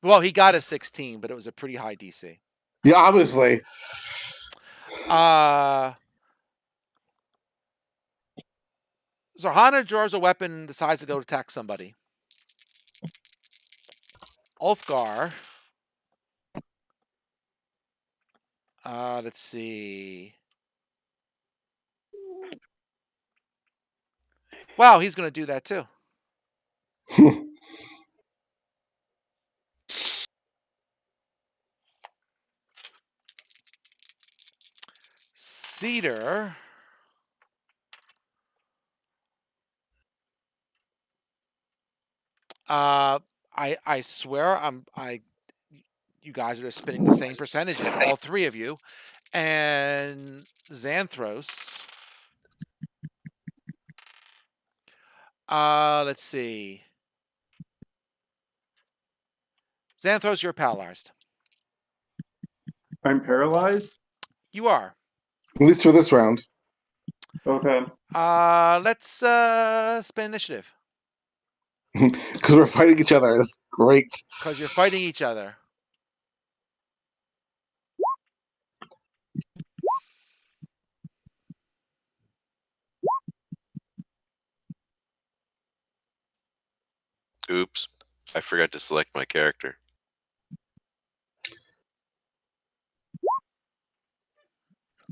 Well, he got a 16, but it was a pretty high DC. Yeah, obviously. Zarhana draws a weapon and decides to go attack somebody. Ulfgar. Let's see. Wow, he's going to do that too. Cedar. I swear you guys are just spinning the same percentages, all 3 of you. And Xanthros. Let's see. Xanthros, you're paralyzed. I'm paralyzed? You are. At least for this round. Okay. Let's spin initiative. Because we're fighting each other. That's great. Because you're fighting each other. Oops. I forgot to select my character.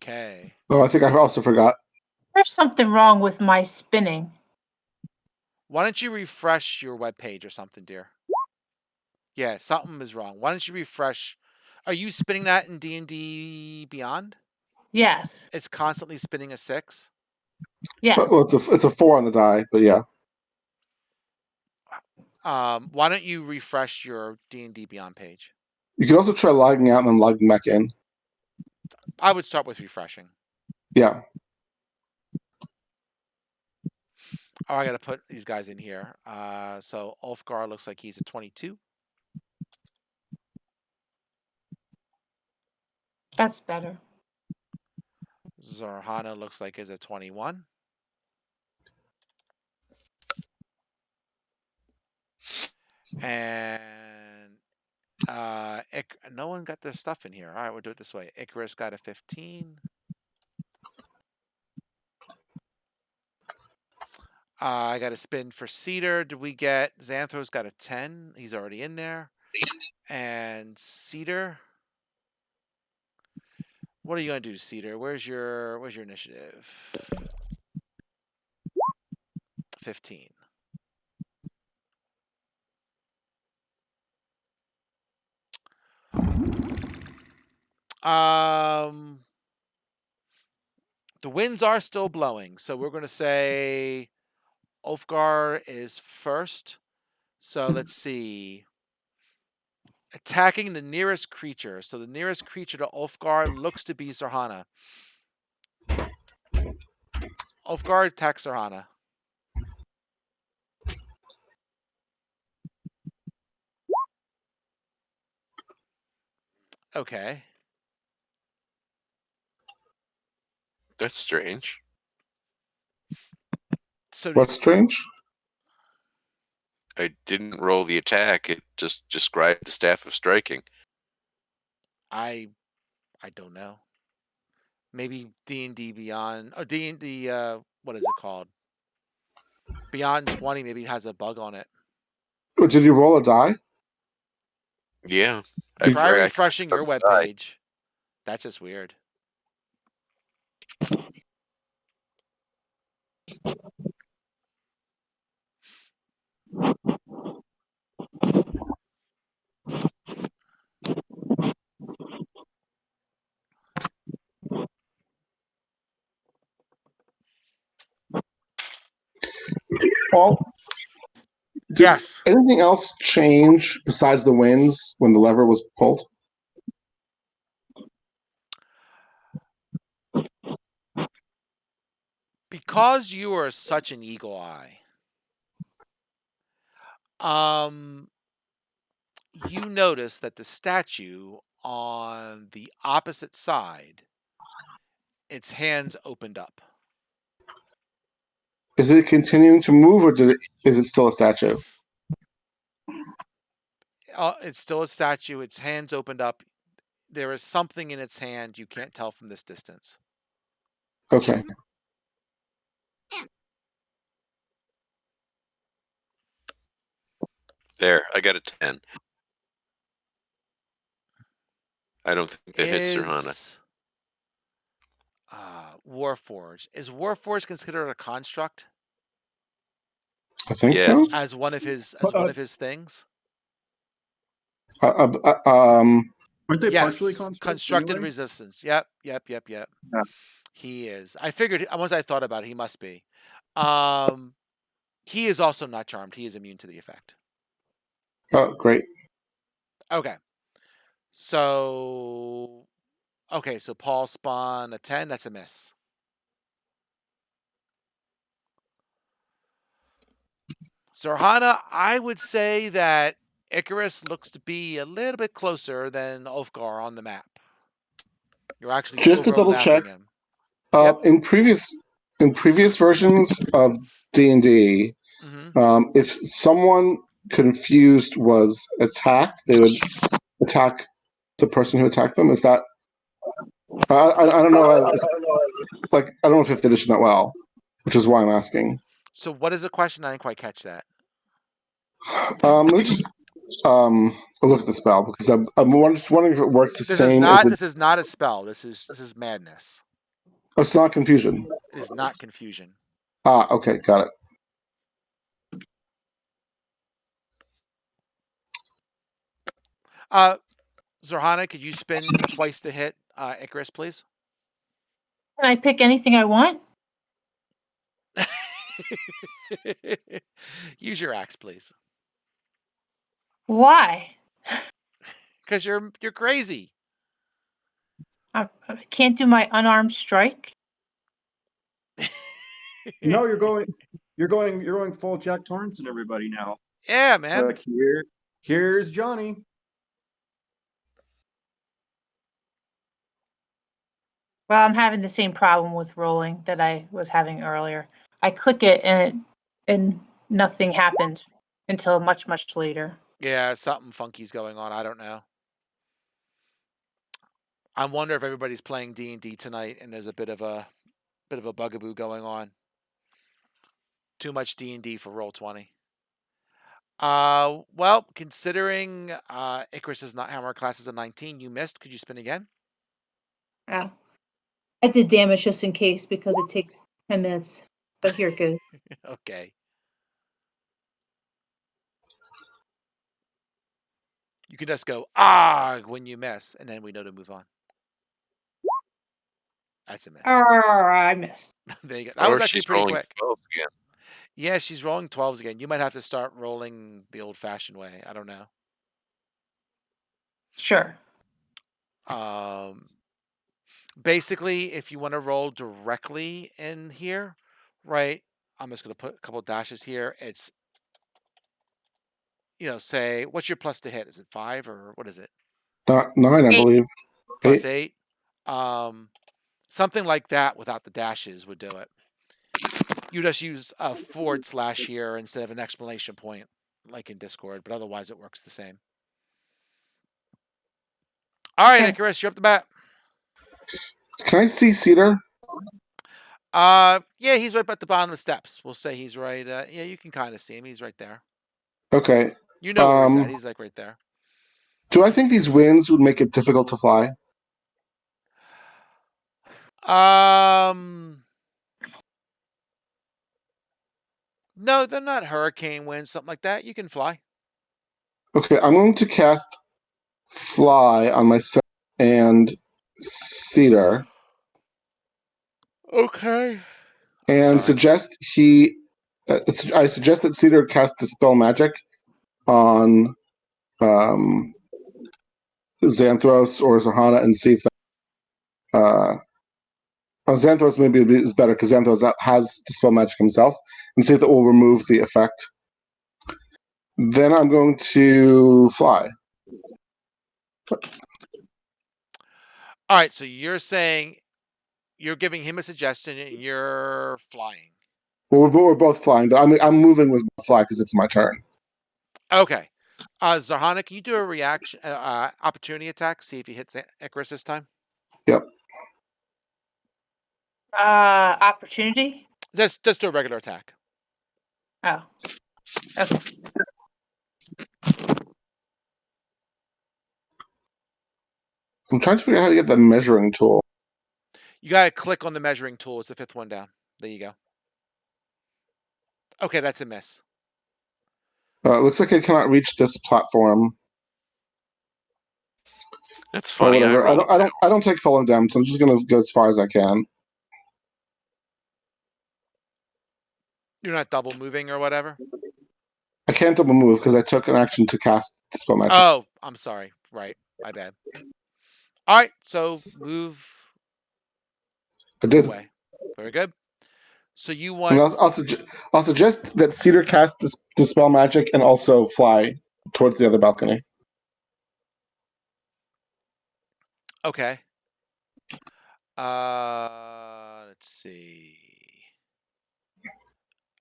Okay. Oh, I think I also forgot. There's something wrong with my spinning. Why don't you refresh your webpage or something, dear? Yeah, something is wrong. Why don't you refresh? Are you spinning that in D&D Beyond? Yes. It's constantly spinning a 6? Yes. Well, it's a 4 on the die, but yeah. Why don't you refresh your D&D Beyond page? You can also try logging out and then logging back in. I would start with refreshing. Yeah. Oh, I gotta put these guys in here. So Ulfgar looks like he's a 22. That's better. Zorhana looks like is a 21. And no one got their stuff in here. All right, we'll do it this way. Icarus got a 15. I got a spin for Cedar. Did we get Xanthro's got a 10? He's already in there. And Cedar. What are you gonna do, Cedar? Where's your initiative? 15. The winds are still blowing, so we're gonna say Ulfgar is first. So let's see. Attacking the nearest creature. So the nearest creature to Ulfgar looks to be Zorhana. Ulfgar attacks Zorhana. Okay. That's strange. So What's strange? I didn't roll the attack. It just described the staff of striking. I don't know. Maybe D&D Beyond or D&D what is it called? Beyond 20 maybe it has a bug on it. Oh, did you roll a die? Yeah. Try refreshing your webpage. That's just weird. Paul, did Yes. anything else change besides the winds when the lever was pulled? Because you are such an eagle eye, you notice that the statue on the opposite side, its hands opened up. Is it continuing to move, or is it still a statue? It's still a statue. Its hands opened up. There is something in its hand you can't tell from this distance. Okay. There, I got a 10. I don't think that hits Zorhana. Warforged. Is Warforged considered a construct? I think so. As one of his things? Aren't they partially constructed anyway? resistance. Yep. Yeah. He is. I figured once I thought about it, he must be. He is also not charmed. He is immune to the effect. Oh, great. Okay. So Paul spun a 10. That's a miss. Zorhana, I would say that Icarus looks to be a little bit closer than Ulfgar on the map. You're actually Just to double check. him. Yep. In previous versions of D&D, if someone confused was attacked, they would attack the person who attacked them. Is that? I don't know. I don't know fifth edition that well, which is why I'm asking. So what is the question? I didn't quite catch that. Let me just look at the spell, because I'm just wondering if it works the same. This is not a spell. This is madness. Oh, it's not confusion. It is not confusion. Okay, got it. Zorhana, could you spin twice to hit Icarus, please? Can I pick anything I want? Use your axe, please. Why? Because you're crazy. I can't do my unarmed strike. No, you're going. You're going full Jack Torrance and everybody now. Yeah, man. Like here's Johnny. Well, I'm having the same problem with rolling that I was having earlier. I click it and nothing happens until much, much later. Yeah, something funky's going on. I don't know. I wonder if everybody's playing D&D tonight and there's a bit of a bugaboo going on. Too much D&D for Roll20. Well, considering Icarus's not hammer class is a 19, you missed. Could you spin again? Oh. I did damage just in case because it takes 10 minutes. But here it goes. Okay. You can just go, when you miss, and then we know to move on. That's a miss. I missed. There you go. That was actually she's pretty rolling quick. 12 again. Yeah, she's rolling 12s again. You might have to start rolling the old-fashioned way. I don't know. Sure. Basically, if you want to roll directly in here, right? I'm just going to put a couple dashes here. It's, say, what's your plus to hit? Is it 5 or what is it? 9, I 8. believe. Plus 8. 8. Something like that without the dashes would do it. You just use a / here instead of an exclamation point, like in Discord, but otherwise it works the same. All right, Okay. Icarus, you're up the bat. Can I see Cedar? Yeah, he's right at the bottom of the steps. We'll say he's right. Yeah, you can kind of see him. He's right there. Okay. You know where he's at. He's like right there. Do I think these winds would make it difficult to fly? No, they're not hurricane winds, something like that. You can fly. Okay, I'm going to cast Fly on myself and Cedar. Okay. And suggest I suggest that Cedar cast Dispel Magic on Xanthros or Zahana and see if that. Xanthros maybe is better because Xanthros has Dispel Magic himself, and see if that will remove the effect. Then I'm going to fly. All right, so you're saying you're giving him a suggestion and you're flying. Well, we're both flying, but I'm moving with fly because it's my turn. Okay. Zahana, can you do a reaction opportunity attack? See if he hits Icarus this time. Yep. Opportunity? Just do a regular attack. Oh. Okay. I'm trying to figure out how to get the measuring tool. You gotta click on the measuring tool. It's the 5th one down. There you go. Okay, that's a miss. It looks like I cannot reach this platform. That's funny. Or whatever. I don't take falling damage. So I'm just gonna go as far as I can. You're not double moving or whatever? I can't double move because I took an action to cast Dispel Magic. Oh, I'm sorry. Right. My bad. All right, so move away. Very good. So you want... I'll suggest that Cedar cast Dispel Magic and also fly towards the other balcony. Okay. Let's see.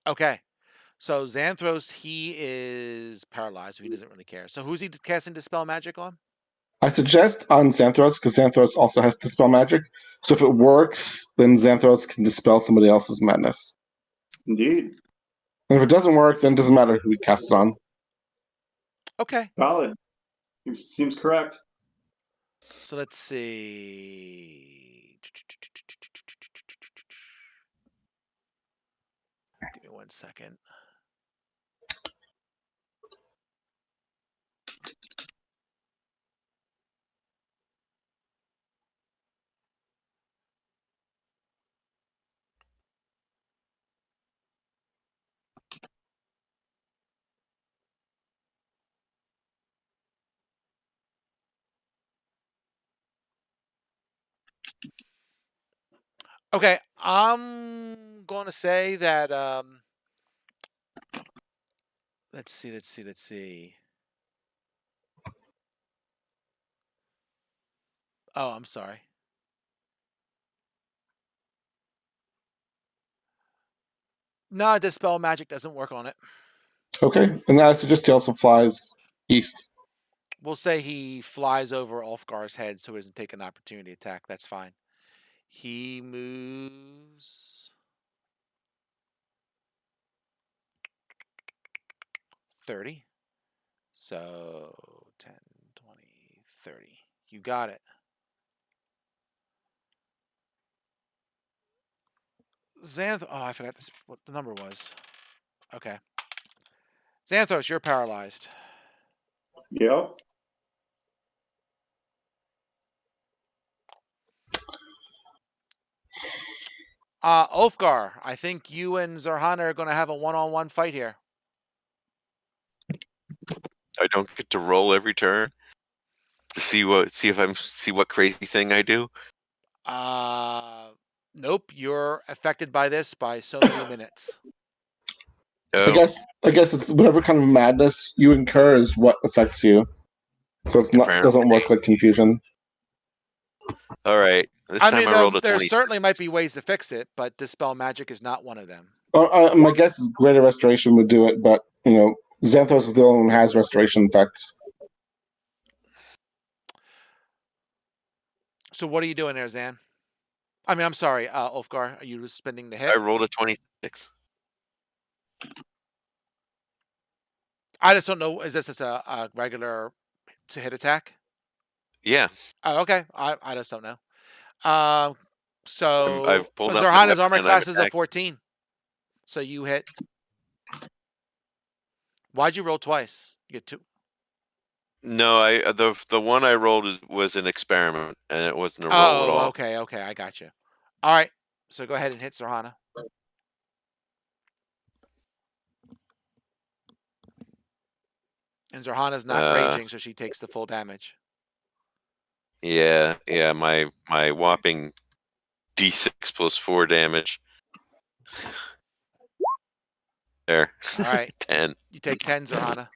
Okay. So Xanthros, he is paralyzed, so he doesn't really care. So who's he casting Dispel Magic on? I suggest on Xanthros, because Xanthros also has Dispel Magic. So if it works, then Xanthros can dispel somebody else's madness. Indeed. And if it doesn't work, then it doesn't matter who he casts it on. Okay. Valid. Seems correct. So let's see. Give me 1 second. Okay, I'm going to say that Let's see. Oh, I'm sorry. No, Dispel Magic doesn't work on it. Okay, and I suggest he also flies east. We'll say he flies over Ulfgar's head so he doesn't take an opportunity attack. That's fine. He moves 30. So 10, 20, 30. You got it. Xanth. Oh, I forgot what the number was. Okay. Xanthos, you're paralyzed. Yep. Ulfgar, I think you and Zarhana are going to have a one-on-one fight here. I don't get to roll every turn to see what crazy thing I do. Nope. You're affected by this by so many minutes. I Oh, guess it's whatever kind of madness you incur is what affects you. So it's not doesn't apparently. work like confusion. All right. This I time mean, I rolled a there 20. certainly might be ways to fix it, but Dispel Magic is not one of them. My guess is greater restoration would do it, but Xanthos is the only one who has restoration effects. So what are you doing there, Zan? I mean, I'm sorry, Ulfgar. Are you spending the hit? I rolled a 26. I just don't know. Is this just a regular to hit attack? Yeah. Oh, okay. I just don't know. So I've pulled out my Zarhana's weapon armor and I've class is a attacked. 14. So you hit. Why'd you roll twice? You get 2. No, the one I rolled was an experiment, and it wasn't a roll at Oh, all. okay, I got you. All right, so go ahead and hit Zarhana. And Zarhana's not raging, so she takes the full damage. Yeah, my whopping D6 plus 4 damage. There. All right. 10. You take 10, Zarhana.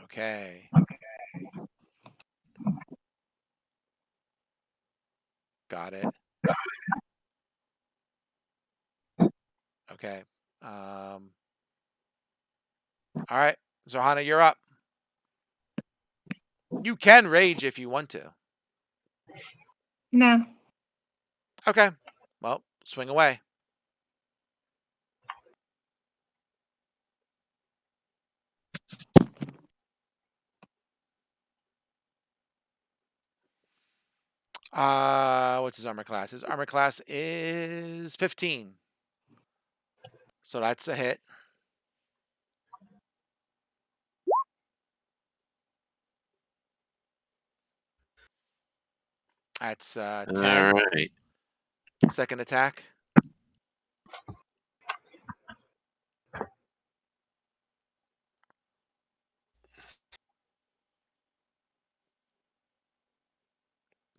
Okay. Got it. Okay. All right. Zarhana, you're up. You can rage if you want to. No. Okay. Well, swing away. What's his armor class? His armor class is 15. So that's a hit. That's 10. All right. Second attack.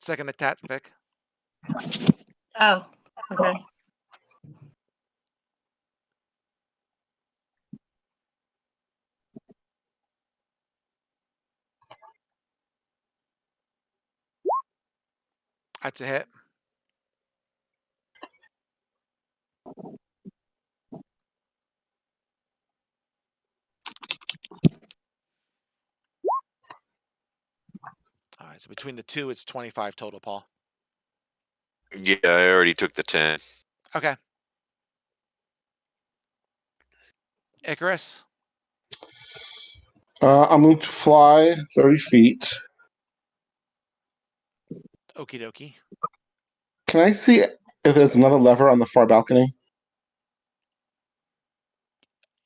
Second attack, Vic. Oh, okay. That's a hit. All right, so between the two, it's 25 total, Paul. Yeah, I already took the 10. Okay. Icarus? I'm going to fly 30 feet. Okie dokie. Can I see if there's another lever on the far balcony?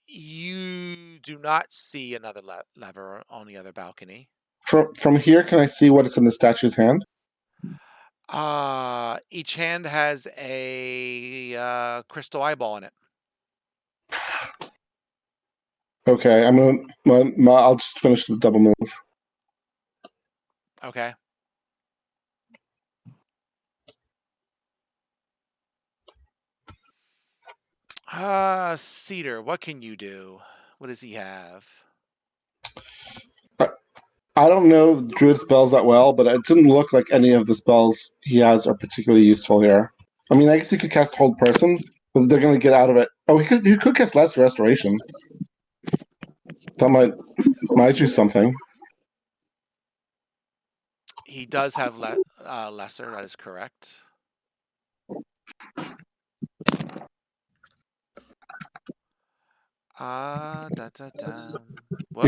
You do not see another lever on the other balcony. From here, can I see what is in the statue's hand? Each hand has a crystal eyeball in it. Okay, I'll just finish the double move. Okay. Cedar, what can you do? What does he have? I don't know the druid spells that well, but it didn't look like any of the spells he has are particularly useful here. I mean, I guess he could cast Hold Person, but they're going to get out of it. Oh, he could cast Less Restoration. That might do something. He does have lesser. That is correct.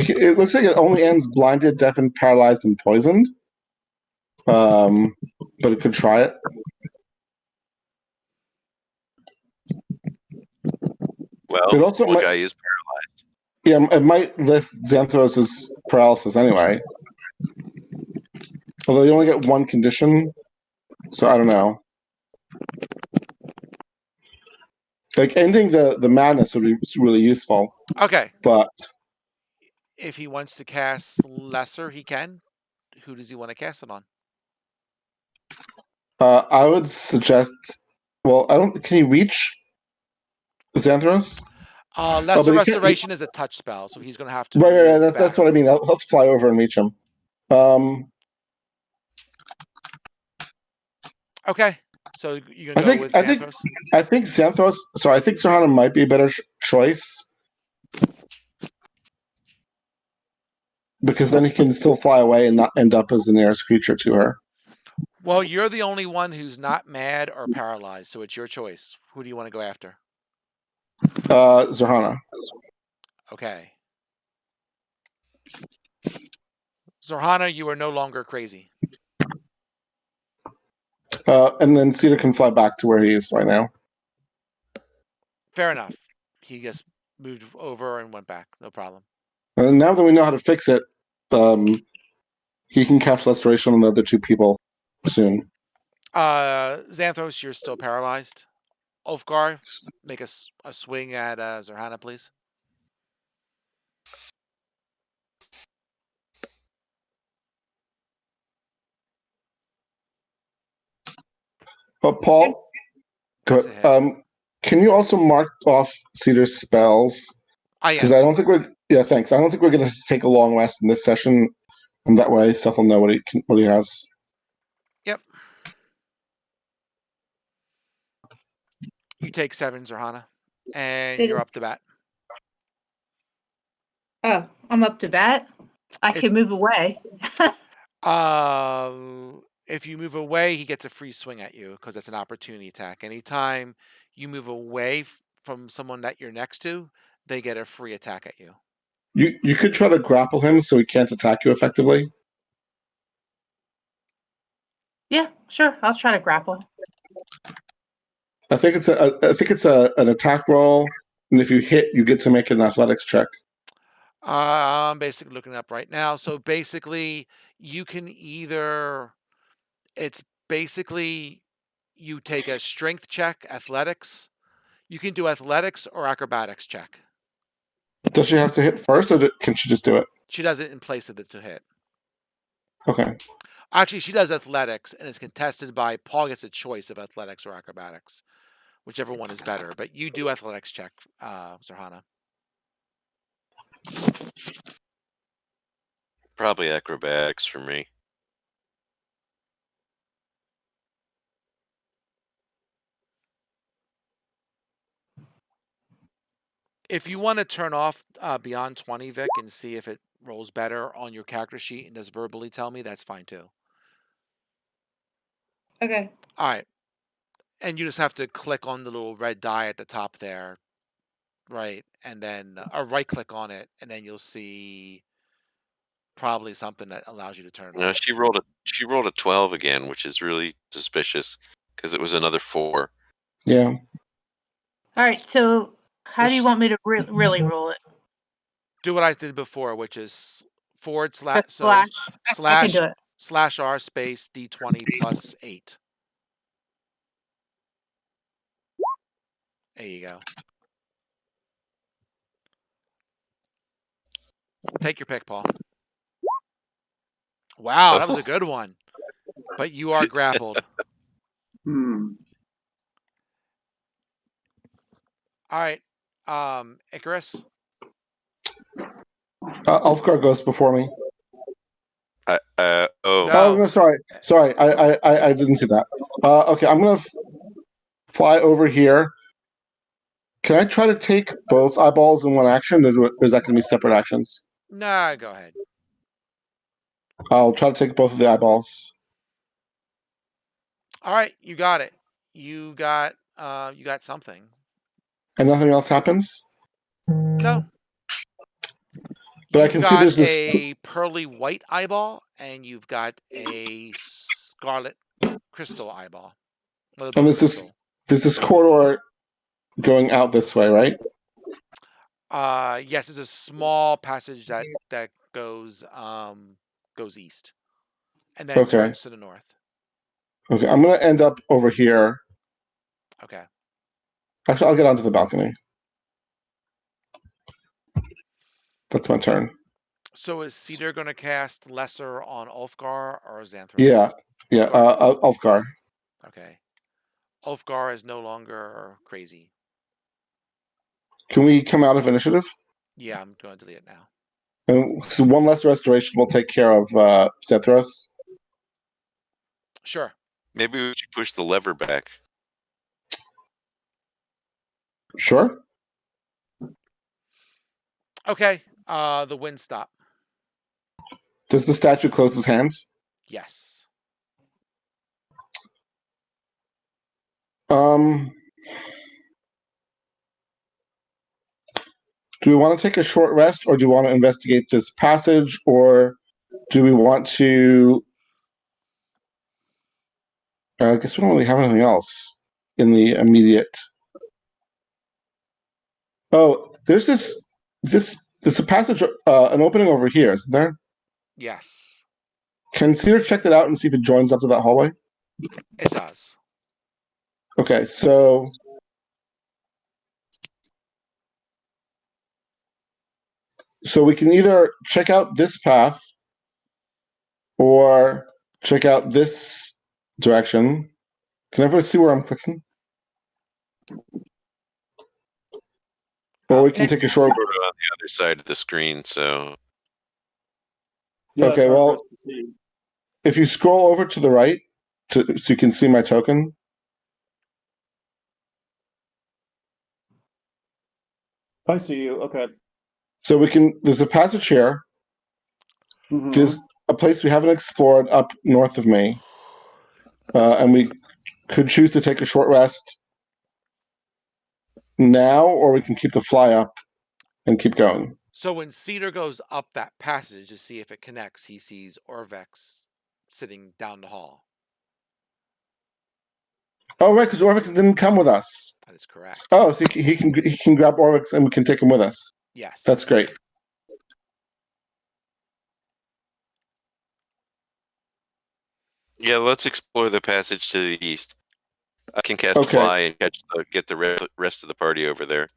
It looks like it only ends blinded, deafened, paralyzed, and poisoned. But it could try it. Well, it also one might, guy is paralyzed. Yeah, it might lift Xanthos' paralysis anyway. Although you only get one condition, so I don't know. Like ending the madness would be really useful. Okay. But if he wants to cast lesser, he can. Who does he want to cast it on? I would suggest. Well, I don't. Can he reach Xanthos? Lesser Restoration is a touch spell, so he's going to have to. Right. That's what I mean. Let's fly over and reach him. Okay. So you're going to go with Xanthos? I think Xanthos. Sorry, I think Serhana might be a better choice. Because then he can still fly away and not end up as the nearest creature to her. Well, you're the only one who's not mad or paralyzed, so it's your choice. Who do you want to go after? Serhana. Okay. Serhana, you are no longer crazy. And then Cedar can fly back to where he is right now. Fair enough. He just moved over and went back. No problem. And now that we know how to fix it, he can cast Restoration on the other two people soon. Xanthos, you're still paralyzed. Ulfgar, make a swing at Serhana, please. But Paul, can you also mark off Cedar's spells? Because I don't think we're. Yeah, thanks. I don't think we're going to take a long rest in this session, and that way Seth will know what he has. Yep. You take 7, Serhana, and you're up to bat. Oh, I'm up to bat? I can move away. If you move away, he gets a free swing at you because that's an opportunity attack. Anytime you move away from someone that you're next to, they get a free attack at you. You could try to grapple him so he can't attack you effectively. Yeah, sure. I'll try to grapple. I think it's an attack roll, and if you hit, you get to make an athletics check. I'm basically looking it up right now. So basically, you can it's basically you take a strength check, athletics. You can do athletics or acrobatics check. Does she have to hit first, or can she just do it? She does it in place of it to hit. Okay. Actually, she does athletics, and it's contested by Paul gets a choice of athletics or acrobatics, whichever one is better. But you do athletics check, Serhana. Probably acrobatics for me. If you want to turn off beyond 20, Vic, and see if it rolls better on your character sheet and does verbally tell me, that's fine too. Okay. All right. And you just have to click on the little red die at the top there, right? And then right click on it, and then you'll see probably something that allows you to turn it No, off. she rolled a 12 again, which is really suspicious because it was another 4. Yeah. All right. So how do you want me to really roll it? Do what I did before, which is / I can do it. /r space d20 plus 8. There you go. Take your pick, Paul. Wow, that was a good one. But you are grappled. All right. Icarus. Ulfgar goes before me. Oh, Oh No. no, sorry. I didn't see that. Okay, I'm gonna fly over here. Can I try to take both eyeballs in one action, or is that gonna be separate actions? Nah, go ahead. I'll try to take both of the eyeballs. All right, you got it. You got something. And nothing else happens? No. But I You've can see got there's this, a pearly white eyeball and you've got a scarlet crystal eyeball. Well, they're and both crystal. there's this corridor going out this way, right? Yes, it's a small passage that goes east and then Okay. turns to the north. Okay, I'm gonna end up over here. Okay. Actually, I'll get onto the balcony. That's my turn. So is Cedar going to cast Lesser on Ulfgar or Xanthros? Yeah, Ulfgar? Ulfgar. Okay. Ulfgar is no longer crazy. Can we come out of initiative? Yeah, I'm going to delete it now. And so one less restoration will take care of Xanthros. Sure. maybe we should push the lever back. Sure. Okay. The wind stop. Does the statue close his hands? Yes. Do we want to take a short rest, or do we want to investigate this passage, or do we want to? I guess we don't really have anything else in the immediate. Oh, there's this a passage, an opening over here, isn't there? Yes. Can Cedar check that out and see if it joins up to that hallway? It does. Okay, so we can either check out this path or check out this direction. Can everyone see where I'm clicking? Or we can take a short. Sort of on the other side of the screen, so Yeah, Okay, it's hard for well, us to see. if you scroll over to the right, so you can see my token. I see you. Okay. So we can. There's a passage here. Mhm. There's a place we haven't explored up north of me, and we could choose to take a short rest now, or we can keep the fly up and keep going. So when Cedar goes up that passage to see if it connects, he sees Orvex sitting down the hall. Oh, right, because Orvix didn't come with us. That is correct. Oh, so he can grab Orvix and we can take him with us. Yes. That's great. yeah, let's explore the passage to the east. I can cast Okay. fly and get the rest of the party over there.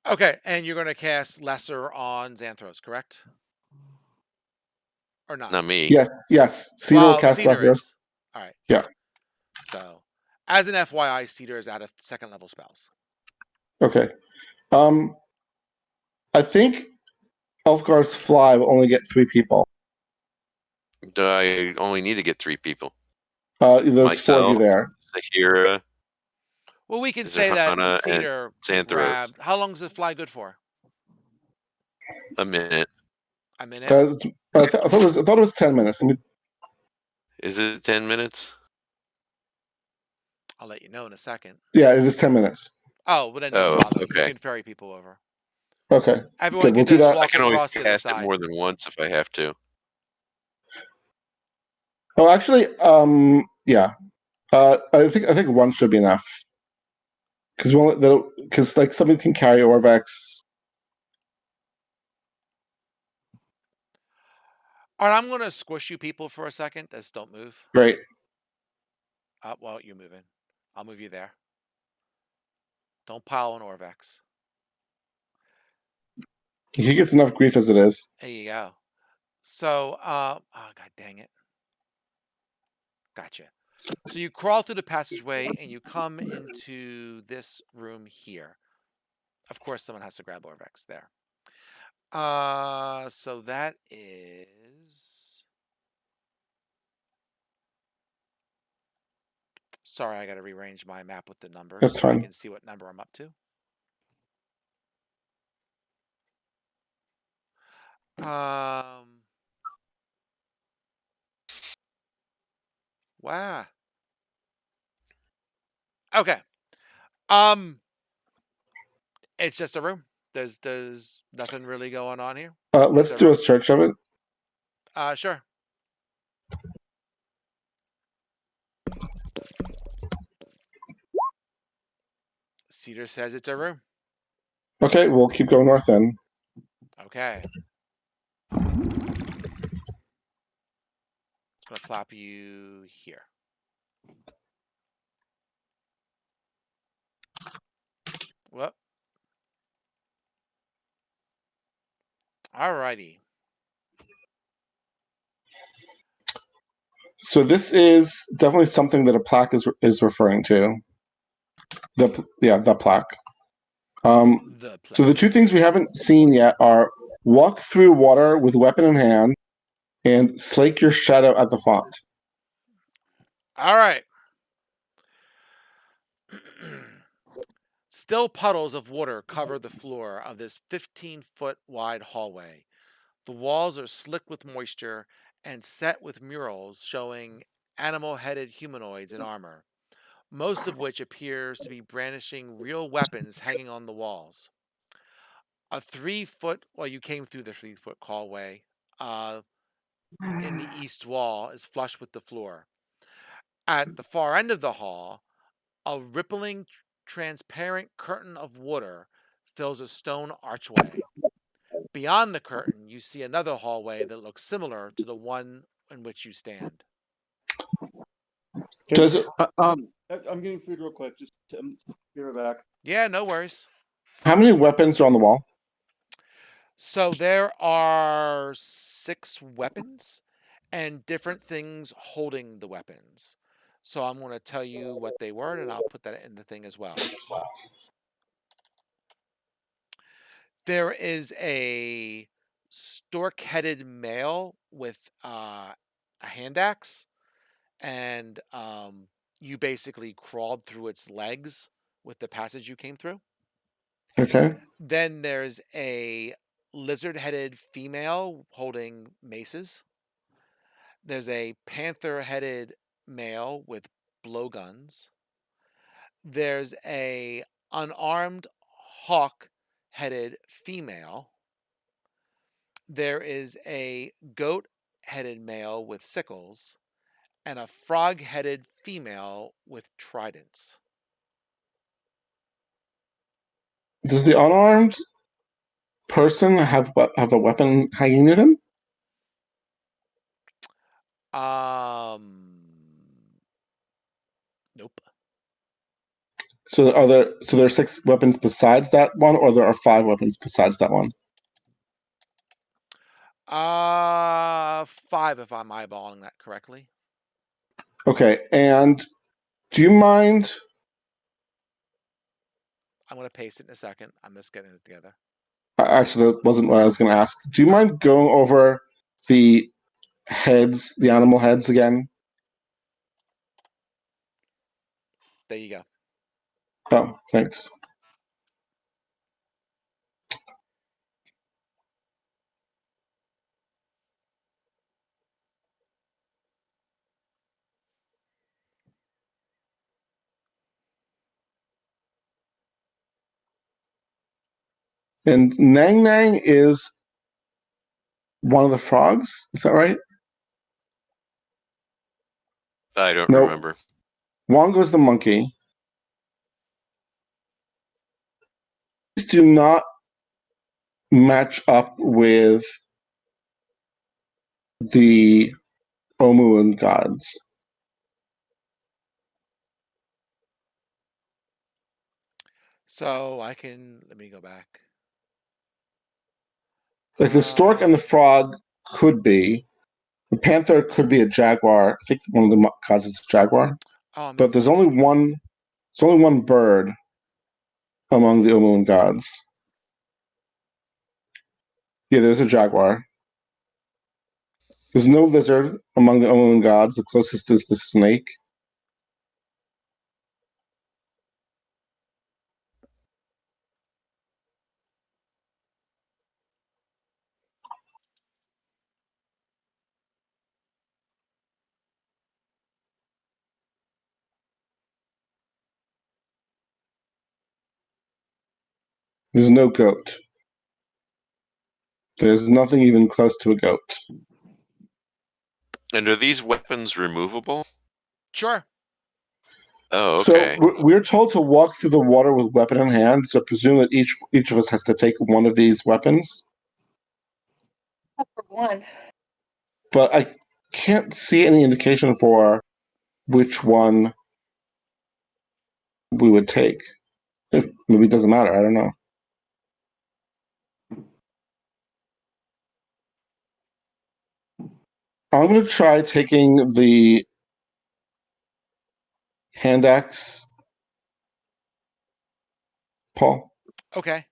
Okay, and you're going to cast Lesser on Xanthros, correct? Or not? Not me. Yes. Cedar will cast Cedar Lesser. is. All right. Yeah. So, as an FYI, Cedar is out of second level spells. Okay. I think Elfgar's fly will only get 3 people. I only need to get 3 people. There's 4 of you Myself, there. Sahira. Well, we can say that Zerhana and Cedar Xanthros. grabbed. How long is the fly good for? A minute. A minute. I thought it was 10 minutes. Is it 10 minutes? I'll let you know in a second. Yeah, it is 10 minutes. Oh, well then Oh, don't bother. okay. You can ferry people over. Okay. Everyone Good, can we'll do just that. I walk can always across to the cast it side. more than once if I have to. Oh, actually, yeah. I think 1 should be enough. Because like somebody can carry Orvex. All right, I'm going to squish you people for a second. Just don't move. Great. Well, you're moving. I'll move you there. Don't pile on Orvex. He gets enough grief as it is. There you go. So, oh god dang it. Gotcha. So you crawl through the passageway and you come into this room here. Of course, someone has to grab Orvex there. So that is. Sorry, I got to rearrange my map with the numbers That's so I fine. can see what number I'm up to. Wow. Okay. It's just a room. There's nothing really going on here. Let's do a search of it. Sure. Cedar says it's a room. Okay, we'll keep going north then. Okay. Just gonna plop you here. Well. Alrighty. So this is definitely something that a plaque is referring to. The plaque. The plaque. So the two things we haven't seen yet are walk through water with weapon in hand and slake your shadow at the font. All right. Still puddles of water cover the floor of this 15-foot wide hallway. The walls are slick with moisture and set with murals showing animal-headed humanoids in armor, most of which appears to be brandishing real weapons hanging on the walls. You came through the 3-foot hallway in the east wall is flush with the floor. At the far end of the hall, a rippling, transparent curtain of water fills a stone archway. Beyond the curtain, you see another hallway that looks similar to the one in which you stand. Does it, I'm getting food real quick. Just be right back. Yeah, no worries. how many weapons are on the wall? So there are 6 weapons and different things holding the weapons. So I'm going to tell you what they were, and I'll put that in the thing as well. There is a stork-headed male with a hand axe, and you basically crawled through its legs with the passage you came through. Okay. Then there's a lizard-headed female holding maces. There's a panther-headed male with blowguns. There's a unarmed hawk-headed female. There is a goat-headed male with sickles, and a frog-headed female with tridents. Does the unarmed person have a weapon hanging near them? Nope. So there are 6 weapons besides that one, or there are 5 weapons besides that one? 5 if I'm eyeballing that correctly. Okay, and do you mind? I'm going to paste it in a second. I'm just getting it together. Actually, that wasn't what I was going to ask. Do you mind going over the heads, the animal heads again? There you go. Oh, thanks. And Nang Nang is one of the frogs. Is that right? I don't No. remember. Wongo's the monkey. These do not match up with the Omuan gods. So let me go back. Like the stork and the frog could be. The panther could be a jaguar. I think one of the gods is a jaguar. But there's only one. There's only one bird among the Omoon gods. Yeah, there's a jaguar. There's no lizard among the Omoon gods. The closest is the snake. There's no goat. There's nothing even close to a goat. And are these weapons removable? Sure. Oh, So okay. we're told to walk through the water with weapon in hand. So I presume that each of us has to take one of these weapons. For one. But I can't see any indication for which one we would take. If maybe it doesn't matter. I don't know. I'm going to try taking the hand axe, Paul. Okay.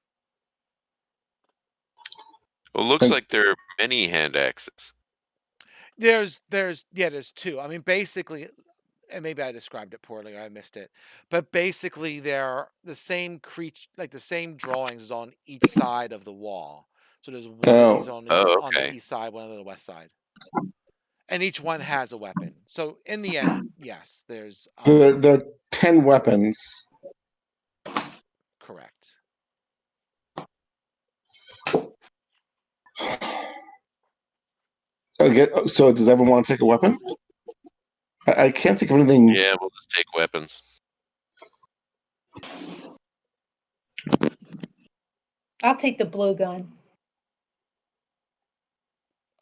Well, it looks And, like there are many hand axes. There's two. I mean, basically, and maybe I described it poorly or I missed it, but basically they're the same like the same drawings is on each side of the wall. So there's one of these oh, Oh, on the okay. east side, one on the west side, and each one has a weapon. So in the end, yes, there's there are 10 weapons. correct. Okay, so does everyone want to take a weapon? I can't think of anything. Yeah, we'll just take weapons. I'll take the blowgun.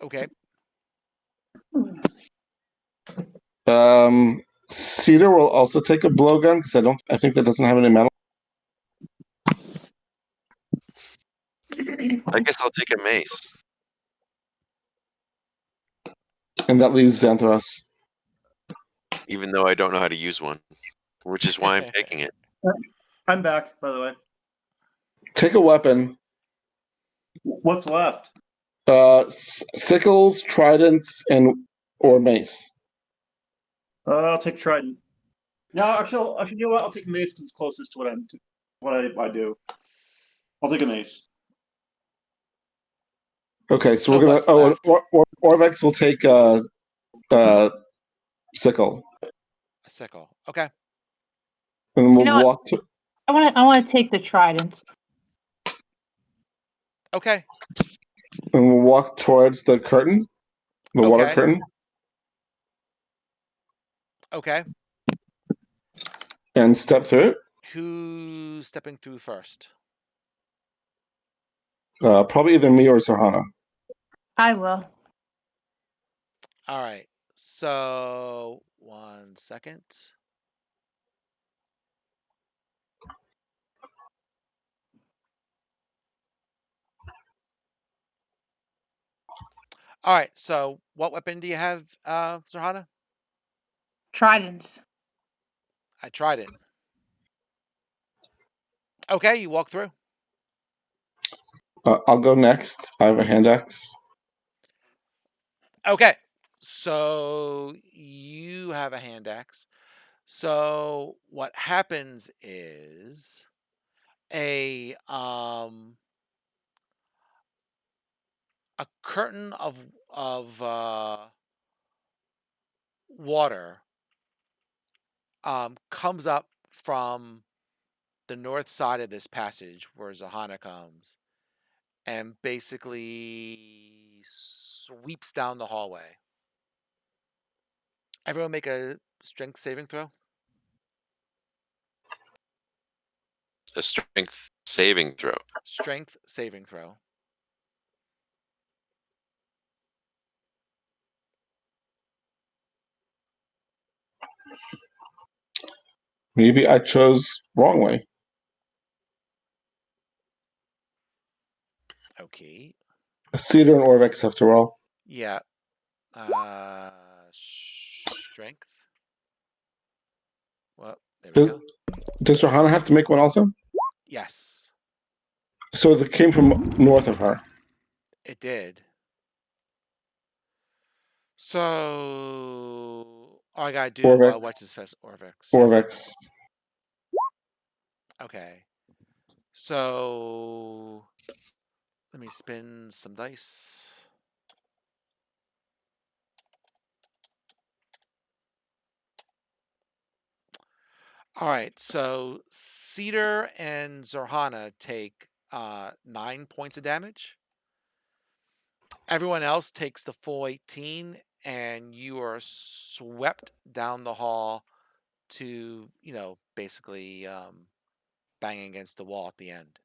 Okay. Cedar will also take a blowgun because I think that doesn't have any metal. I guess I'll take a mace. And that leaves Xanthros. Even though I don't know how to use one, which is why I'm taking it. I'm back, by the way. Take a weapon. What's left? Sickles, tridents, or mace. I'll take Trident. No, actually, you know what? I'll take Mace because it's closest to what I do. I'll take a Mace. Okay, so So we're gonna. what's Oh, left? Orvex will take sickle, A sickle. Okay. and then You we'll know what? walk. I want to take the tridents. Okay. And we'll walk towards the curtain, the water Okay. curtain, Okay. and step through it. Who's stepping through first? Probably either me or Sahana. I will. All right. So 1 second. All right. So what weapon do you have, Zerhana? Tridents. I tried it. Okay, you walk through. I'll go next. I have a hand axe. Okay. So you have a hand axe. So what happens is a curtain of water comes up from the north side of this passage where Zahana comes and basically sweeps down the hallway. Everyone make a strength saving throw. A strength saving throw. Strength saving throw. Maybe I chose wrongly. Okay. Cedar and Orvex have to roll. Yeah. Strength. Well, there we Does go. Does Johanna have to make one also? Yes, So it came from north of her. it did. So I gotta do Orvex. what's his face? Orvex. Yep. Orvex. Okay. So let me spin some dice. All right. So Cedar and Zorhana take 9 points of damage. Everyone else takes the full 18, and you are swept down the hall to, basically banging against the wall at the end.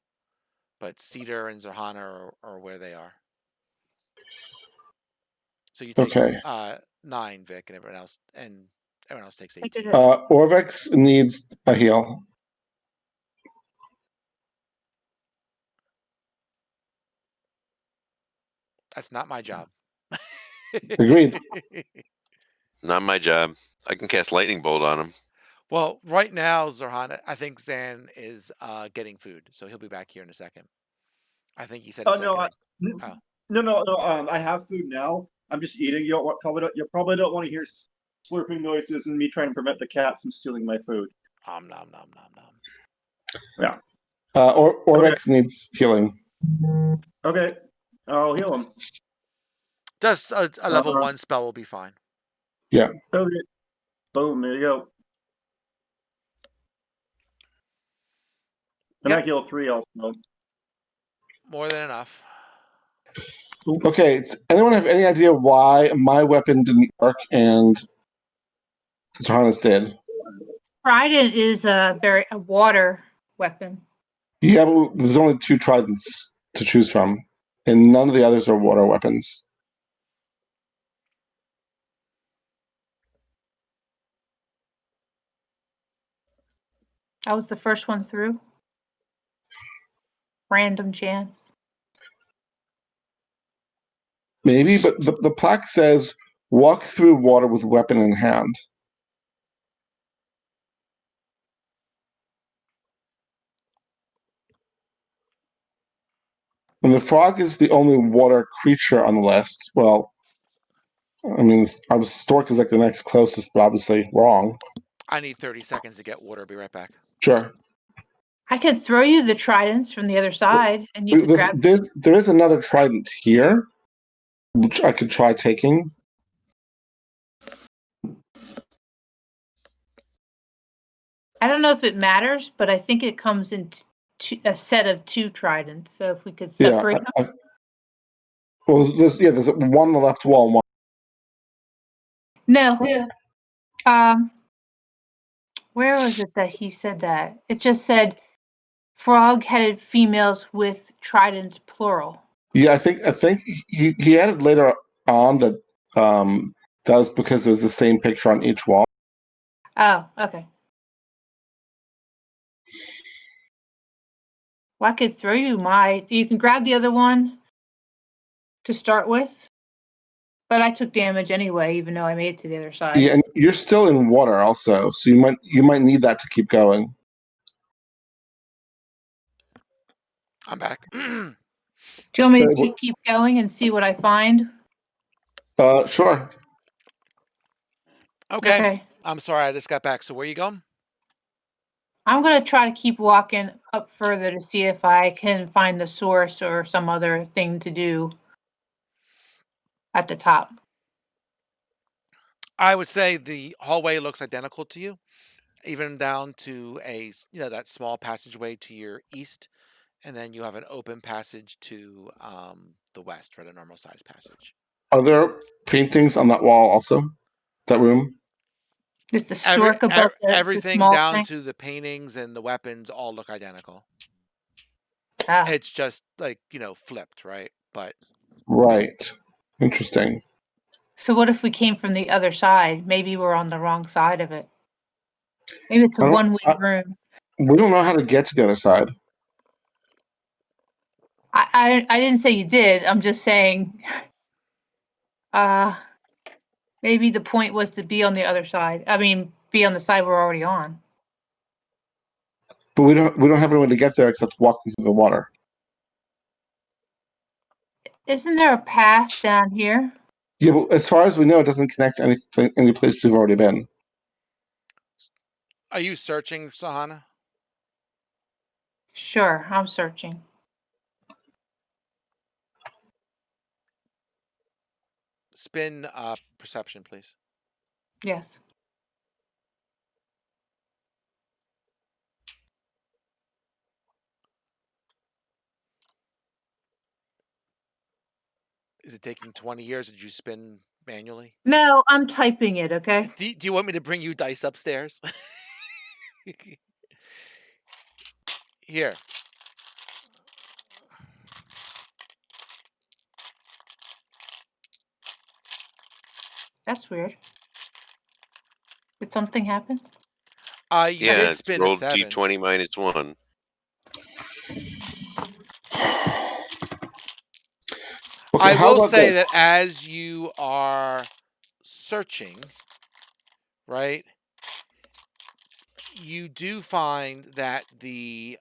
But Cedar and Zorhana are where they are. So you take Okay. 9, Vic, and everyone else takes 18. Orvex needs a heal. That's not my job. Agreed. Not my job. I can cast lightning bolt on him. Well, right now, Zorhana, I think Zan is getting food, so he'll be back here in a second. I think he said a Oh second. no. I have food now. I'm just eating. You probably don't want to hear slurping noises and me trying to prevent the cat from stealing my food. Nom nom nom nom nom. Yeah. Orvex needs healing. Okay. I'll heal him. Just a level 1 spell will be fine. Yeah. Okay. Boom. There you go. And I heal 3 also. More than enough. Okay. Does anyone have any idea why my weapon didn't work and Johannes did? Trident is a water weapon. Yeah, but there's only 2 tridents to choose from, and none of the others are water weapons. I was the first one through. Random chance. Maybe, but the plaque says walk through water with weapon in hand. And the frog is the only water creature on the list. Well, I mean, stork is like the next closest, but obviously wrong. I need 30 seconds to get water. Be right back. Sure. I could throw you the tridents from the other side, and you could grab. There is another trident here, which I could try taking. I don't know if it matters, but I think it comes in a set of 2 tridents. So if we could separate them. Well, there's one on the left wall and one. No. Where was it that he said that? It just said frog-headed females with tridents, plural. Yeah, I think he added later on that that was because there was the same picture on each wall. Oh, okay. Well, I could throw you you can grab the other one to start with, but I took damage anyway, even though I made it to the other side. Yeah, and you're still in water also, so you might need that to keep going. I'm back. Do you want me to keep going and see what I find? Sure. Okay. I'm sorry, I just got back. So where are you going? I'm going to try to keep walking up further to see if I can find the source or some other thing to do at the top. I would say the hallway looks identical to you, even down to that small passageway to your east, and then you have an open passage to the west, right? A normal size passage. Are there paintings on that wall also? That room? Is the stork above everything the small down thing? to the paintings and the weapons all look identical. Ah. It's just flipped, right? But right. Interesting. So what if we came from the other side? Maybe we're on the wrong side of it. Maybe it's a one-way room. We don't know how to get to the other side. I didn't say you did. I'm just saying maybe the point was to be on the other side. I mean, be on the side we're already on. But we don't have anyone to get there except walking through the water. Isn't there a path down here? Yeah, but as far as we know, it doesn't connect to any place we've already been. Are you searching, Sahana? Sure, I'm searching. Spin perception, please. Yes. Is it taking 20 years? Did you spin manually? No, I'm typing it, okay? Do you want me to bring you dice upstairs? Here. That's weird. Did something happen? You Yeah, did it's spin a rolled 7. d20 minus 1. Okay, I how will about say this? that as you are searching, right, you do find that the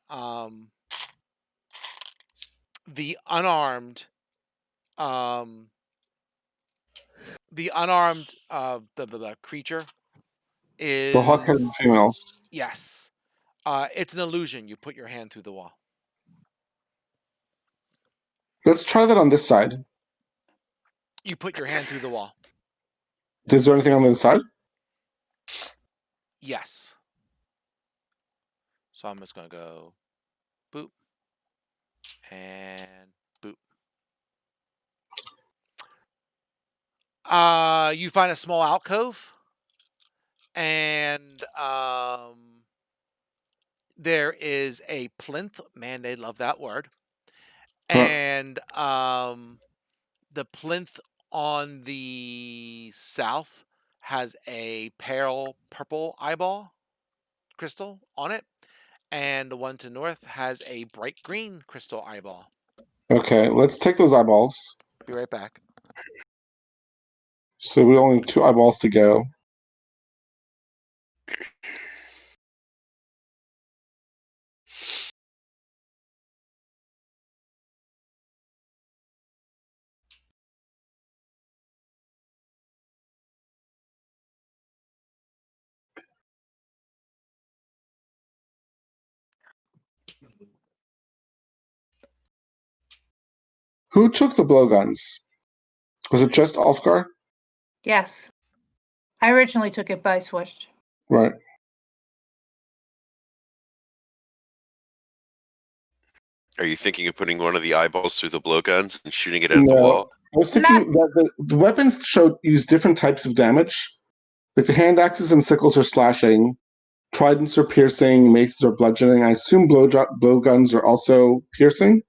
unarmed the creature The hawk-headed is, females. yes, it's an illusion. You put your hand through the wall. Let's try that on this side. You put your hand through the wall. Is there anything on the other side? Yes. So I'm just gonna go boop and boop. You find a small alcove, and there is a plinth. Man, they love that word. And the plinth on the south has a pale purple eyeball crystal on it, and the one to north has a bright green crystal eyeball. Okay, let's take those eyeballs. Be right back. So we only have 2 eyeballs to go. Who took the blowguns? Was it just Ulfgar? Yes. I originally took it, but I switched. Right. Are you thinking of putting one of the eyeballs through the blowguns and shooting it at the No. wall? I was thinking that the weapons use different types of damage. Like the hand axes and sickles are slashing, tridents are piercing, maces are bludgeoning. I assume blowguns are also piercing.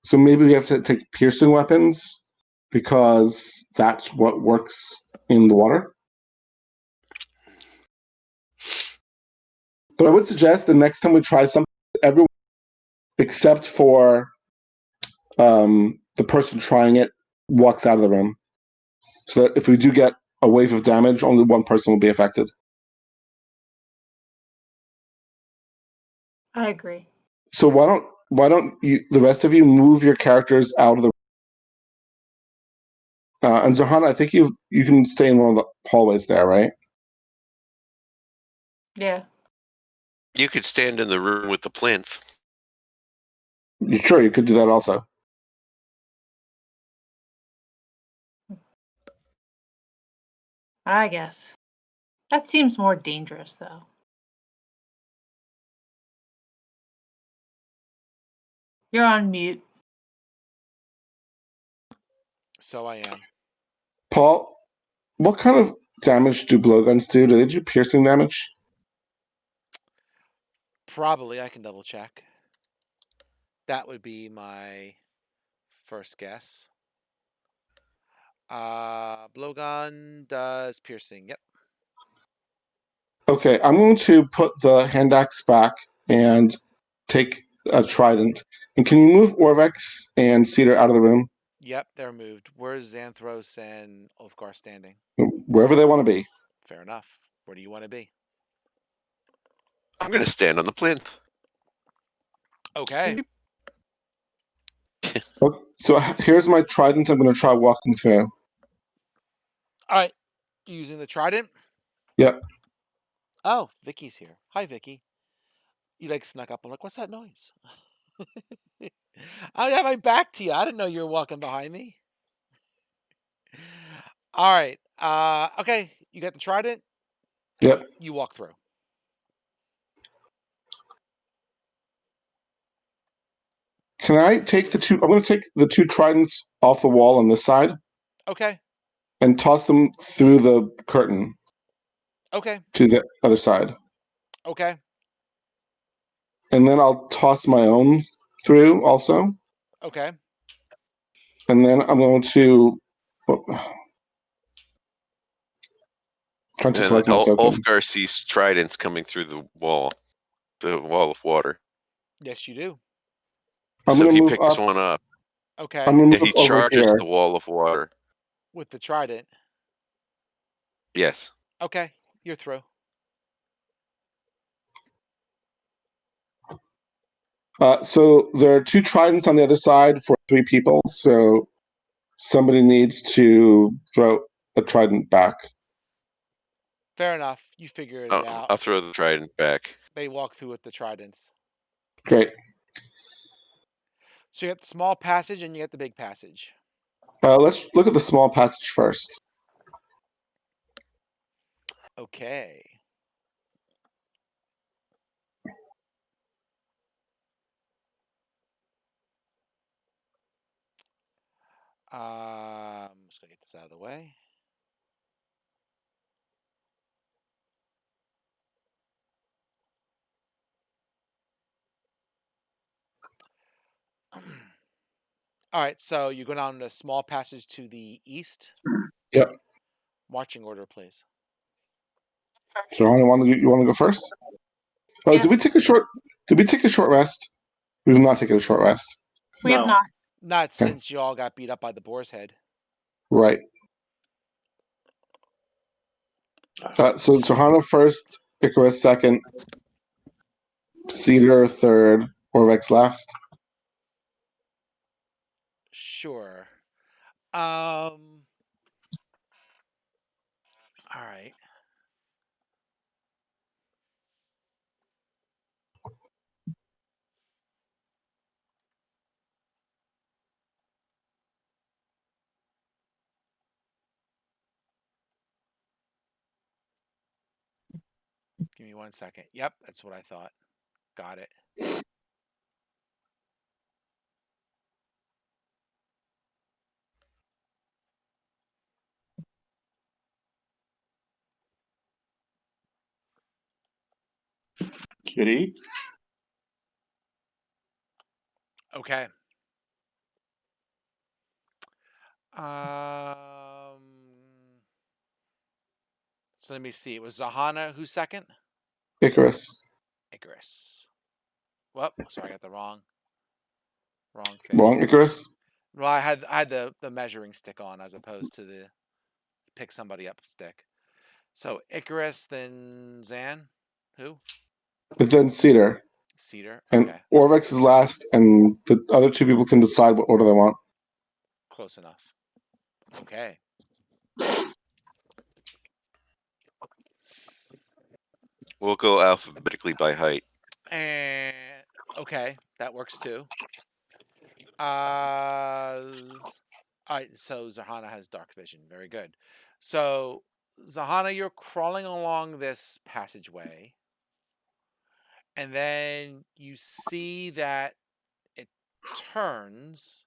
So maybe we have to take piercing weapons because that's what works in the water. But I would suggest the next time we try something, everyone except for the person trying it walks out of the room. So that if we do get a wave of damage, only one person will be affected. I agree. So why don't you, the rest of you, move your characters out of the and Zohana, I think you can stay in one of the hallways there, right? Yeah. You could stand in the room with the plinth. Sure, you could do that also. I guess. That seems more dangerous, though. You're on mute. So I am. Paul, what kind of damage do blowguns do? Do they do piercing damage? Probably. I can double check. That would be my first guess. Blowgun does piercing. Yep. Okay, I'm going to put the hand axe back and take a trident. And can you move Orvex and Cedar out of the room? Yep, they're moved. Where's Xanthros and Ulfgar standing? Wherever they want to be. Fair enough. Where do you want to be? I'm going to stand on the plinth. Okay. Okay, so here's my trident. I'm going to try walking through. All right. Using the trident. Yep. Oh, Vicky's here. Hi, Vicky. You like snuck up. I'm like, what's that noise? I have my back to you. I didn't know you were walking behind me. All right. Okay. You got the trident. Yep. You walk through. Can I take the two? I'm going to take the two tridents off the wall on this side Okay. and toss them through the curtain Okay. to the other side. Okay. And then I'll toss my own through also. Okay. And then I'm going to trying to And select my token. Ulfgar sees tridents coming through the wall of water. Yes, you do. I'm So going to he move picks up. one up Okay. I'm going to and he move over charges here. the wall of water. With the trident. Yes. Okay. You're through. So there are two tridents on the other side for 3 people. So somebody needs to throw a trident back. Fair enough. You figured it out. I'll throw the trident back. They walk through with the tridents. Great. So you got the small passage and you got the big passage. Let's look at the small passage first. Okay. I'm just gonna get this out of the way. All right, so you go down the small passage to the east. Yep. Marching order, please. So you want to go first? Oh, Yeah. did we take a short rest? We have not taken a short rest. We have No. not. Not Okay. since you all got beat up by the boar's head. Right. So Johanna first, Icarus second, Cedar third, Orvex last. Sure. All right. Give me 1 second. Yep, that's what I thought. Got it. Kitty. Okay. Um. So let me see. It was Zahana who's second? Icarus. Icarus. Well, sorry, I got the wrong thing. Wrong, Icarus. Well, I had the measuring stick on as opposed to the pick somebody up stick. So Icarus, then Zan. Who? But then Cedar. Cedar. And Okay. Orvex is last, and the other 2 people can decide what order they want. Close enough. Okay. We'll go alphabetically by height. And okay, that works too. All right, so Zahana has dark vision. Very good. So Zahana, you're crawling along this passageway, and then you see that it turns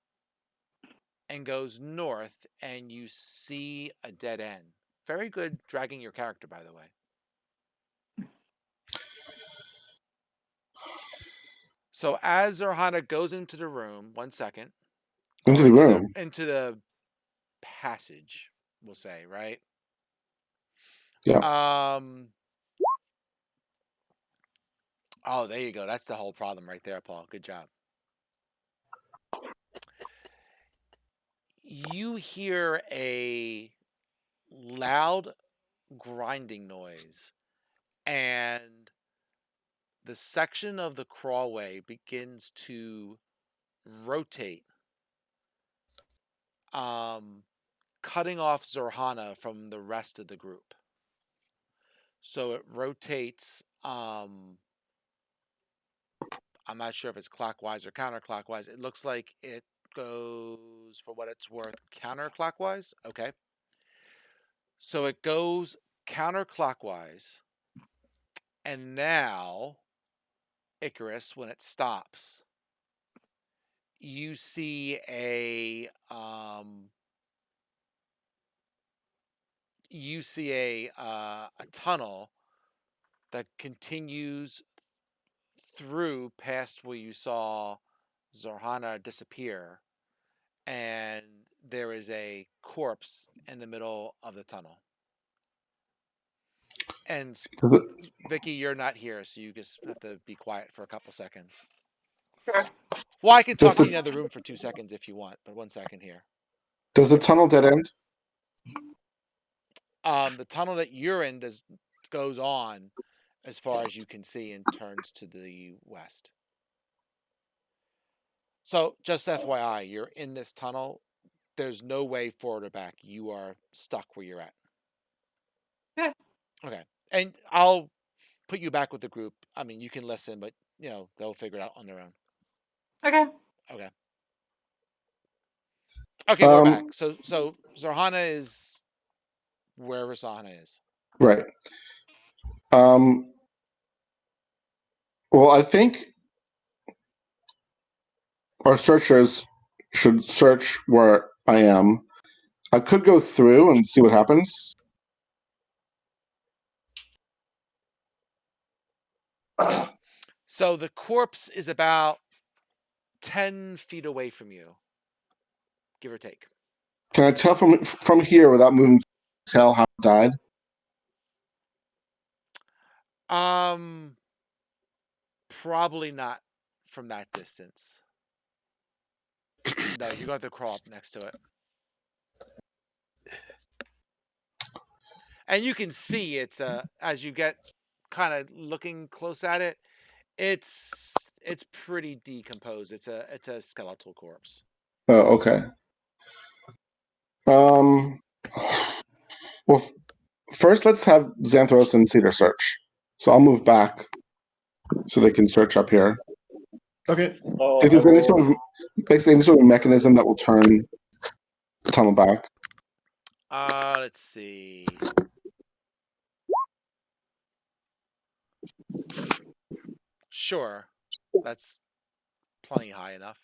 and goes north, and you see a dead end. Very good dragging your character, by the way. So as Zahana goes into the room, 1 second. Into Or the room. into the passage, we'll say, right? Yeah. Oh, there you go. That's the whole problem right there, Paul. Good job. You hear a loud grinding noise, and the section of the crawlway begins to rotate, cutting off Zorhana from the rest of the group. So it rotates, I'm not sure if it's clockwise or counterclockwise. It looks like it goes, for what it's worth, counterclockwise. Okay. So it goes counterclockwise. And now, Icarus, when it stops, you see a tunnel that continues through past where you saw Zorhana disappear, and there is a corpse in the middle of the tunnel. And Vicky, you're not here, so you just have to be quiet for a couple seconds. Sure. Well, I can talk to you in the other room for 2 seconds if you want, but 1 second here. Does the tunnel dead end? The tunnel that you're in goes on as far as you can see and turns to the west. So just FYI, you're in this tunnel. There's no way forward or back. You are stuck where you're at. Yeah. Okay. And I'll put you back with the group. I mean, you can listen, but they'll figure it out on their own. Okay. Okay. Okay, we're back. So Zorhana is wherever Zorhana is. Right. Well, I think our searchers should search where I am. I could go through and see what happens. So the corpse is about 10 feet away from you, give or take. Can I tell from here without moving? Tell how it died. Probably not from that distance. No, you're going to crawl up next to it. And you can see it's as you get kind of looking close at it, it's pretty decomposed. It's a skeletal corpse. Oh, okay. Well, first let's have Xanthros and Cedar search. So I'll move back so they can search up here. Okay. If there's any sort of mechanism that will turn the tunnel back. Let's see. Sure, that's plenty high enough.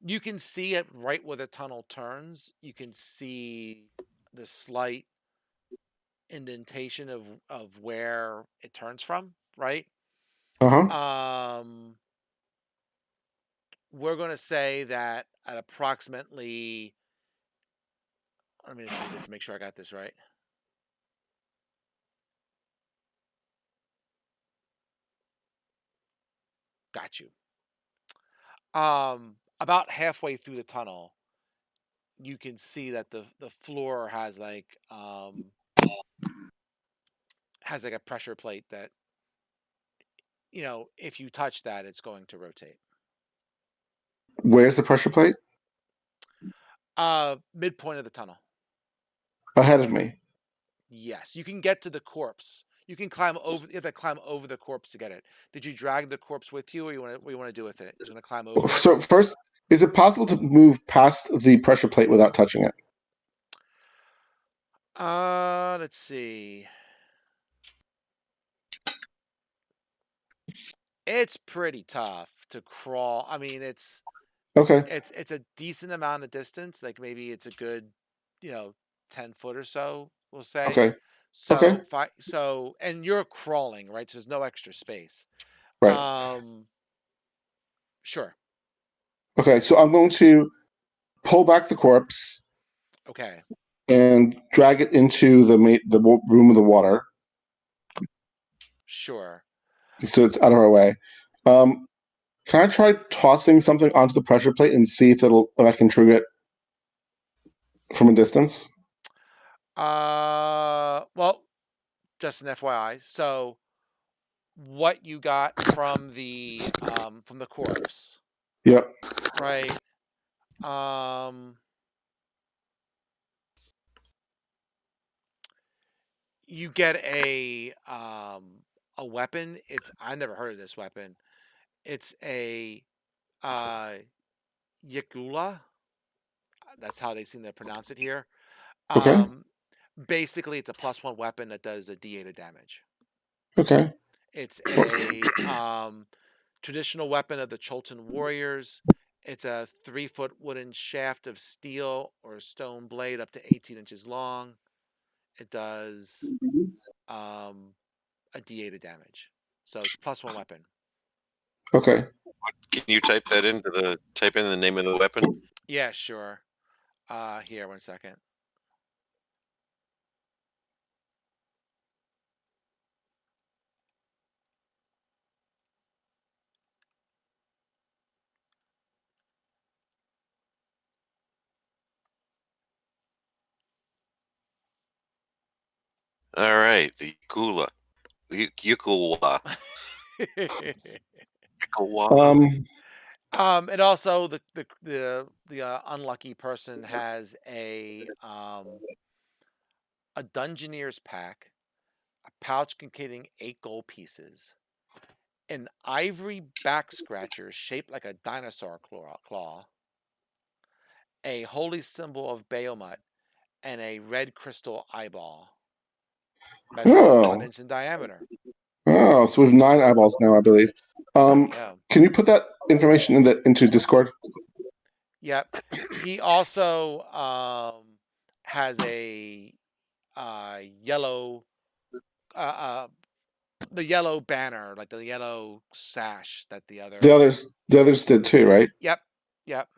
You can see it right where the tunnel turns. You can see the slight indentation of where it turns from, right? We're going to say that at approximately, let me just read this to make sure I got this right. Got you. About halfway through the tunnel, you can see that the floor has like a pressure plate that, if you touch that, it's going to rotate. Where's the pressure plate? Midpoint of the tunnel. Ahead of me. Yes, you can get to the corpse. You can climb over. You have to climb over the corpse to get it. Did you drag the corpse with you, or what you want to do with it? You're going to climb over it? So first, is it possible to move past the pressure plate without touching it? Let's see. It's pretty tough to crawl. I mean, it's okay. It's a decent amount of distance. Like maybe it's a good, 10 foot or so, we'll say. Okay. So okay. And you're crawling, right? So there's no extra space. Right. Sure. Okay, so I'm going to pull back the corpse. Okay. And drag it into the room of the water. Sure. So it's out of our way. Can I try tossing something onto the pressure plate and see if I can trigger it from a distance? Well, just an FYI. So what you got from the corpse, Yep. right? Um, you get a weapon. I never heard of this weapon. It's a uh Yakula. That's how they seem to pronounce it here. Okay. Um, Basically, it's a +1 weapon that does a D8 of damage. Okay. It's a traditional weapon of the Cholton warriors. It's a 3-foot wooden shaft of steel or stone blade up to 18 inches long. It does um, a D8 of damage. So it's +1 weapon. Okay. Can you type in the name of the weapon? Yeah, sure. Here, 1 second. All right, the Gula. Yukula. Um. And also the unlucky person has a Dungeoneer's pack, a pouch containing 8 gold pieces, an ivory back scratcher shaped like a dinosaur claw, a holy symbol of Bahamut, and a red crystal eyeball measuring 1 Oh. inch in diameter. Oh. So we have 9 eyeballs now, I believe. There you go. Can you put that information into Discord? Yep. He also has a yellow uh, uh, the yellow banner, like the yellow sash that the The other. others did too, right? Yep, yep.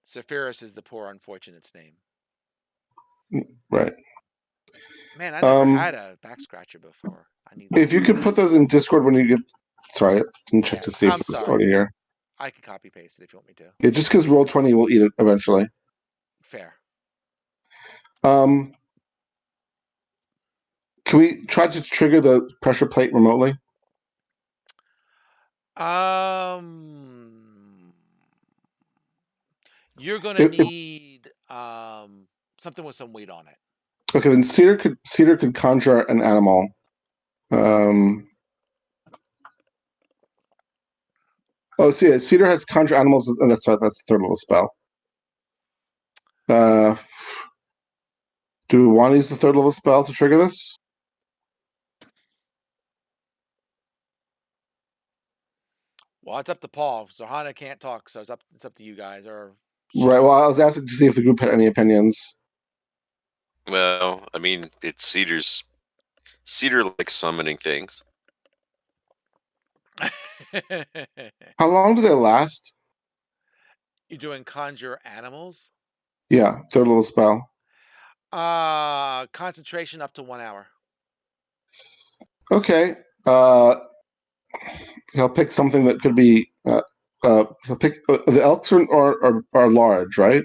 Sephiroth is the poor unfortunate's name. Right. Man, I never Um. had a back scratcher before. I need If one. you could put those in Discord when you get. Sorry, I didn't check Yeah, to see if I'm it was sorry. already here. I can copy paste it if you want me to. Yeah, just because Roll20 will eat it eventually. Fair. Um. Can we try to trigger the pressure plate remotely? Um, you're gonna If need something with some weight on it. Okay, then Cedar could conjure an animal. Um. Oh, see, Cedar has conjure animals. Oh, that's right. That's the third level spell. Uh. Do we want to use the third level spell to trigger this? Well, it's up to Paul. Zohana can't talk, so it's up to you guys. Or Right. Well, I she's was asking to see if the group had any opinions. Well, I mean, it's Cedar's. Cedar likes summoning things. How long do they last? You're doing conjure animals? Yeah, third level spell. Concentration up to 1 hour. Okay. He'll pick something that could be. He'll pick the elks are large, right?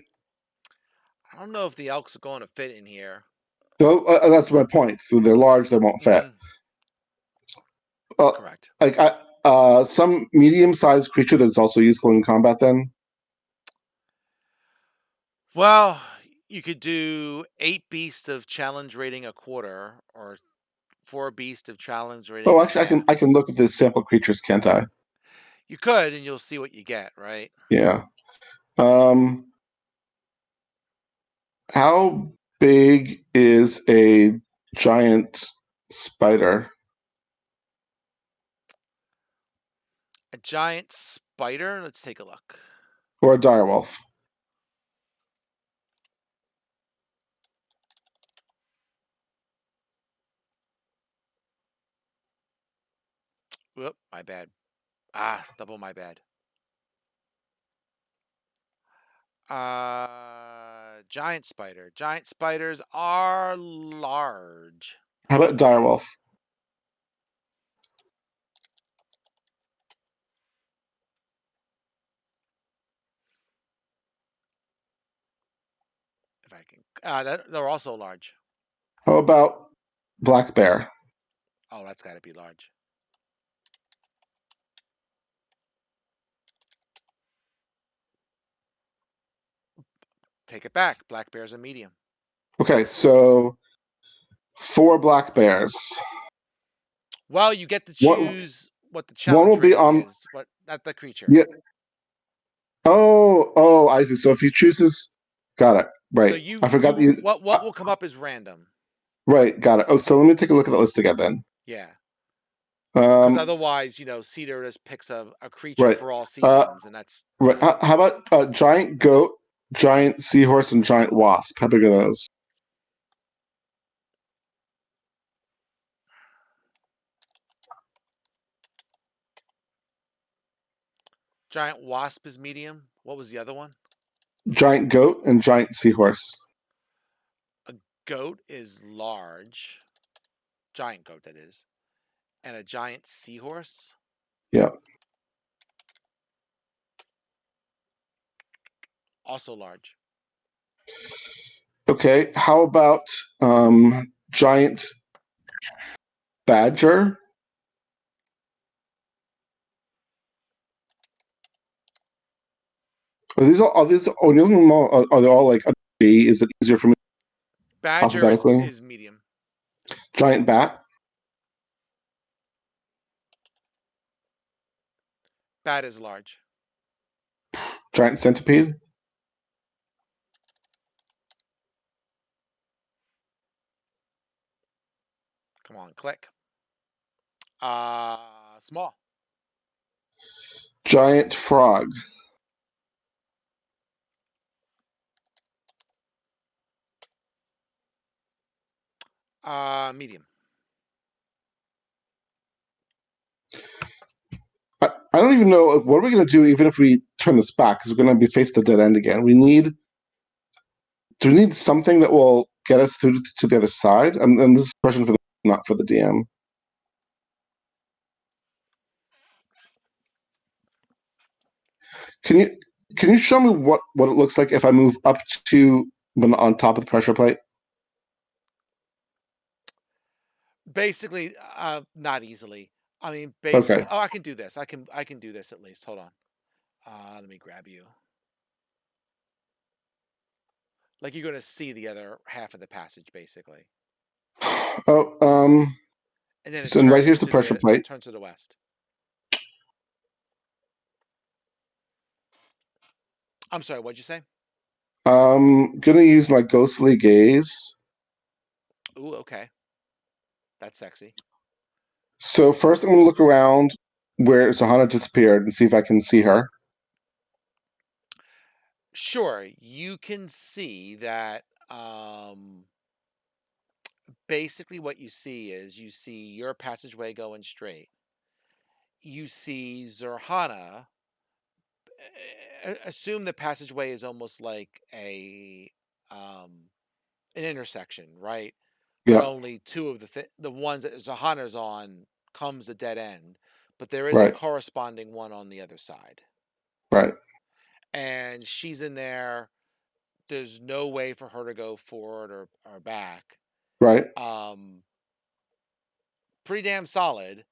I don't know if the elks are going to fit in here. So that's my point. So they're large, they won't fit. Uh, Correct. like some medium-sized creature that's also useful in combat. Then. Well, you could do 8 beasts of challenge rating a quarter, or 4 beasts of challenge rating Oh, a actually, I can half. I can look at the sample creatures, can't I? You could, and you'll see what you get, right? Yeah. Um. How big is a giant spider A giant spider. Let's take a look. or a direwolf? Whoop, my bad. Double my bad. Giant spider. Giant spiders are large. How about direwolf? If I can. They're also large. How about black bear. Oh, that's got to be large. Take it back. Black bear's a medium. Okay, so 4 black bears. Well, you get to What? choose what the One will challenge be rating on. is. What not the creature. Yeah. Oh, I see. So if he chooses, got it. So Right. I forgot that you. what will come up is random. Right, got it. Oh, so let me take a look at the list again then. Yeah. Because Um, otherwise, Cedar just picks a creature right. for all seasons, and that's Right. How about giant goat, giant seahorse, and giant wasp? How big are those? giant wasp is medium. What was the other one? Giant goat and giant seahorse. A goat is large. Giant goat, that is. And a giant seahorse? Yeah. Also large. Okay. How about giant badger? Are these all? Are these? Oh, are they all like a B? Is it easier for me Badger alphabetically? is medium. Giant bat. Bat is large. Giant centipede. Come on, click. Small. Giant frog. Medium. I don't even know what are we going to do even if we turn this back because we're going to be faced a dead end again. Do we need something that will get us through to the other side? And this is a question for not for the DM. Can you show me what it looks like if I move up to on top of the pressure plate? Basically, not easily. I mean, Okay. I can do this. I can do this at least. Hold on. Let me grab you. Like you're going to see the other half of the passage, basically. Oh, And then it so right here's the pressure plate. turns to the west. I'm sorry, what'd you say? Gonna use my ghostly gaze. Ooh, okay. That's sexy. So first I'm gonna look around where Zahana disappeared and see if I can see her. Sure, you can see that basically what you see is you see your passageway going straight. You see Zurhana. Assume the passageway is almost like an intersection, right? But Yeah, only two of the ones that Zahana's on comes the dead end, but there is a right, corresponding one on the other side. right. And she's in there. There's no way for her to go forward or back. Right. Pretty damn solid.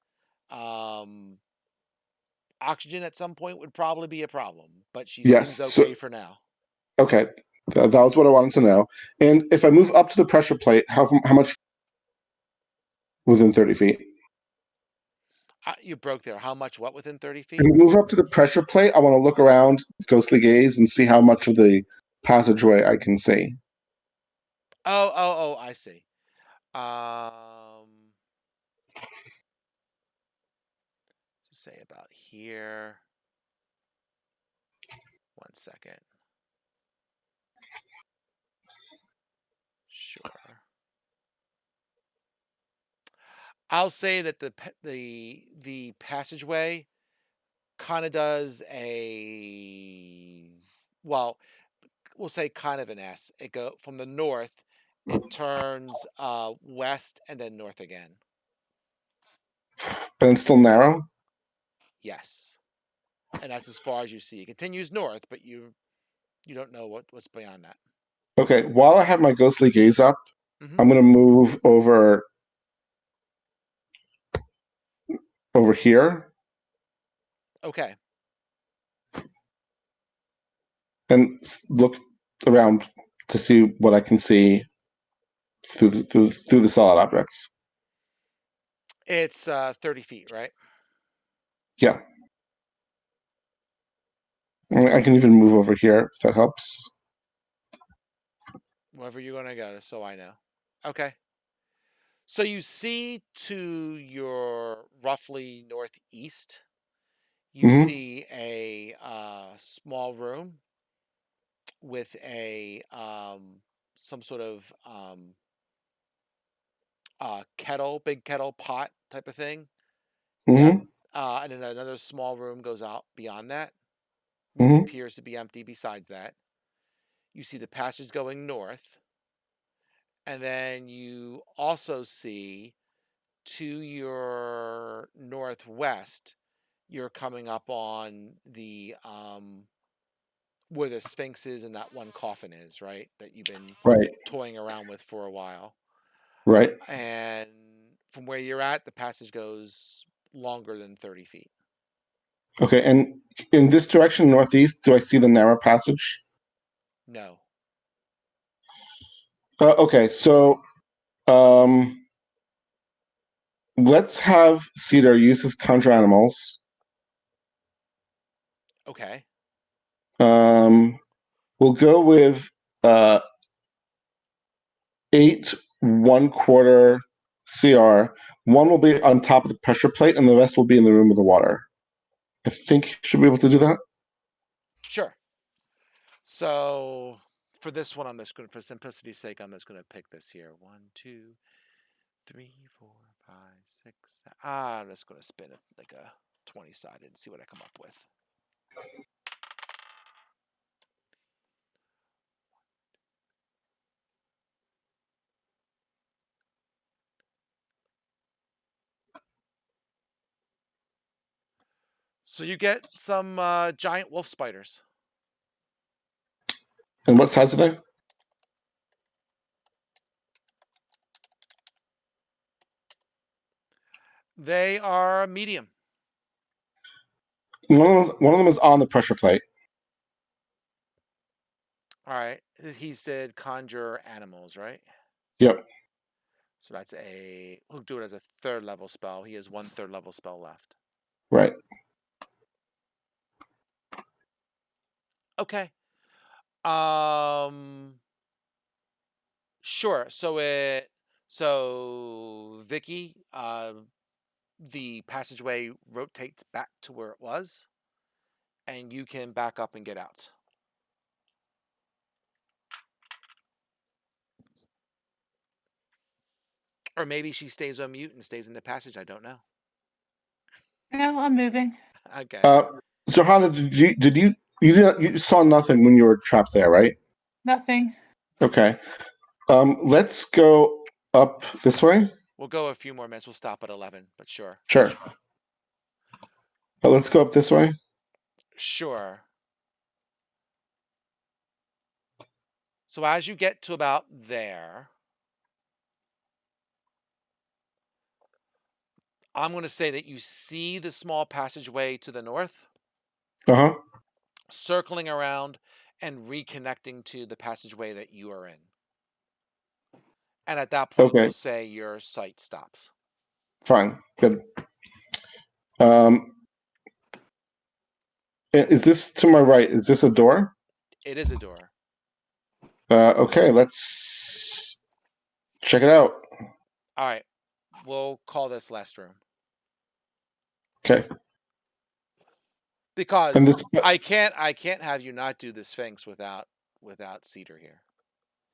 Oxygen at some point would probably be a problem, but she Yes. seems okay for now. Okay. That was what I wanted to know. And if I move up to the pressure plate, how much within 30 feet? You broke there. How much? What within 30 If feet? we move up to the pressure plate, I want to look around ghostly gaze and see how much of the passageway I can see. Oh, I see. Say about here. 1 second. Sure. I'll say that the passageway kind of does well, we'll say kind of an S. It go from the north, it turns west and then north again. And it's still narrow? Yes. And that's as far as you see. It continues north, but you don't know what's beyond that. Okay, while I have my ghostly gaze up, Mm-hmm. I'm going to move over over here. Okay. And look around to see what I can see through the solid objects. It's 30 feet, right? Yeah. I can even move over here if that helps. Wherever you're going to go, so I know. Okay. So you see to your roughly northeast, you Mm-hmm. see a small room with a some sort of kettle, big kettle pot type of thing. Yep. Mm-hmm. And then another small room goes out beyond that. Room Mm-hmm. appears to be empty besides that. You see the passage going north. And then you also see to your northwest, you're coming up on the where the Sphinx is and that one coffin is, right? That you've been Right. toying around with for a while. Right. And from where you're at, the passage goes longer than 30 feet. Okay. And in this direction, northeast, do I see the narrow passage? No. Okay. So um, let's have Cedar use his conjure animals. Okay. We'll go with 8 1/4 CR. One will be on top of the pressure plate, and the rest will be in the room with the water. I think you should be able to do that. Sure. So for this one, I'm just going to, for simplicity's sake, I'm just going to pick this here. 1, 2, 3, 4, 5, 6, 7. I'm just going to spin it like a 20-sided and see what I come up with. So you get some giant wolf spiders. And what size are they? They are medium. One of them is on the pressure plate. All right. He said conjure animals, right? Yep. So that's we'll do it as a 3rd level spell. He has 1 3rd level spell left. Right. Okay. Sure. So Vicky, the passageway rotates back to where it was, and you can back up and get out. Or maybe she stays on mute and stays in the passage. I don't know. No, I'm moving. Okay. Johanna, you saw nothing when you were trapped there, right? Nothing. Okay. Let's go up this way. We'll go a few more minutes. We'll stop at 11, but sure. Sure. Let's go up this way. Sure. So as you get to about there, I'm going to say that you see the small passageway to the north, Uh-huh. circling around and reconnecting to the passageway that you are in. And at that point, Okay. we'll say your sight stops. Fine. Good. Is this to my right? Is this a door? It is a door. Okay, let's check it out. All right. We'll call this last room. Okay. Because And this I can't have you not do the Sphinx without Cedar here.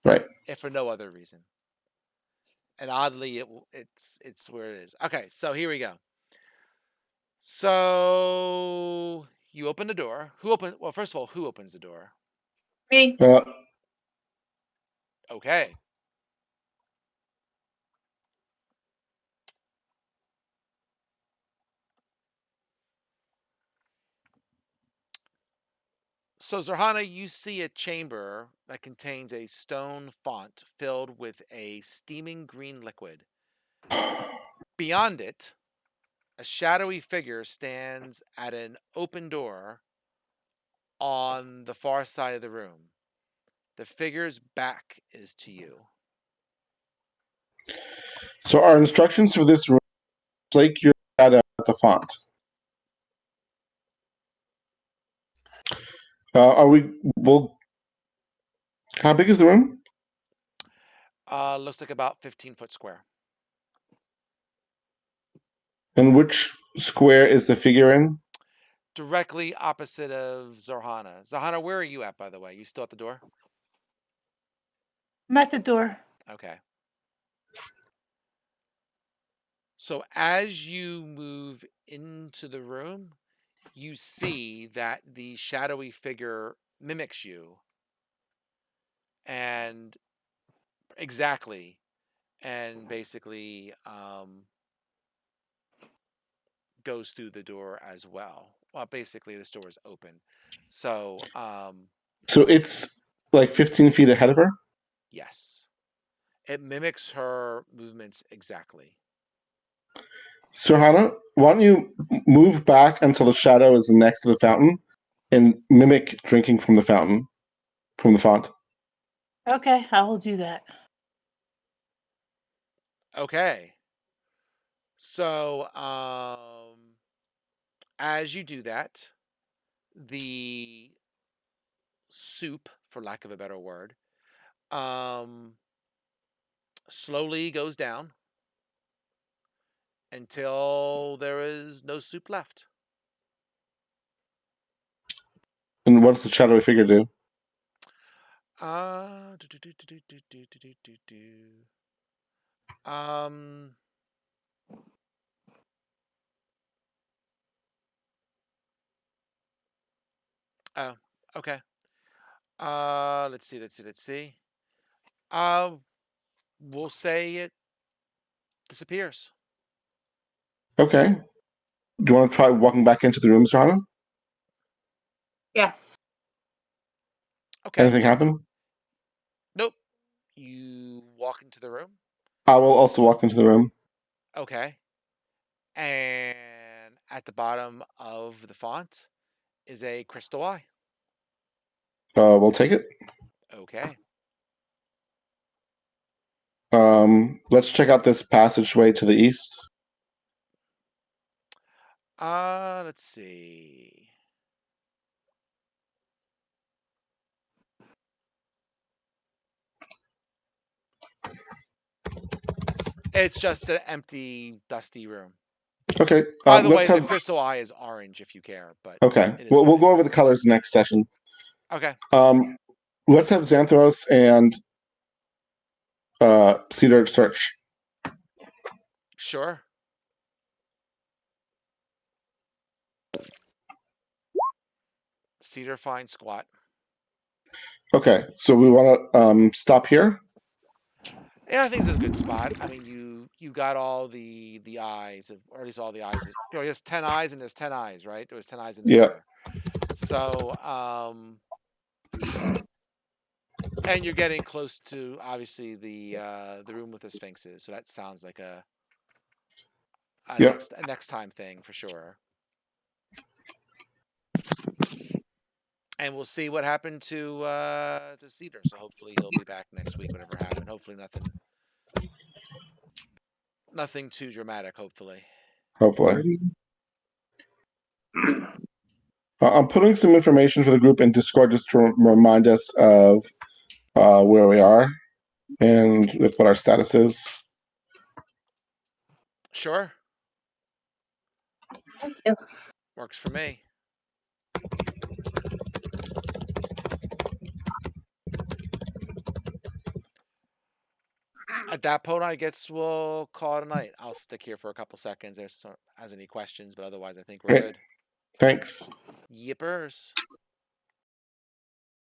right. If for no other reason. And oddly, it's where it is. Okay, so here we go. So you open the door. Well, first of all, who opens the door? Me. Okay. So Zerhana, you see a chamber that contains a stone font filled with a steaming green liquid. Beyond it A shadowy figure stands at an open door on the far side of the room. The figure's back is to you. So our instructions for this room: flake your shadow at the font. Are we? Well, how big is the room? Looks like about 15-foot square. And which square is the figure in? Directly opposite of Zohana. Zohana, where are you at, by the way? You still at the door? I'm at the door. Okay. So as you move into the room, you see that the shadowy figure mimics you. And exactly. And basically goes through the door as well. Well, basically this door is open. So So it's like 15 feet ahead of her? yes. It mimics her movements exactly. So Hannah, why don't you move back until the shadow is next to the fountain and mimic drinking from the fountain, from the font? Okay, I will do that. Okay. So as you do that, the soup, for lack of a better word, slowly goes down until there is no soup left. And what does the shadowy figure do? Do, do, do, do, do, do, do, do, do, do. Oh, okay. Let's see. We'll say it disappears. Okay. Do you want to try walking back into the room, Hannah? Yes. Okay. Anything happen? Nope. You walk into the room. I will also walk into the room. Okay. And at the bottom of the font is a crystal eye. We'll take it. Okay. Let's check out this passageway to the east. Let's see. It's just an empty, dusty room. Okay. By the way, let's the have. crystal eye is orange if you care, but Okay. it is Well, what we'll it go is. over the colors next session. Okay. Let's have Xanthros and Cedar search. Sure. Cedar fine squat. Okay. So we want to stop here. Yeah, I think it's a good spot. I mean, you got all the eyes, or at least all the eyes. You know, there's 10 eyes and there's 10 eyes, right? There was 10 eyes in the Yeah. mirror. So, and you're getting close to obviously the room with the sphinxes. So that sounds like a Yep. next time thing for sure. And we'll see what happened to Cedar. So hopefully he'll be back next week. Whatever happened. Hopefully nothing too dramatic. Hopefully. Hopefully. I'm putting some information for the group in Discord just to remind us of where we are and what our status is. Sure. Thank you. Works for me. At that point, I guess we'll call it a night. I'll stick here for a couple seconds. There's has any questions, but otherwise, I think we're Great. good. Thanks. Yippers.